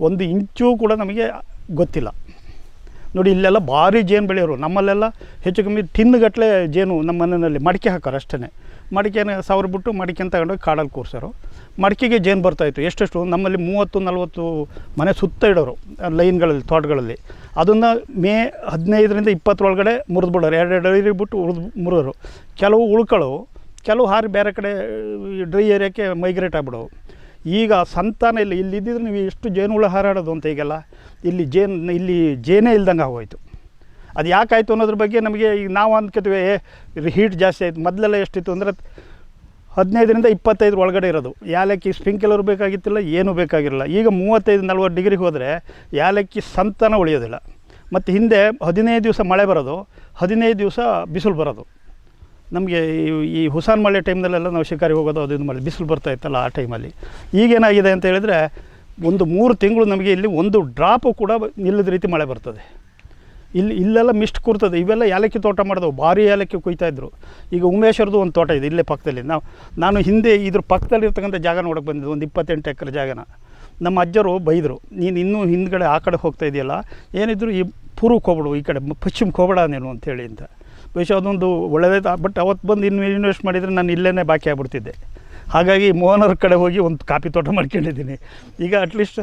ಒಂದು ಇಂಚೂ ಕೂಡ ನಮಗೆ ಗೊತ್ತಿಲ್ಲ. ನೋಡಿ ಇಲ್ಲೆಲ್ಲ ಭಾರಿ ಜೇನು ಬೆಳೆಯೋರು, ನಮ್ಮಲ್ಲೆಲ್ಲ ಹೆಚ್ಚು ಕಮ್ಮಿ ಟಿನ್ಗಟ್ಟಲೆ ಜೇನು ನಮ್ಮ ಮನೆಯಲ್ಲಿ ಮಡಿಕೆ ಹಾಕೋರು ಅಷ್ಟೇ. ಮಡಿಕೆನ 1000 ಬಿಟ್ಟು ಮಡಿಕೆನ ತಗೊಂಡೋಗಿ ಕಾಡಲ್ಲಿ ಕೂರಿಸೋರು. ಮಡಿಕೆಗೆ ಜೇನು ಬರ್ತಾಯಿತ್ತು. ಎಷ್ಟೆಷ್ಟು ನಮ್ಮಲ್ಲಿ 30-40 ಮನೆ ಸುತ್ತ ಇಡೋರು ಲೈನ್ಗಳಲ್ಲಿ, ತೋಟಗಳಲ್ಲಿ. ಅದನ್ನು ಮೇ 15ರಿಂದ 20 ಒಳಗಡೆ ಮುರಿದ್ಬಿಡೋರು. 2 ಅಡಿ ಬಿಟ್ಟು ಮುರಿದೋರು. ಕೆಲವು ಉಳ್ಕೊಳ್ಳೋವು, ಕೆಲವು ಹಾರಿ ಬೇರೆ ಕಡೆ ಡ್ರೈ ಏರಿಯಾಕ್ಕೆ ಮೈಗ್ರೇಟ್ ಆಗಿಬಿಡೋವು. ಈಗ ಸಂತಾನ ಇಲ್ಲ. ಇಲ್ಲಿದ್ದಿದ್ರೆ ನೀವು ಎಷ್ಟು ಜೇನುಹುಳ ಹಾರಾಡೋದು ಅಂತ. ಈಗೆಲ್ಲ ಇಲ್ಲಿ ಜೇನೇ ಇಲ್ದಂಗೆ ಆಗೋಯ್ತು. ಅದು ಯಾಕಾಯಿತು ಅನ್ನೋದ್ರ ಬಗ್ಗೆ ನಮಗೆ ಈಗ ನಾವು ಅಂದ್ಕೊತೀವಿ ಹೀಟ್ ಜಾಸ್ತಿ ಆಯಿತು. ಮೊದಲೆಲ್ಲ ಎಷ್ಟಿತ್ತು ಅಂದರೆ 15ರಿಂದ 25 ಒಳಗಡೆ ಇರೋದು. ಯಾಲಕ್ಕಿ ಸ್ಪ್ರಿಂಕ್ಲರ್ ಬೇಕಾಗಿತ್ತಿಲ್ಲ, ಏನೂ ಬೇಕಾಗಿರಲಿಲ್ಲ. ಈಗ 35-40 ಡಿಗ್ರಿಗೆ ಹೋದರೆ ಯಾಲಕ್ಕಿ ಸಂತಾನ ಉಳಿಯೋದಿಲ್ಲ. ಮತ್ತು ಹಿಂದೆ 15 ದಿವಸ ಮಳೆ ಬರೋದು, 15 ದಿವಸ ಬಿಸಿಲು ಬರೋದು. ನಮಗೆ ಈ ಹುಸಾನ್ ಮಳೆ ಟೈಮ್ನಲ್ಲೆಲ್ಲ ನಾವು ಶಿಕಾರಿ ಹೋಗೋದು, ಅದು ಇದು ಮಾಡಿ ಬಿಸಿಲು ಬರ್ತಾಯಿತ್ತಲ್ಲ ಆ ಟೈಮಲ್ಲಿ. ಈಗೇನಾಗಿದೆ ಅಂತ ಹೇಳಿದರೆ 3 ತಿಂಗಳು ನಮಗೆ ಇಲ್ಲಿ ಒಂದು ಡ್ರಾಪು ಕೂಡ ನಿಲ್ಲದ ರೀತಿ ಮಳೆ ಬರ್ತದೆ. ಇಲ್ಲೆಲ್ಲ ಮಿಸ್ಟ್ ಕೂರ್ತದೆ. ಇವೆಲ್ಲ ಏಲಕ್ಕಿ ತೋಟ ಮಾಡಿದವು, ಭಾರಿ ಏಲಕ್ಕಿ ಕುಯ್ತಾಯಿದ್ರು. ಈಗ ಉಮೇಶ್ವರದು ಒಂದು ತೋಟ ಇದೆ ಇಲ್ಲೇ ಪಕ್ಕದಲ್ಲಿ. ನಾನು ಹಿಂದೆ ಇದ್ರ ಪಕ್ಕದಲ್ಲಿ ಇರ್ತಕ್ಕಂಥ ಜಾಗ ನೋಡೋಕೆ ಬಂದಿದ್ದು, ಒಂದು 28 ಎಕರೆ ಜಾಗನ. ನಮ್ಮ ಅಜ್ಜರು ಬೈದರು, ನೀನು ಇನ್ನೂ ಹಿಂದ್ಗಡೆ ಆ ಕಡೆ ಹೋಗ್ತಾ ಇದೆಯಲ್ಲ, ಏನಿದ್ರು ಈ ಪೂರ್ವಕ್ಕೆ ಹೋಗ್ಬಿಡು, ಈ ಕಡೆ ಪಶ್ಚಿಮಕ್ಕೆ ಹೋಗ್ಬೇಡ ನೀನು ಅಂತೇಳಿ ಅಂತ. ಬಹುಶಃ ಅದೊಂದು ಒಳ್ಳೆಯದೇ. ಬಟ್ ಅವತ್ತು ಬಂದು ಇನ್ವೆಸ್ಟ್ ಮಾಡಿದರೆ ನಾನು ಇಲ್ಲೇ ಬಾಕಿ ಆಗ್ಬಿಡ್ತಿದ್ದೆ. ಹಾಗಾಗಿ ಮೋಹನವ್ರ ಕಡೆ ಹೋಗಿ ಒಂದು ಕಾಫಿ ತೋಟ ಮಾಡ್ಕೊಂಡಿದ್ದೀನಿ. ಈಗ ಅಟ್ಲೀಸ್ಟ್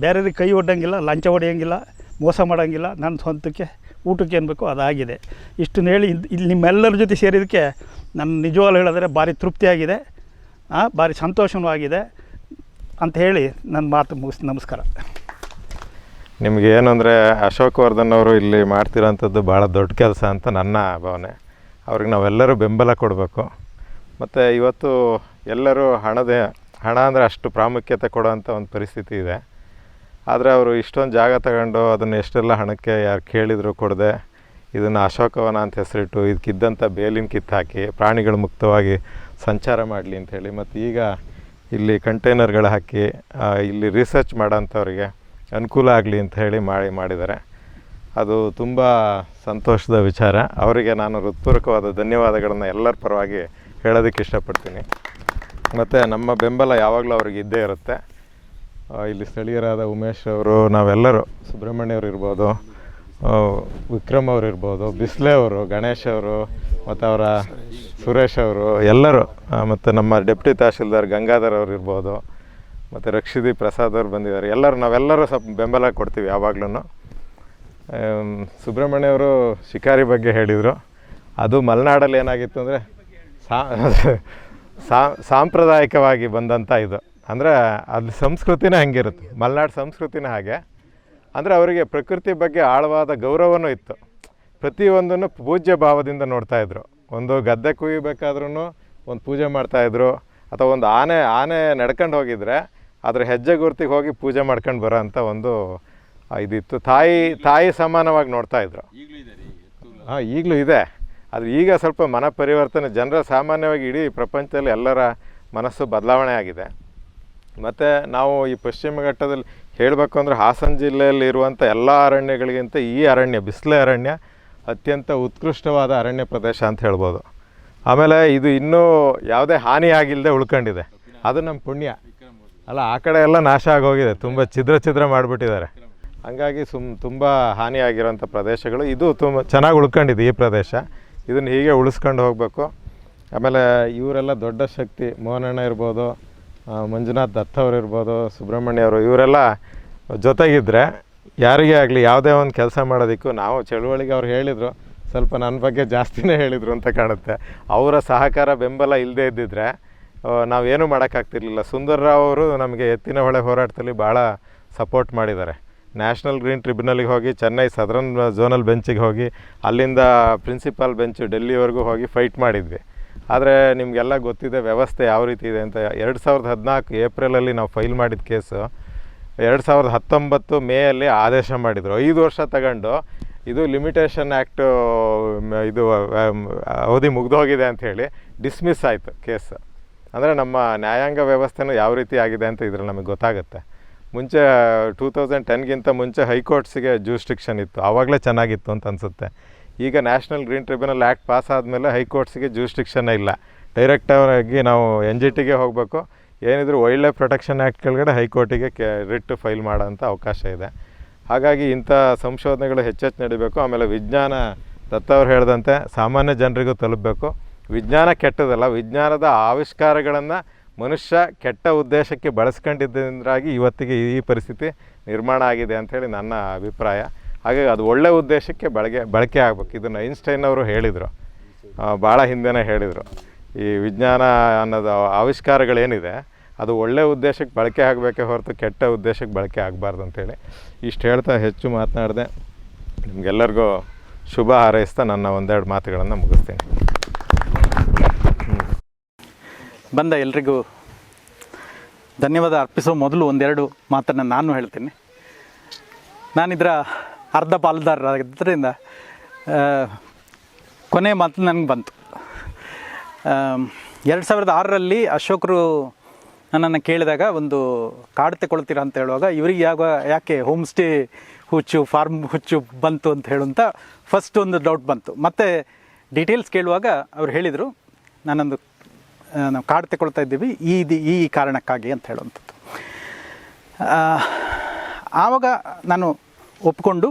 ಬೇರೆಯವ್ರಿಗೆ ಕೈ ಒಡ್ಡಂಗಿಲ್ಲ, ಲಂಚ ಹೊಡೆಯೋಂಗಿಲ್ಲ, ಮೋಸ ಮಾಡೋಂಗಿಲ್ಲ. ನನ್ನ ಸ್ವಂತಕ್ಕೆ ಊಟಕ್ಕೆ ಏನು ಬೇಕೋ ಅದಾಗಿದೆ. ಇಷ್ಟನ್ನು ಹೇಳಿ ಇಲ್ಲಿ ನಿಮ್ಮೆಲ್ಲರ ಜೊತೆ ಸೇರಿದ್ದಕ್ಕೆ ನನ್ನ ನಿಜವಾಗ್ಲೂ ಹೇಳಿದ್ರೆ ಭಾರಿ ತೃಪ್ತಿಯಾಗಿದೆ, ಭಾರಿ ಸಂತೋಷವೂ ಆಗಿದೆ ಅಂತ ಹೇಳಿ ನನ್ನ ಮಾತು ಮುಗಿಸಿ ನಮಸ್ಕಾರ. ನಿಮ್ಗೆ ಏನು ಅಂದರೆ ಅಶೋಕ್ ವರ್ಧನ್ ಅವರು ಇಲ್ಲಿ ಮಾಡ್ತಿರೋಂಥದ್ದು ಭಾಳ ದೊಡ್ಡ ಕೆಲಸ ಅಂತ ನನ್ನ ಭಾವನೆ. ಅವ್ರಿಗೆ ನಾವೆಲ್ಲರೂ ಬೆಂಬಲ ಕೊಡಬೇಕು. ಮತ್ತು ಇವತ್ತು ಎಲ್ಲರೂ ಹಣ ಅಂದರೆ ಅಷ್ಟು ಪ್ರಾಮುಖ್ಯತೆ ಕೊಡೋವಂಥ ಒಂದು ಪರಿಸ್ಥಿತಿ ಇದೆ. ಆದರೆ ಅವರು ಇಷ್ಟೊಂದು ಜಾಗ ತಗೊಂಡು ಅದನ್ನು ಎಷ್ಟೆಲ್ಲ ಹಣಕ್ಕೆ ಯಾರು ಕೇಳಿದರೂ ಕೊಡದೆ ಇದನ್ನು ಅಶೋಕವನ ಅಂತ ಹೆಸರಿಟ್ಟು ಇದಕ್ಕಿದ್ದಂಥ ಬೇಲಿನ ಕಿತ್ತಾಕಿ ಪ್ರಾಣಿಗಳು ಮುಕ್ತವಾಗಿ ಸಂಚಾರ ಮಾಡಲಿ ಅಂಥೇಳಿ, ಮತ್ತು ಈಗ ಇಲ್ಲಿ ಕಂಟೈನರ್ಗಳು ಹಾಕಿ ಇಲ್ಲಿ ರಿಸರ್ಚ್ ಮಾಡೋಂಥವ್ರಿಗೆ ಅನುಕೂಲ ಆಗಲಿ ಅಂತ ಹೇಳಿ ಮಾಡಿದ್ದಾರೆ. ಅದು ತುಂಬ ಸಂತೋಷದ ವಿಚಾರ. ಅವರಿಗೆ ನಾನು ಹೃತ್ಪೂರ್ವಕವಾದ ಧನ್ಯವಾದಗಳನ್ನು ಎಲ್ಲರ ಪರವಾಗಿ ಹೇಳೋದಕ್ಕೆ ಇಷ್ಟಪಡ್ತೀನಿ. ಮತ್ತು ನಮ್ಮ ಬೆಂಬಲ ಯಾವಾಗಲೂ ಅವ್ರಿಗೆ ಇದ್ದೇ ಇರುತ್ತೆ. ಇಲ್ಲಿ ಸ್ಥಳೀಯರಾದ ಉಮೇಶ್ ಅವರು, ನಾವೆಲ್ಲರೂ, ಸುಬ್ರಹ್ಮಣ್ಯವ್ರು ಇರ್ಬೋದು, ವಿಕ್ರಮ್ ಅವರು ಇರ್ಬೋದು, ಬಿಸ್ಲೆ ಅವರು, ಗಣೇಶ್ ಅವರು, ಮತ್ತು ಅವರ ಸುರೇಶ್ ಅವರು ಎಲ್ಲರೂ, ಮತ್ತು ನಮ್ಮ ಡೆಪ್ಟಿ ತಹಶೀಲ್ದಾರ್ ಗಂಗಾಧರ್ ಅವರು ಇರ್ಬೋದು, ಮತ್ತು ರಕ್ಷಿದಿ ಪ್ರಸಾದ್ ಅವರು ಬಂದಿದ್ದಾರೆ. ನಾವೆಲ್ಲರೂ ಸ್ವಲ್ಪ ಬೆಂಬಲ ಕೊಡ್ತೀವಿ ಯಾವಾಗ್ಲೂ. ಸುಬ್ರಹ್ಮಣ್ಯವರು ಶಿಕಾರಿ ಬಗ್ಗೆ ಹೇಳಿದರು. ಅದು ಮಲೆನಾಡಲ್ಲಿ ಏನಾಗಿತ್ತು ಅಂದರೆ ಸಾಂಪ್ರದಾಯಿಕವಾಗಿ ಬಂದಂಥ ಇದು. ಅಂದರೆ ಅಲ್ಲಿ ಸಂಸ್ಕೃತಿನೇ ಹಂಗಿರುತ್ತೆ, ಮಲೆನಾಡು ಸಂಸ್ಕೃತಿನೇ ಹಾಗೆ. ಅಂದರೆ ಅವರಿಗೆ ಪ್ರಕೃತಿ ಬಗ್ಗೆ ಆಳವಾದ ಗೌರವನೂ ಇತ್ತು. ಪ್ರತಿಯೊಂದನ್ನು ಪೂಜ್ಯ ಭಾವದಿಂದ ನೋಡ್ತಾಯಿದ್ರು. ಒಂದು ಗದ್ದೆ ಕುಯ್ಯಬೇಕಾದ್ರೂ ಒಂದು ಪೂಜೆ ಮಾಡ್ತಾಯಿದ್ರು, ಅಥವಾ ಒಂದು ಆನೆ ನಡ್ಕೊಂಡು ಹೋಗಿದ್ರೆ ಅದ್ರ ಹೆಜ್ಜೆ ಗುರ್ತಿಗೆ ಹೋಗಿ ಪೂಜೆ ಮಾಡ್ಕೊಂಡು ಬರೋ ಅಂಥ ಒಂದು ಇದಿತ್ತು. ತಾಯಿ ಸಮಾನವಾಗಿ ನೋಡ್ತಾಯಿದ್ರು. ಈಗಲೂ ಇದೆ. ಆದರೆ ಈಗ ಸ್ವಲ್ಪ ಮನ ಪರಿವರ್ತನೆ, ಜನರ ಸಾಮಾನ್ಯವಾಗಿ ಇಡೀ ಪ್ರಪಂಚದಲ್ಲಿ ಎಲ್ಲರ ಮನಸ್ಸು ಬದಲಾವಣೆ ಆಗಿದೆ. ಮತ್ತು ನಾವು ಈ ಪಶ್ಚಿಮ ಘಟ್ಟದಲ್ಲಿ ಹೇಳಬೇಕು ಅಂದರೆ ಹಾಸನ ಜಿಲ್ಲೆಯಲ್ಲಿ ಇರುವಂಥ ಎಲ್ಲ ಅರಣ್ಯಗಳಿಗಿಂತ ಈ ಅರಣ್ಯ, ಬಿಸಿಲೆ ಅರಣ್ಯ, ಅತ್ಯಂತ ಉತ್ಕೃಷ್ಟವಾದ ಅರಣ್ಯ ಪ್ರದೇಶ ಅಂತ ಹೇಳ್ಬೋದು. ಆಮೇಲೆ ಇದು ಇನ್ನೂ ಯಾವುದೇ ಹಾನಿ ಆಗಿಲ್ಲದೆ ಉಳ್ಕೊಂಡಿದೆ. ಅದು ನಮ್ಮ ಪುಣ್ಯ ಅಲ್ಲ. ಆ ಕಡೆ ಎಲ್ಲ ನಾಶ ಆಗೋಗಿದೆ, ತುಂಬ ಛಿದ್ರ ಮಾಡಿಬಿಟ್ಟಿದ್ದಾರೆ. ಹಂಗಾಗಿ ತುಂಬ ಹಾನಿಯಾಗಿರೋಂಥ ಪ್ರದೇಶಗಳು. ಇದು ತುಂಬ ಚೆನ್ನಾಗಿ ಉಳ್ಕೊಂಡಿದೆ ಈ ಪ್ರದೇಶ. ಇದನ್ನು ಹೀಗೆ ಉಳಿಸ್ಕೊಂಡು ಹೋಗಬೇಕು. ಆಮೇಲೆ ಇವರೆಲ್ಲ ದೊಡ್ಡ ಶಕ್ತಿ, ಮೋಹನಣ್ಣ ಇರ್ಬೋದು, ಮಂಜುನಾಥ್ ದತ್ತ ಅವರು ಇರ್ಬೋದು, ಸುಬ್ರಹ್ಮಣ್ಯ ಅವರು, ಇವರೆಲ್ಲ ಜೊತೆಗಿದ್ದರೆ ಯಾರಿಗೇ ಆಗಲಿ ಯಾವುದೇ ಒಂದು ಕೆಲಸ ಮಾಡೋದಕ್ಕೂ, ನಾವು ಚಳುವಳಿಗೆ ಅವ್ರು ಹೇಳಿದರು, ಸ್ವಲ್ಪ ನನ್ನ ಬಗ್ಗೆ ಜಾಸ್ತಿನೇ ಹೇಳಿದರು ಅಂತ ಕಾಣುತ್ತೆ. ಅವರ ಸಹಕಾರ ಬೆಂಬಲ ಇಲ್ಲದೇ ಇದ್ದಿದ್ದರೆ ನಾವೇನು ಮಾಡೋಕ್ಕಾಗ್ತಿರ್ಲಿಲ್ಲ. ಸುಂದರ್ರಾವ್ ಅವರು ನಮಗೆ ಎತ್ತಿನ ಹೊಳೆ ಹೋರಾಟದಲ್ಲಿ ಭಾಳ ಸಪೋರ್ಟ್ ಮಾಡಿದ್ದಾರೆ. ನ್ಯಾಷನಲ್ ಗ್ರೀನ್ ಟ್ರಿಬ್ಯುನಲ್ಗೆ ಹೋಗಿ ಚೆನ್ನೈ ಸದರನ್ ಝೋನಲ್ ಬೆಂಚಿಗೆ ಹೋಗಿ ಅಲ್ಲಿಂದ ಪ್ರಿನ್ಸಿಪಾಲ್ ಬೆಂಚು ಡೆಲ್ಲಿವರೆಗೂ ಹೋಗಿ ಫೈಟ್ ಮಾಡಿದ್ವಿ. ಆದರೆ ನಿಮಗೆಲ್ಲ ಗೊತ್ತಿದೆ ವ್ಯವಸ್ಥೆ ಯಾವ ರೀತಿ ಇದೆ ಅಂತ. 2014 ಏಪ್ರಿಲಲ್ಲಿ ನಾವು ಫೈಲ್ ಮಾಡಿದ ಕೇಸು 2019 ಮೇಯಲ್ಲಿ ಆದೇಶ ಮಾಡಿದರು. 5 ವರ್ಷ ತಗೊಂಡು ಇದು ಲಿಮಿಟೇಷನ್ ಆ್ಯಕ್ಟು ಇದು ಅವಧಿ ಮುಗಿದೋಗಿದೆ ಅಂಥೇಳಿ ಡಿಸ್ಮಿಸ್ ಆಯಿತು ಕೇಸ್. ಅಂದರೆ ನಮ್ಮ ನ್ಯಾಯಾಂಗ ವ್ಯವಸ್ಥೆನೂ ಯಾವ ರೀತಿ ಆಗಿದೆ ಅಂತ ಇದ್ರಲ್ಲಿ ನಮಗೆ ಗೊತ್ತಾಗುತ್ತೆ. ಮುಂಚೆ 2010ಗಿಂತ ಮುಂಚೆ ಹೈಕೋರ್ಟ್ಸಿಗೆ ಜ್ಯೂರಿಸ್ಡಿಕ್ಷನ್ ಇತ್ತು, ಆವಾಗಲೇ ಚೆನ್ನಾಗಿತ್ತು ಅಂತ ಅನಿಸುತ್ತೆ. ಈಗ national green tribunal act pass ಆದಮೇಲೆ ಹೈಕೋರ್ಟ್ಸಿಗೆ ಜ್ಯೂರಿಸ್ಡಿಕ್ಷನ್ನೇ ಇಲ್ಲ. ಡೈರೆಕ್ಟಾಗಿ ನಾವು NGTಗೆ ಹೋಗಬೇಕು. ಏನಿದ್ರು ವೈಲ್ಡ್ ಲೈಫ್ ಪ್ರೊಟೆಕ್ಷನ್ ಆ್ಯಕ್ಟ್ ಕೆಳಗಡೆ ಹೈಕೋರ್ಟಿಗೆ ರಿಟ್ ಫೈಲ್ ಮಾಡೋಂಥ ಅವಕಾಶ ಇದೆ. ಹಾಗಾಗಿ ಇಂಥ ಸಂಶೋಧನೆಗಳು ಹೆಚ್ಚೆಚ್ಚು ನಡಿಬೇಕು. ಆಮೇಲೆ ವಿಜ್ಞಾನ ದತ್ತವ್ರು ಹೇಳಿದಂತೆ ಸಾಮಾನ್ಯ ಜನರಿಗೂ ತಲುಪಬೇಕು. ವಿಜ್ಞಾನ ಕೆಟ್ಟದಲ್ಲ, ವಿಜ್ಞಾನದ ಆವಿಷ್ಕಾರಗಳನ್ನು ಮನುಷ್ಯ ಕೆಟ್ಟ ಉದ್ದೇಶಕ್ಕೆ ಬಳಸ್ಕೊಂಡಿದ್ದರಿಂದಾಗಿ ಇವತ್ತಿಗೆ ಈ ಪರಿಸ್ಥಿತಿ ನಿರ್ಮಾಣ ಆಗಿದೆ ಅಂಥೇಳಿ ನನ್ನ ಅಭಿಪ್ರಾಯ. ಹಾಗಾಗಿ ಅದು ಒಳ್ಳೆಯ ಉದ್ದೇಶಕ್ಕೆ ಬಳಕೆ ಆಗಬೇಕು. ಇದನ್ನು ಐನ್ಸ್ಟೈನ್ ಅವರು ಹೇಳಿದರು, ಭಾಳ ಹಿಂದೆನೇ ಹೇಳಿದರು. ಈ ವಿಜ್ಞಾನ ಅನ್ನೋದು ಆವಿಷ್ಕಾರಗಳೇನಿದೆ ಅದು ಒಳ್ಳೆಯ ಉದ್ದೇಶಕ್ಕೆ ಬಳಕೆ ಆಗಬೇಕೇ ಹೊರತು ಕೆಟ್ಟ ಉದ್ದೇಶಕ್ಕೆ ಬಳಕೆ ಆಗಬಾರ್ದು ಅಂಥೇಳಿ ಇಷ್ಟು ಹೇಳ್ತಾ ಹೆಚ್ಚು ಮಾತನಾಡಿದೆ. ನಿಮಗೆಲ್ಲರಿಗೂ ಶುಭ ಹಾರೈಸ್ತಾ ನನ್ನ ಒಂದೆರಡು ಮಾತುಗಳನ್ನು ಮುಗಿಸ್ತೀನಿ. ಬಂದ ಎಲ್ರಿಗೂ ಧನ್ಯವಾದ ಅರ್ಪಿಸೋ ಮೊದಲು ಒಂದೆರಡು ಮಾತನ್ನು ನಾನು ಹೇಳ್ತೀನಿ. ನಾನಿದರ ಅರ್ಧ ಪಾಲುದಾರರಾಗಿದ್ದರಿಂದ ಕೊನೆ ಮಾತು ನನಗೆ ಬಂತು. 2006ರಲ್ಲಿ ಅಶೋಕರು ನನ್ನನ್ನು ಕೇಳಿದಾಗ ಒಂದು ಕಾಡು ತಗೊಳ್ತೀರಾ ಅಂತ ಹೇಳುವಾಗ ಇವರಿಗೆ ಯಾಕೆ ಹೋಮ್ ಸ್ಟೇ ಹುಚ್ಚು ಫಾರ್ಮ್ ಹುಚ್ಚು ಬಂತು ಅಂತ ಹೇಳುವಂಥ ಫಸ್ಟ್ ಒಂದು ಡೌಟ್ ಬಂತು. ಮತ್ತು ಡೀಟೇಲ್ಸ್ ಕೇಳುವಾಗ ಅವ್ರು ಹೇಳಿದರು ನಾವು ಕಾಡು ತಗೊಳ್ತಾ ಇದ್ದೀವಿ ಈ ಕಾರಣಕ್ಕಾಗಿ ಅಂತ ಹೇಳುವಂಥದ್ದು. ಆವಾಗ ನಾನು ಒಪ್ಕೊಂಡು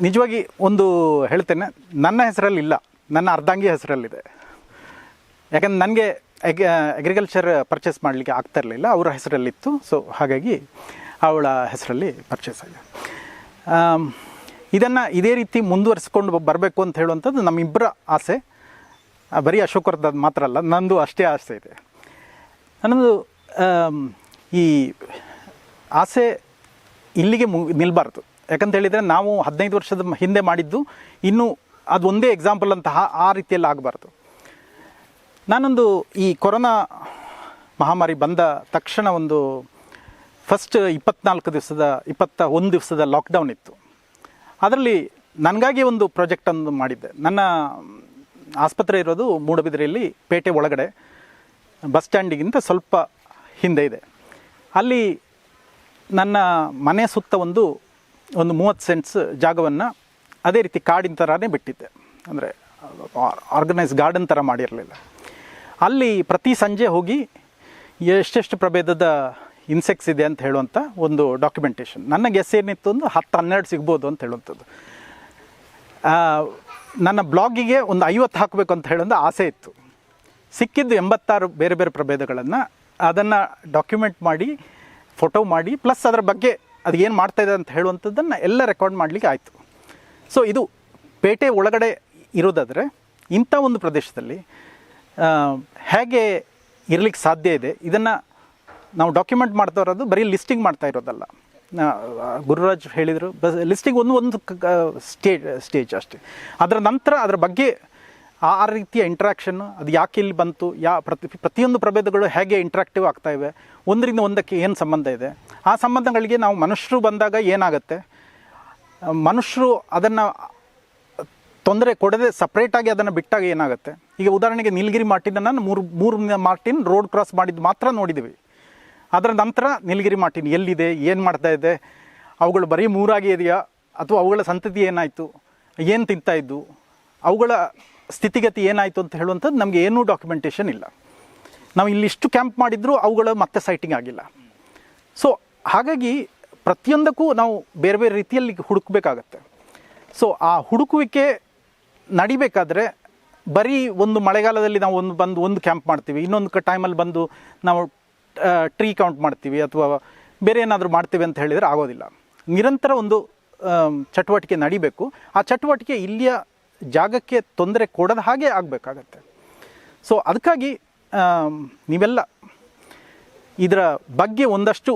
ನಿಜವಾಗಿ ಒಂದು ಹೇಳ್ತೇನೆ, ನನ್ನ ಹೆಸರಲ್ಲಿಲ್ಲ, ನನ್ನ ಅರ್ಧಾಂಗಿ ಹೆಸರಲ್ಲಿದೆ. ಯಾಕಂದ್ರೆ ನನಗೆ ಅಗ್ರಿಕಲ್ಚರ್ ಪರ್ಚೇಸ್ ಮಾಡಲಿಕ್ಕೆ ಆಗ್ತಾ ಇರಲಿಲ್ಲ, ಅವರ ಹೆಸರಲ್ಲಿತ್ತು. ಸೊ ಹಾಗಾಗಿ ಅವಳ ಹೆಸರಲ್ಲಿ ಪರ್ಚೇಸ್ ಆಗಿದೆ. ಇದನ್ನು ಇದೇ ರೀತಿ ಮುಂದುವರಿಸ್ಕೊಂಡು ಬರಬೇಕು ಅಂತ ಹೇಳುವಂಥದ್ದು ನಮ್ಮಿಬ್ಬರ ಆಸೆ. ಬರೀ ಅಶೋಕರದ್ದು ಮಾತ್ರ ಅಲ್ಲ, ನಂದು ಅಷ್ಟೇ ಆಸೆ ಇದೆ. ನನ್ನದು ಈ ಆಸೆ ಇಲ್ಲಿಗೆ ನಿಲ್ಲಬಾರ್ದು. ಯಾಕಂತ ಹೇಳಿದರೆ ನಾವು 15 ವರ್ಷದ ಹಿಂದೆ ಮಾಡಿದ್ದು ಇನ್ನೂ ಅದು ಒಂದೇ ಎಕ್ಸಾಂಪಲ್ ಅಂತಹ ಆ ರೀತಿಯಲ್ಲಿ ಆಗಬಾರ್ದು. ನಾನೊಂದು ಈ ಕೊರೋನಾ ಮಹಾಮಾರಿ ಬಂದ ತಕ್ಷಣ ಒಂದು ಫಸ್ಟ್ 21 ದಿವಸದ ಲಾಕ್ಡೌನ್ ಇತ್ತು. ಅದರಲ್ಲಿ ನನಗಾಗಿ ಒಂದು ಪ್ರಾಜೆಕ್ಟನ್ನು ಮಾಡಿದ್ದೆ. ನನ್ನ ಆಸ್ಪತ್ರೆ ಇರೋದು ಮೂಡಬಿದ್ರೆಯಲ್ಲಿ, ಪೇಟೆ ಒಳಗಡೆ, ಬಸ್ ಸ್ಟ್ಯಾಂಡಿಗಿಂತ ಸ್ವಲ್ಪ ಹಿಂದೆ ಇದೆ. ಅಲ್ಲಿ ನನ್ನ ಮನೆ ಸುತ್ತ ಒಂದು 30 ಸೆಂಟ್ಸ್ ಜಾಗವನ್ನು ಅದೇ ರೀತಿ ಕಾಡಿನ ಥರನೇ ಬಿಟ್ಟಿದ್ದೆ. ಅಂದರೆ ಆರ್ಗನೈಸ್ ಗಾರ್ಡನ್ ಥರ ಮಾಡಿರಲಿಲ್ಲ. ಅಲ್ಲಿ ಪ್ರತಿ ಸಂಜೆ ಹೋಗಿ ಎಷ್ಟೆಷ್ಟು ಪ್ರಭೇದದ ಇನ್ಸೆಕ್ಟ್ಸ್ ಇದೆ ಅಂತ ಹೇಳುವಂಥ ಒಂದು ಡಾಕ್ಯುಮೆಂಟೇಷನ್. ನನ್ನ ಗೆಸ್ ಏನಿತ್ತು ಒಂದು 10-12 ಸಿಗ್ಬೋದು ಅಂತ ಹೇಳುವಂಥದ್ದು. ನನ್ನ ಬ್ಲಾಗಿಗೆ ಒಂದು 50 ಹಾಕಬೇಕು ಅಂತ ಹೇಳೋದು ಆಸೆ ಇತ್ತು. ಸಿಕ್ಕಿದ್ದು 86 ಬೇರೆ ಬೇರೆ ಪ್ರಭೇದಗಳನ್ನು ಅದನ್ನು ಡಾಕ್ಯುಮೆಂಟ್ ಮಾಡಿ, ಫೋಟೋ ಮಾಡಿ, ಪ್ಲಸ್ ಅದರ ಬಗ್ಗೆ ಅದು ಏನು ಮಾಡ್ತಾಯಿದೆ ಅಂತ ಹೇಳುವಂಥದ್ದನ್ನು ಎಲ್ಲ ರೆಕಾರ್ಡ್ ಮಾಡಲಿಕ್ಕೆ ಆಯಿತು. ಸೊ ಇದು ಪೇಟೆ ಒಳಗಡೆ ಇರೋದಾದರೆ ಇಂಥ ಒಂದು ಪ್ರದೇಶದಲ್ಲಿ ಹೇಗೆ ಇರಲಿಕ್ಕೆ ಸಾಧ್ಯ ಇದೆ, ಇದನ್ನು ನಾವು ಡಾಕ್ಯುಮೆಂಟ್ ಮಾಡ್ತಾ ಇರೋದು ಬರೀ ಲಿಸ್ಟಿಂಗ್ ಮಾಡ್ತಾ ಇರೋದಲ್ಲ. ಗುರುರಾಜ್ ಹೇಳಿದರು, ಲಿಸ್ಟಿಂಗ್ ಒಂದು ಸ್ಟೇಜ್ ಅಷ್ಟೇ. ಅದರ ನಂತರ ಅದರ ಬಗ್ಗೆ ಆ ರೀತಿಯ ಇಂಟ್ರ್ಯಾಕ್ಷನ್ನು, ಅದು ಯಾಕೆ ಇಲ್ಲಿ ಬಂತು, ಪ್ರತಿಯೊಂದು ಪ್ರಭೇದಗಳು ಹೇಗೆ ಇಂಟ್ರಾಕ್ಟಿವ್ ಆಗ್ತಾಯಿವೆ, ಒಂದರಿಂದ ಒಂದಕ್ಕೆ ಏನು ಸಂಬಂಧ ಇದೆ, ಆ ಸಂಬಂಧಗಳಿಗೆ ನಾವು ಮನುಷ್ಯರು ಬಂದಾಗ ಏನಾಗುತ್ತೆ, ಮನುಷ್ಯರು ಅದನ್ನು ತೊಂದರೆ ಕೊಡದೆ ಸಪ್ರೇಟಾಗಿ ಅದನ್ನು ಬಿಟ್ಟಾಗ ಏನಾಗುತ್ತೆ. ಈಗ ಉದಾಹರಣೆಗೆ ನೀಲಗಿರಿ ಮಾರ್ಟಿನನ್ನು ಮೂರು ಮಾರ್ಟಿನ್ ರೋಡ್ ಕ್ರಾಸ್ ಮಾಡಿದ್ದು ಮಾತ್ರ ನೋಡಿದ್ದೀವಿ. ಅದರ ನಂತರ ನೀಲಗಿರಿ ಮಾರ್ಟಿನ್ ಎಲ್ಲಿದೆ, ಏನು ಮಾಡ್ತಾ ಇದೆ, ಅವುಗಳು ಬರೀ 3 ಇದೆಯಾ ಅಥವಾ ಅವುಗಳ ಸಂತತಿ ಏನಾಯಿತು, ಏನು ತಿಂತಾಯಿದ್ದು, ಅವುಗಳ ಸ್ಥಿತಿಗತಿ ಏನಾಯಿತು ಅಂತ ಹೇಳುವಂಥದ್ದು ನಮಗೆ ಏನೂ ಡಾಕ್ಯುಮೆಂಟೇಷನ್ ಇಲ್ಲ. ನಾವು ಇಲ್ಲಿಷ್ಟು ಕ್ಯಾಂಪ್ ಮಾಡಿದರೂ ಅವುಗಳು ಮತ್ತೆ ಸೈಟಿಂಗ್ ಆಗಿಲ್ಲ. ಸೊ ಹಾಗಾಗಿ ಪ್ರತಿಯೊಂದಕ್ಕೂ ನಾವು ಬೇರೆ ಬೇರೆ ರೀತಿಯಲ್ಲಿ ಹುಡುಕಬೇಕಾಗತ್ತೆ. ಸೊ ಆ ಹುಡುಕುವಿಕೆ ನಡಿಬೇಕಾದ್ರೆ ಬರೀ ಒಂದು ಮಳೆಗಾಲದಲ್ಲಿ ನಾವು ಒಂದು ಕ್ಯಾಂಪ್ ಮಾಡ್ತೀವಿ, ಇನ್ನೊಂದು ಟೈಮಲ್ಲಿ ಬಂದು ನಾವು ಟ್ರೀ ಕೌಂಟ್ ಮಾಡ್ತೀವಿ ಅಥವಾ ಬೇರೆ ಏನಾದರೂ ಮಾಡ್ತೀವಿ ಅಂತ ಹೇಳಿದರೆ ಆಗೋದಿಲ್ಲ. ನಿರಂತರ ಒಂದು ಚಟುವಟಿಕೆ ನಡಿಬೇಕು. ಆ ಚಟುವಟಿಕೆ ಇಲ್ಲಿಯ ಜಾಗಕ್ಕೆ ತೊಂದರೆ ಕೊಡದ ಹಾಗೆ ಆಗಬೇಕಾಗತ್ತೆ. ಸೊ ಅದಕ್ಕಾಗಿ ನೀವೆಲ್ಲ ಇದರ ಬಗ್ಗೆ ಒಂದಷ್ಟು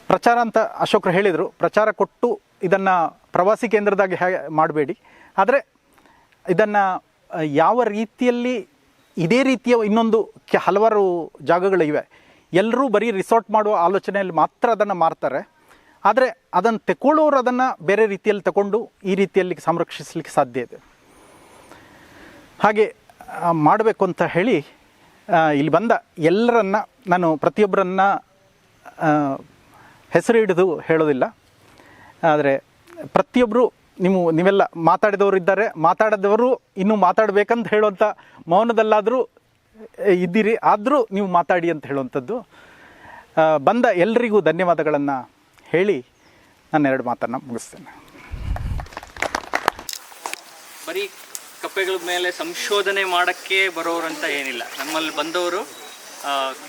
ಪ್ರಚಾರ ಅಂತ ಅಶೋಕರು ಹೇಳಿದರು, ಪ್ರಚಾರ ಕೊಟ್ಟು ಇದನ್ನು ಪ್ರವಾಸಿ ಕೇಂದ್ರದಾಗಿ ಮಾಡಬೇಡಿ, ಆದರೆ ಇದನ್ನು ಯಾವ ರೀತಿಯಲ್ಲಿ ಇದೇ ರೀತಿಯ ಇನ್ನೊಂದು ಹಲವಾರು ಜಾಗಗಳಿವೆ. ಎಲ್ಲರೂ ಬರೀ ರಿಸಾರ್ಟ್ ಮಾಡುವ ಆಲೋಚನೆಯಲ್ಲಿ ಮಾತ್ರ ಅದನ್ನು ಮಾರ್ತಾರೆ, ಆದರೆ ಅದನ್ನು ತಗೊಳ್ಳೋರು ಅದನ್ನು ಬೇರೆ ರೀತಿಯಲ್ಲಿ ತಗೊಂಡು ಈ ರೀತಿಯಲ್ಲಿ ಸಂರಕ್ಷಿಸಲಿಕ್ಕೆ ಸಾಧ್ಯ ಇದೆ. ಹಾಗೆ ಮಾಡಬೇಕು ಅಂತ ಹೇಳಿ ಇಲ್ಲಿ ಬಂದ ಎಲ್ಲರನ್ನ ನಾನು ಪ್ರತಿಯೊಬ್ಬರನ್ನ ಹೆಸರು ಹಿಡಿದು ಹೇಳೋದಿಲ್ಲ, ಆದರೆ ಪ್ರತಿಯೊಬ್ಬರು ನೀವೆಲ್ಲ ಮಾತಾಡಿದವರು ಇದ್ದಾರೆ, ಮಾತಾಡದವರು ಇನ್ನೂ ಮಾತಾಡಬೇಕಂತ ಹೇಳುವಂಥ ಮೌನದಲ್ಲಾದರೂ ಇದ್ದೀರಿ, ಆದರೂ ನೀವು ಮಾತಾಡಿ ಅಂತ ಹೇಳುವಂಥದ್ದು. ಬಂದ ಎಲ್ಲರಿಗೂ ಧನ್ಯವಾದಗಳನ್ನು ಹೇಳಿ ನಾನು 2 ಮಾತನ್ನು ಮುಗಿಸ್ತೇನೆ. ಬರೀ ಕಪ್ಪೆಗಳ ಮೇಲೆ ಸಂಶೋಧನೆ ಮಾಡೋಕ್ಕೆ ಬರೋರು ಅಂತ ಏನಿಲ್ಲ. ನಮ್ಮಲ್ಲಿ ಬಂದವರು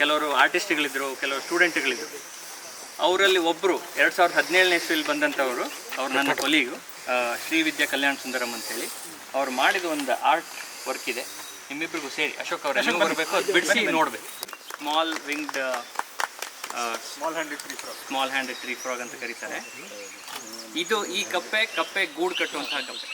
ಕೆಲವರು ಆರ್ಟಿಸ್ಟ್ಗಳಿದ್ದರು, ಕೆಲವರು ಸ್ಟೂಡೆಂಟ್ಗಳಿದ್ದರು. ಅವರಲ್ಲಿ ಒಬ್ಬರು 2017ನೇ ಇಸ್ವಿಯಲ್ಲಿ ಬಂದಂಥವರು, ಅವ್ರು ನನ್ನ ಕೊಲೀಗು, ಶ್ರೀವಿದ್ಯಾ ಕಲ್ಯಾಣ ಸುಂದರಂ ಅಂತೇಳಿ. ಅವ್ರು ಮಾಡಿದ ಒಂದು ಆರ್ಟ್ ವರ್ಕ್ ಇದೆ, ನಿಮ್ಮಿಬ್ಬರಿಗೂ ಸೇರಿ ಅಶೋಕ್ ಅವರ ಬರಬೇಕು, ಅದು ಬಿಡಿಸಿ ನೋಡಬೇಕು. Small winged small handed tree frog ಅಂತ ಕರೀತಾರೆ. ಇದು ಈ ಕಪ್ಪೆ ಗೂಡು ಕಟ್ಟುವಂತಹ ಕಪ್ಪೆ.